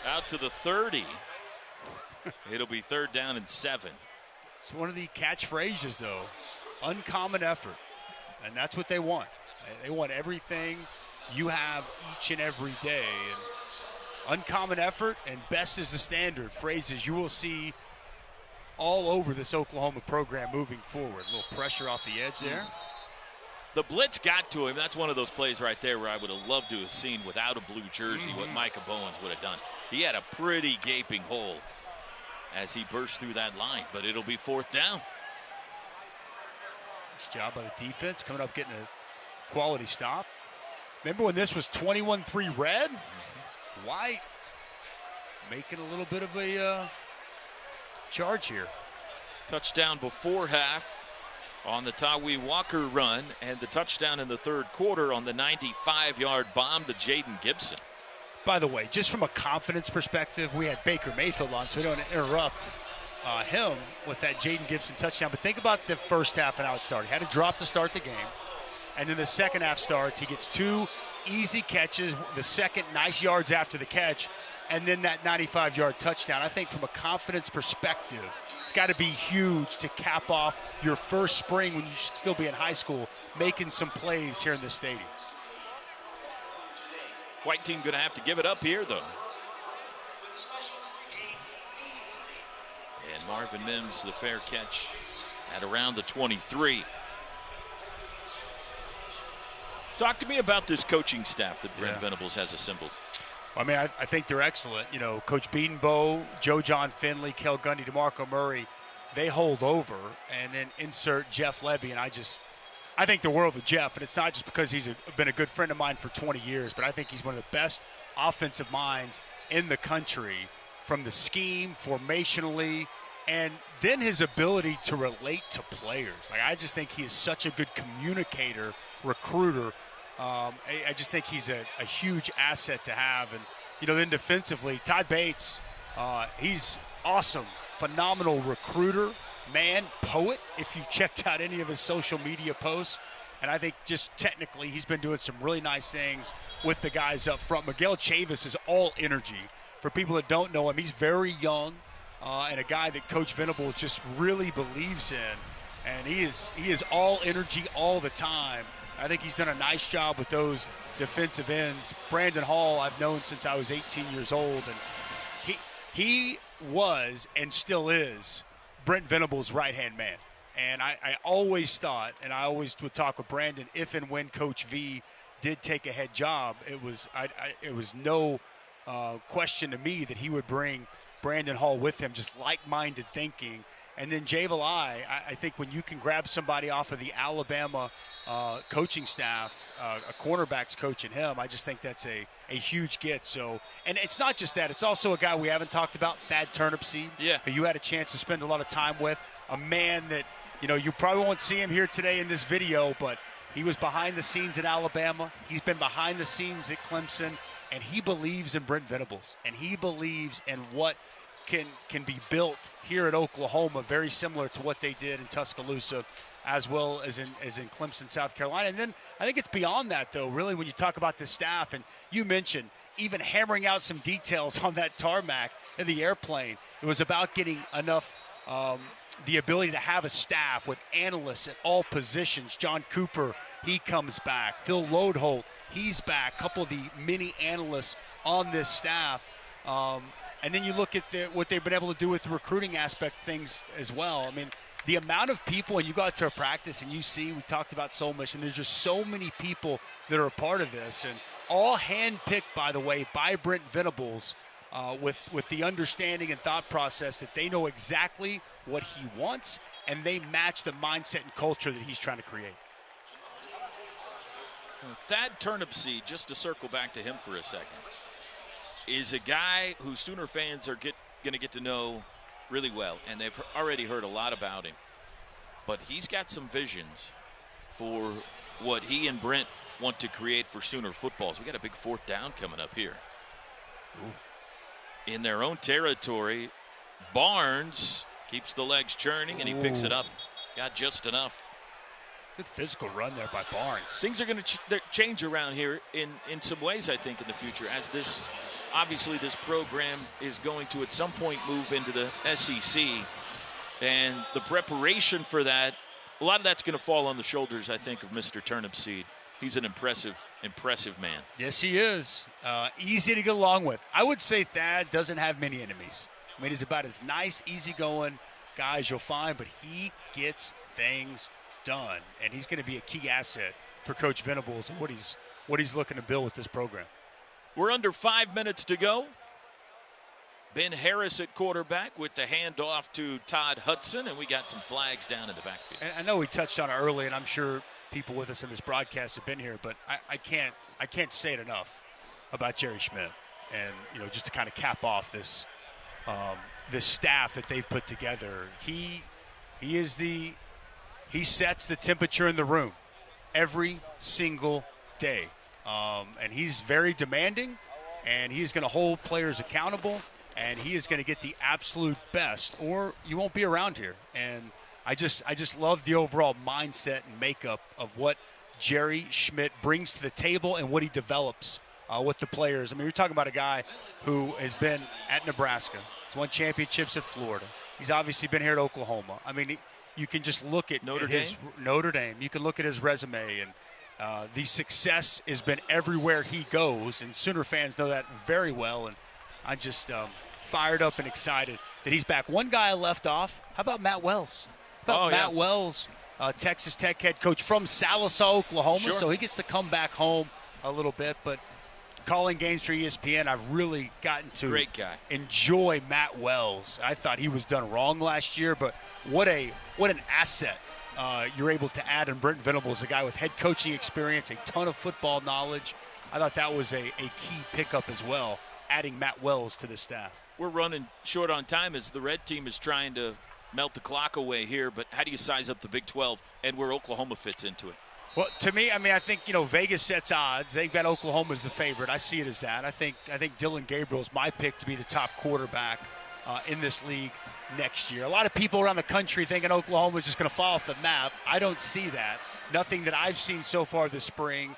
Out to the 30. It'll be 3rd down and 7. It's one of the catchphrases, though. Uncommon effort. And that's what they want. They want everything you have each and every day. And uncommon effort and best is the standard phrases you will see all over this Oklahoma program moving forward. A little pressure off the edge there. The blitz got to him. That's one of those plays right there where I would have loved to have seen without a blue jersey what Micah Bowens would have done. He had a pretty gaping hole as he burst through that line, but it'll be 4th down. Nice job by the defense, coming up getting a quality stop. Remember when this was 21-3 red? White making a little bit of a charge here. Touchdown before half on the Tawee Walker run, and the touchdown in the 3rd quarter on the 95-yard bomb to Jaden Gibson. By the way, just from a confidence perspective, we had Baker Mayfield on, so we don't interrupt him with that Jaden Gibson touchdown. But think about the first half and how it started. He had to drop to start the game. And then the second half starts. He gets 2 easy catches. The second, nice yards after the catch. And then that 95-yard touchdown. I think from a confidence perspective, it's got to be huge to cap off your first spring when you should still be in high school, making some plays here in this stadium. White team going to have to give it up here, though. And Marvin Mims, the fair catch at around the 23. Talk to me about this coaching staff that Brent Venables has assembled. I mean, I think they're excellent. You know, Coach Beatonbow, Joe John Finley, Kel Gundy, DeMarco Murray, they hold over and then insert Jeff Lebby. And I think the world of Jeff, and it's not just because he's been a good friend of mine for 20 years, but I think he's one of the best offensive minds in the country from the scheme, formationally, and then his ability to relate to players. Like, I just think he is such a good communicator, recruiter. I just think he's a huge asset to have. And, you know, then defensively, Todd Bates, he's awesome, phenomenal recruiter, man, poet, if you've checked out any of his social media posts. And I think just technically he's been doing some really nice things with the guys up front. Miguel Chavis is all energy. For people that don't know him, he's very young and a guy that Coach Venables just really believes in. And he is all energy all the time. I think he's done a nice job with those defensive ends. Brandon Hall I've known since I was 18 years old, and he was and still is Brent Venables' right-hand man. And I always thought, and I always would talk with Brandon, if and when Coach V did take a head job, it was no question to me that he would bring Brandon Hall with him, just like-minded thinking. And then Jay Valai, I think when you can grab somebody off of the Alabama coaching staff, a cornerback's coaching him, I just think that's a huge get. So, and it's not just that. It's also a guy we haven't talked about, Thad Turnipseed, who you had a chance to spend a lot of time with, a man that, you know, you probably won't see him here today in this video, but he was behind the scenes at Alabama. He's been behind the scenes at Clemson, and he believes in Brent Venables, and he believes in what can be built here at Oklahoma, very similar to what they did in Tuscaloosa as well as in Clemson, South Carolina. And then I think it's beyond that, though, really, when you talk about this staff. And you mentioned even hammering out some details on that tarmac in the airplane. It was about getting enough the ability to have a staff with analysts at all positions. John Cooper, he comes back. Phil Lodeholt, he's back. A couple of the mini analysts on this staff. And then you look at what they've been able to do with the recruiting aspect of things as well. I mean, the amount of people, and you go out to a practice and you see, we talked about Soul Mission, there's just so many people that are a part of this, and all handpicked, by the way, by Brent Venables, with the understanding and thought process that they know exactly what he wants, and they match the mindset and culture that he's trying to create. Thad Turnipseed, just to circle back to him for a second, is a guy who Sooner fans are going to get to know really well, and they've already heard a lot about him. But he's got some visions for what he and Brent want to create for Sooner football. So we got a big 4th down coming up here. Ooh. In their own territory, Barnes keeps the legs churning, and he picks it up. Got just enough. Good physical run there by Barnes. Things are going to change around here in some ways, I think, in the future, as this – obviously, this program is going to at some point move into the SEC, and the preparation for that, a lot of that's going to fall on the shoulders, I think, of Mr. Turnipseed. He's an impressive man. Yes, he is. Easy to get along with. I would say Thad doesn't have many enemies. I mean, he's about as nice, easygoing guy as you'll find, but he gets things done, and he's going to be a key asset for Coach Venables and what he's looking to build with this program. We're under 5 minutes to go. Ben Harris at quarterback with the handoff to Todd Hudson, and we got some flags down in the backfield. And I know we touched on it early, and I'm sure people with us in this broadcast have been here, but I can't say it enough about Jerry Schmidt, and just to kind of cap off this staff that they've put together. He sets the temperature in the room every single day. And he's very demanding, and he's going to hold players accountable, and he is going to get the absolute best, or you won't be around here. And I just love the overall mindset and makeup of what Jerry Schmidt brings to the table and what he develops with the players. I mean, you're talking about a guy who has been at Nebraska. He's won championships at Florida. He's obviously been here at Oklahoma. I mean, you can just look at Notre Dame. You can look at his resume, and the success has been everywhere he goes, and Sooner fans know that very well. And I'm just fired up and excited that he's back. One guy I left off, how about Matt Wells? Matt Wells, Texas Tech head coach from Sallisaw, Oklahoma, Sure. So he gets to come back home a little bit. But calling games for ESPN, I've really gotten to Great guy. Enjoy Matt Wells. I thought he was done wrong last year, but what an asset you're able to add in Brent Venables, a guy with head coaching experience, a ton of football knowledge. I thought that was a key pickup as well, adding Matt Wells to the staff. We're running short on time as the red team is trying to melt the clock away here, but how do you size up the Big 12 and where Oklahoma fits into it? Well, to me, I think, Vegas sets odds. They've got Oklahoma as the favorite. I see it as that. I think Dylan Gabriel is my pick to be the top quarterback in this league next year. A lot of people around the country thinking Oklahoma is just going to fall off the map. I don't see that. Nothing that I've seen so far this spring,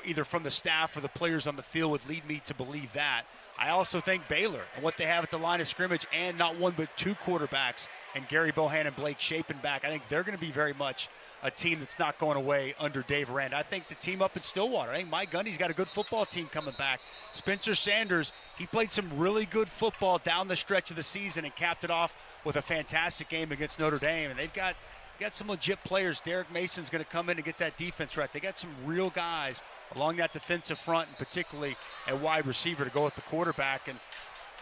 either from the staff or the players on the field, would lead me to believe that. I also think Baylor and what they have at the line of scrimmage, and not one but two quarterbacks, and Gary Bohan and Blake Shapen back, I think they're going to be very much a team that's not going away under Dave Aranda. I think the team up in Stillwater, I think Mike Gundy's got a good football team coming back. Spencer Sanders, he played some really good football down the stretch of the season and capped it off with a fantastic game against Notre Dame. And they've got some legit players. Derek Mason's going to come in and get that defense right. They got some real guys along that defensive front, and particularly at wide receiver to go with the quarterback. And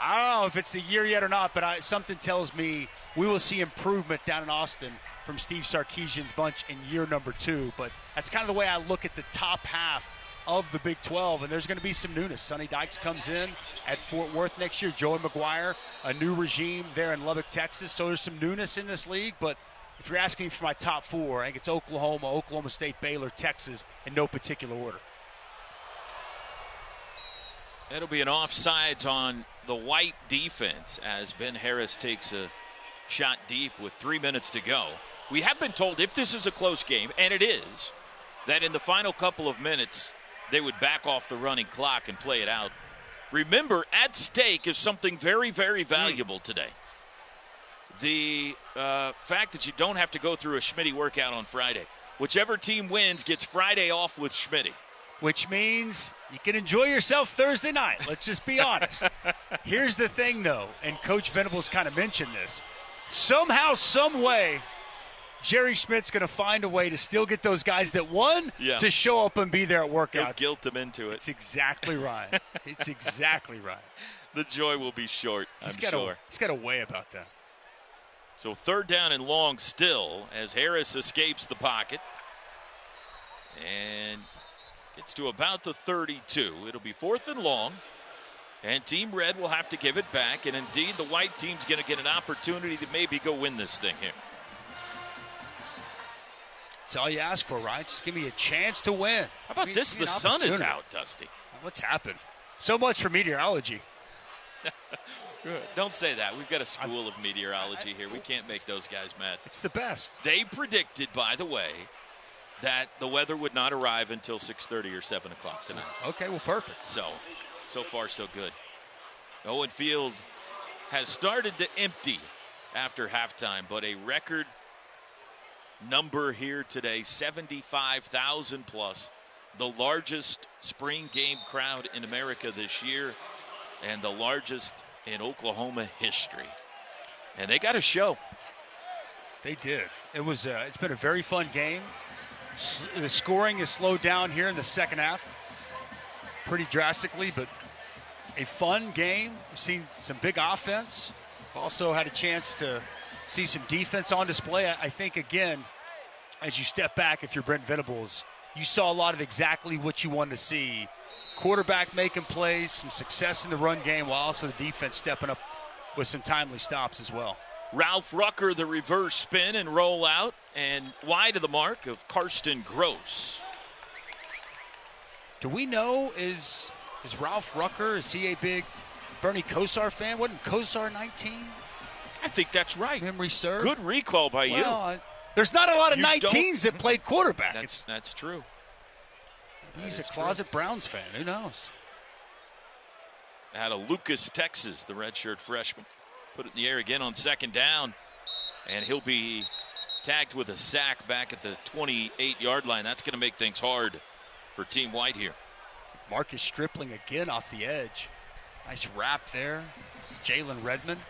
I don't know if it's the year yet or not, but something tells me we will see improvement down in Austin from Steve Sarkisian's bunch in year number 2. But that's kind of the way I look at the top half of the Big 12, and there's going to be some newness. Sonny Dykes comes in at Fort Worth next year. Joey McGuire, a new regime there in Lubbock, Texas. So there's some newness in this league. But if you're asking me for my top 4, I think it's Oklahoma, Oklahoma State, Baylor, Texas, in no particular order. It'll be an offsides on the White defense as Ben Harris takes a shot deep with 3 minutes to go. We have been told if this is a close game, and it is, that in the final couple of minutes they would back off the running clock and play it out. Remember, at stake is something very, very valuable today. The fact that you don't have to go through a Schmitty workout on Friday. Whichever team wins gets Friday off with Schmitty. Which means you can enjoy yourself Thursday night. Let's just be honest. Here's the thing, though, and Coach Venables kind of mentioned this. Somehow, some way, Jerry Schmidt's going to find a way to still get those guys that won to show up and be there at workouts. He'll guilt them into it. It's exactly right. It's exactly right. The joy will be short, I'm sure. He's got a way about that. So 3rd down and long still as Harris escapes the pocket and gets to about the 32. It'll be 4th and long, and Team Red will have to give it back, and indeed the white team's going to get an opportunity to maybe go win this thing here. That's all you ask for, right? Just give me a chance to win. How about this? The sun is out, Dusty. What's happened? So much for meteorology. Good. Don't say that. We've got a school of meteorology here. We can't make those guys mad. It's the best. They predicted, by the way, that the weather would not arrive until 6:30 or 7 o'clock tonight. Okay, well, perfect. So far, so good. Owen Field has started to empty after halftime, but a record number here today, 75,000 plus, the largest spring game crowd in America this year and the largest in Oklahoma history. And they got a show. They did. It's been a very fun game. The scoring is slowed down here in the second half pretty drastically, but a fun game. We've seen some big offense. We've also had a chance to see some defense on display. I think, again, as you step back, if you're Brent Venables, you saw a lot of exactly what you wanted to see. Quarterback making plays, some success in the run game, while also the defense stepping up with some timely stops as well. Ralph Rucker, the reverse spin and roll out, and wide of the mark of Karsten Gross. Do we know, is Ralph Rucker, is he a big Bernie Kosar fan? Wasn't Kosar 19? I think that's right. Memory serves. Good recall by you. There's not a lot of 19s that played quarterback. That's true. He's a closet Browns fan. Who knows? Out of Lucas, Texas, the redshirt freshman. Put it in the air again on 2nd down. And he'll be tagged with a sack back at the 28-yard line. That's going to make things hard for Team White here. Marcus Stripling again off the edge. Nice wrap there. Jalen Redmond.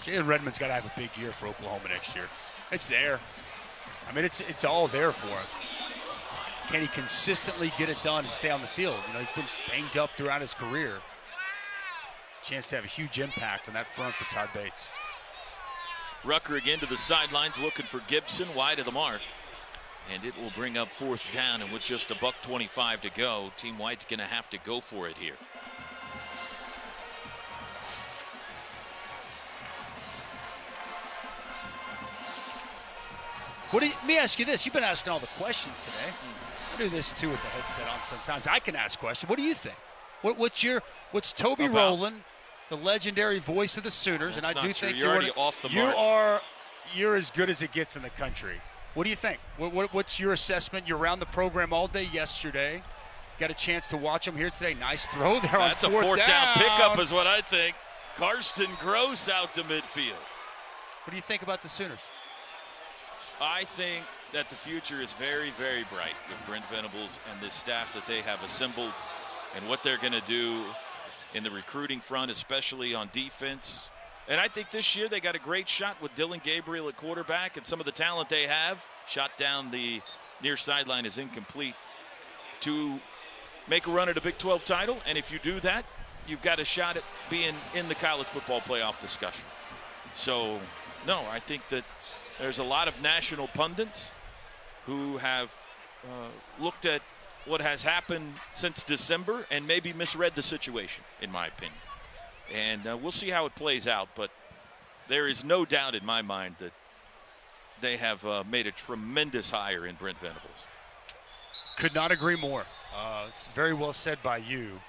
Jalen Redmond's got to have a big year for Oklahoma next year. It's there. I mean, it's all there for him. Can he consistently get it done and stay on the field? You know, he's been banged up throughout his career. Chance to have a huge impact on that front for Todd Bates. Rucker again to the sidelines looking for Gibson, wide of the mark. And it will bring up 4th down, and with just $1:25 to go, Team White's going to have to go for it here. Let me ask you this. You've been asking all the questions today. I do this too with the headset on sometimes. I can ask questions. What do you think? What's Toby Rowland, the legendary voice of the Sooners, That's and I do true. think you're already off the mark. You're as good as it gets in the country. What do you think? What's your assessment? You're around the program all day yesterday. Got a chance to watch him here today. Nice throw there on 4th down. That's a 4th down pickup is what I think. Karsten Gross out to midfield. What do you think about the Sooners? I think that the future is very, very bright with Brent Venables and this staff that they have assembled and what they're going to do in the recruiting front, especially on defense. And I think this year they got a great shot with Dylan Gabriel at quarterback and some of the talent they have. Shot down the near sideline is incomplete to make a run at a Big 12 title. And if you do that, you've got a shot at being in the college football playoff discussion. So, no, I think that there's a lot of national pundits who have looked at what has happened since December and maybe misread the situation, in my opinion. And we'll see how it plays out, but there is no doubt in my mind that they have made a tremendous hire in Brent Venables. Could not agree more. It's very well said by you.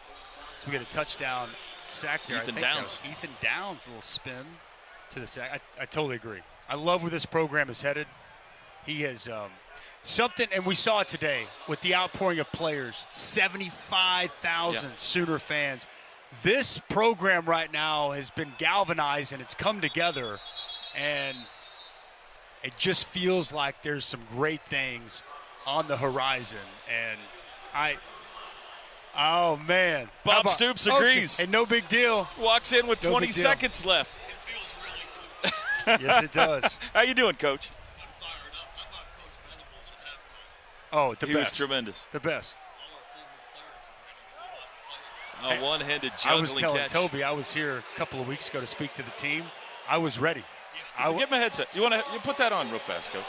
So we get a touchdown sack there. Ethan Downs. Ethan Downs, a little spin to the sack. I totally agree. I love where this program is headed. He has something, and we saw it today with the outpouring of players, 75,000 Sooner fans. This program right now has been galvanized, and it's come together, and it just feels like there's some great things on the horizon. And oh, man. Bob Stoops agrees. Okay. And no big deal. Walks in with 20 seconds left. Yes, it does. How you doing, Coach? Oh, the best. He was tremendous. The best. A one-handed juggling catch. I was telling Toby, I was here a couple of weeks ago to speak to the team. I was ready. Give him a headset. You put that on real fast, Coach.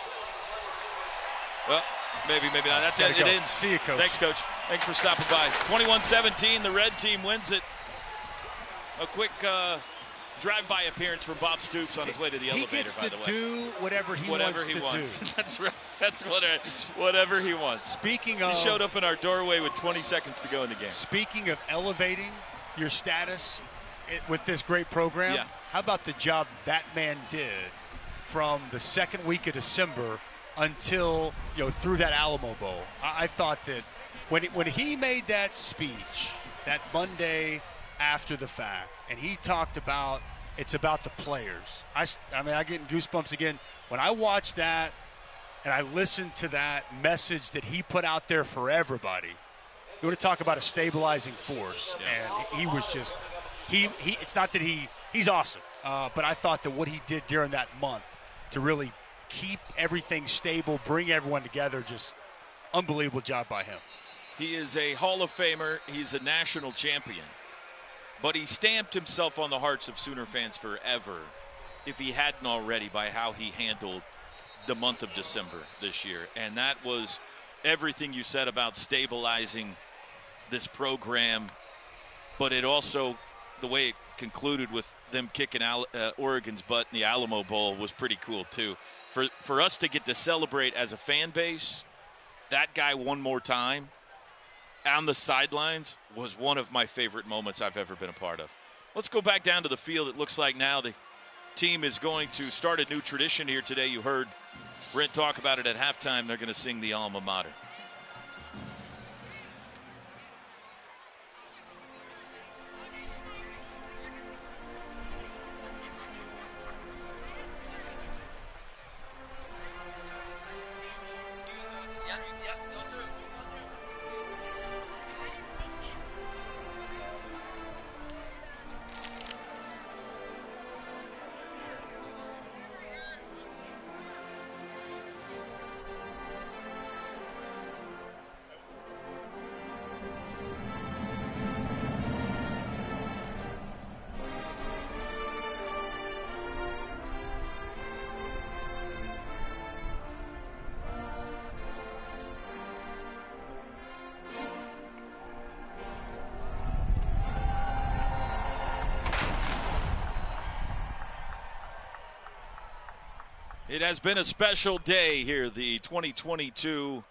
Well, maybe not. That's it. It ends. See you, Coach. Thanks, Coach. Thanks for stopping by. 21-17, the red team wins it. A quick drive-by appearance from Bob Stoops on his way to the elevator, by the way. He gets to do whatever he wants. That's right. That's whatever he wants. Speaking of, he showed up in our doorway with 20 seconds to go in the game. Speaking of elevating your status with this great program, how about the job that man did from the second week of December until through that Alamo Bowl? I thought that when he made that speech that Monday after the fact, and he talked about it's about the players. I get goosebumps again when I watch that and I listen to that message that he put out there for everybody. You want to talk about a stabilizing force, and he was just he. It's not that he's awesome, but I thought that what he did during that month to really keep everything stable, bring everyone together, just unbelievable job by him. He is a Hall of Famer. He's a national champion. But he stamped himself on the hearts of Sooner fans forever, if he hadn't already, by how he handled the month of December this year. And that was everything you said about stabilizing this program. But it also, the way it concluded with them kicking Oregon's butt in the Alamo Bowl was pretty cool, too. For us to get to celebrate as a fan base, that guy one more time on the sidelines was one of my favorite moments I've ever been a part of. Let's go back down to the field. It looks like now the team is going to start a new tradition here today. You heard Brent talk about it at halftime. They're going to sing the alma mater. It has been a special day here, the 2022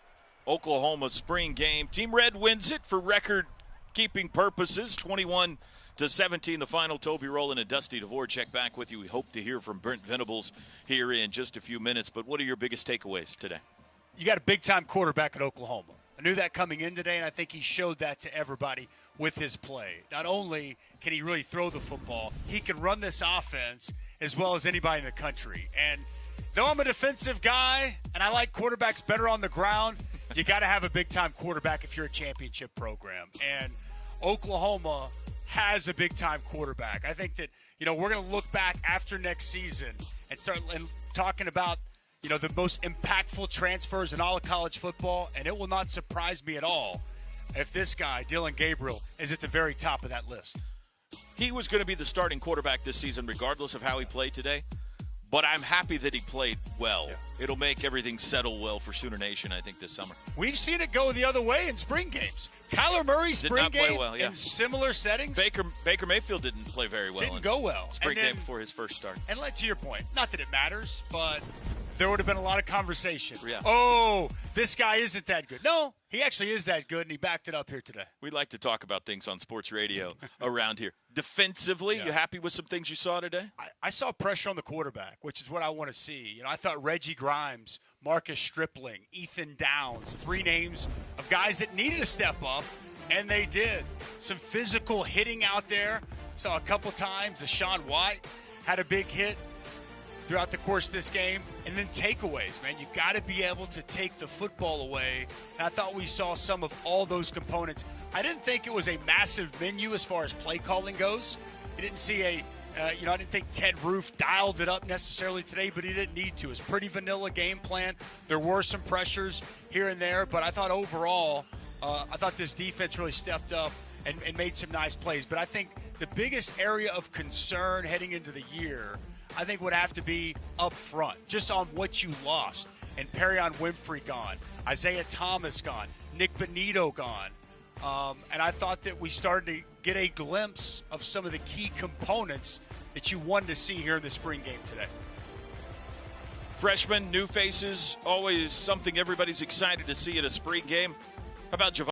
Oklahoma spring game. Team Red wins it for record-keeping purposes, 21-17 the final. Toby Rowland and Dusty Dvorak back with you. We hope to hear from Brent Venables here in just a few minutes. But what are your biggest takeaways today? You got a big-time quarterback at Oklahoma. I knew that coming in today, and I think he showed that to everybody with his play. Not only can he really throw the football, he can run this offense as well as anybody in the country. And though I'm a defensive guy and I like quarterbacks better on the ground, you got to have a big-time quarterback if you're a championship program. And Oklahoma has a big-time quarterback. I think that, we're going to look back after next season and start talking about, the most impactful transfers in all of college football, and it will not surprise me at all if this guy, Dylan Gabriel, is at the very top of that list. He was going to be the starting quarterback this season regardless of how he played today. But I'm happy that he played well. Yeah. It'll make everything settle well for Sooner Nation, I think, this summer. We've seen it go the other way in spring games. Kyler Murray's spring game in similar settings. Baker Mayfield didn't play very well. Didn't go well. Spring game before his first start. And to your point, not that it matters, but there would have been a lot of conversation. Yeah. Oh, this guy isn't that good. No, he actually is that good, and he backed it up here today. We like to talk about things on sports radio around here. Defensively, you happy with some things you saw today? I saw pressure on the quarterback, which is what I want to see. I thought Reggie Grimes, Marcus Stripling, Ethan Downs, 3 names of guys that needed to step up, and they did. Some physical hitting out there. Saw a couple times. Deshaun White had a big hit throughout the course of this game. And then takeaways, man. You got to be able to take the football away. And I thought we saw some of all those components. I didn't think it was a massive menu as far as play calling goes. You didn't see a I didn't think Ted Roof dialed it up necessarily today, but he didn't need to. It was pretty vanilla game plan. There were some pressures here and there, but I thought overall, this defense really stepped up and made some nice plays. But I think the biggest area of concern heading into the year, I think, would have to be up front, just on what you lost. And Perrion Winfrey gone, Isaiah Thomas gone, Nick Benito gone. And I thought that we started to get a glimpse of some of the key components that you wanted to see here in the spring game today. Freshmen, new faces, always something everybody's excited to see at a spring game. How about Javon?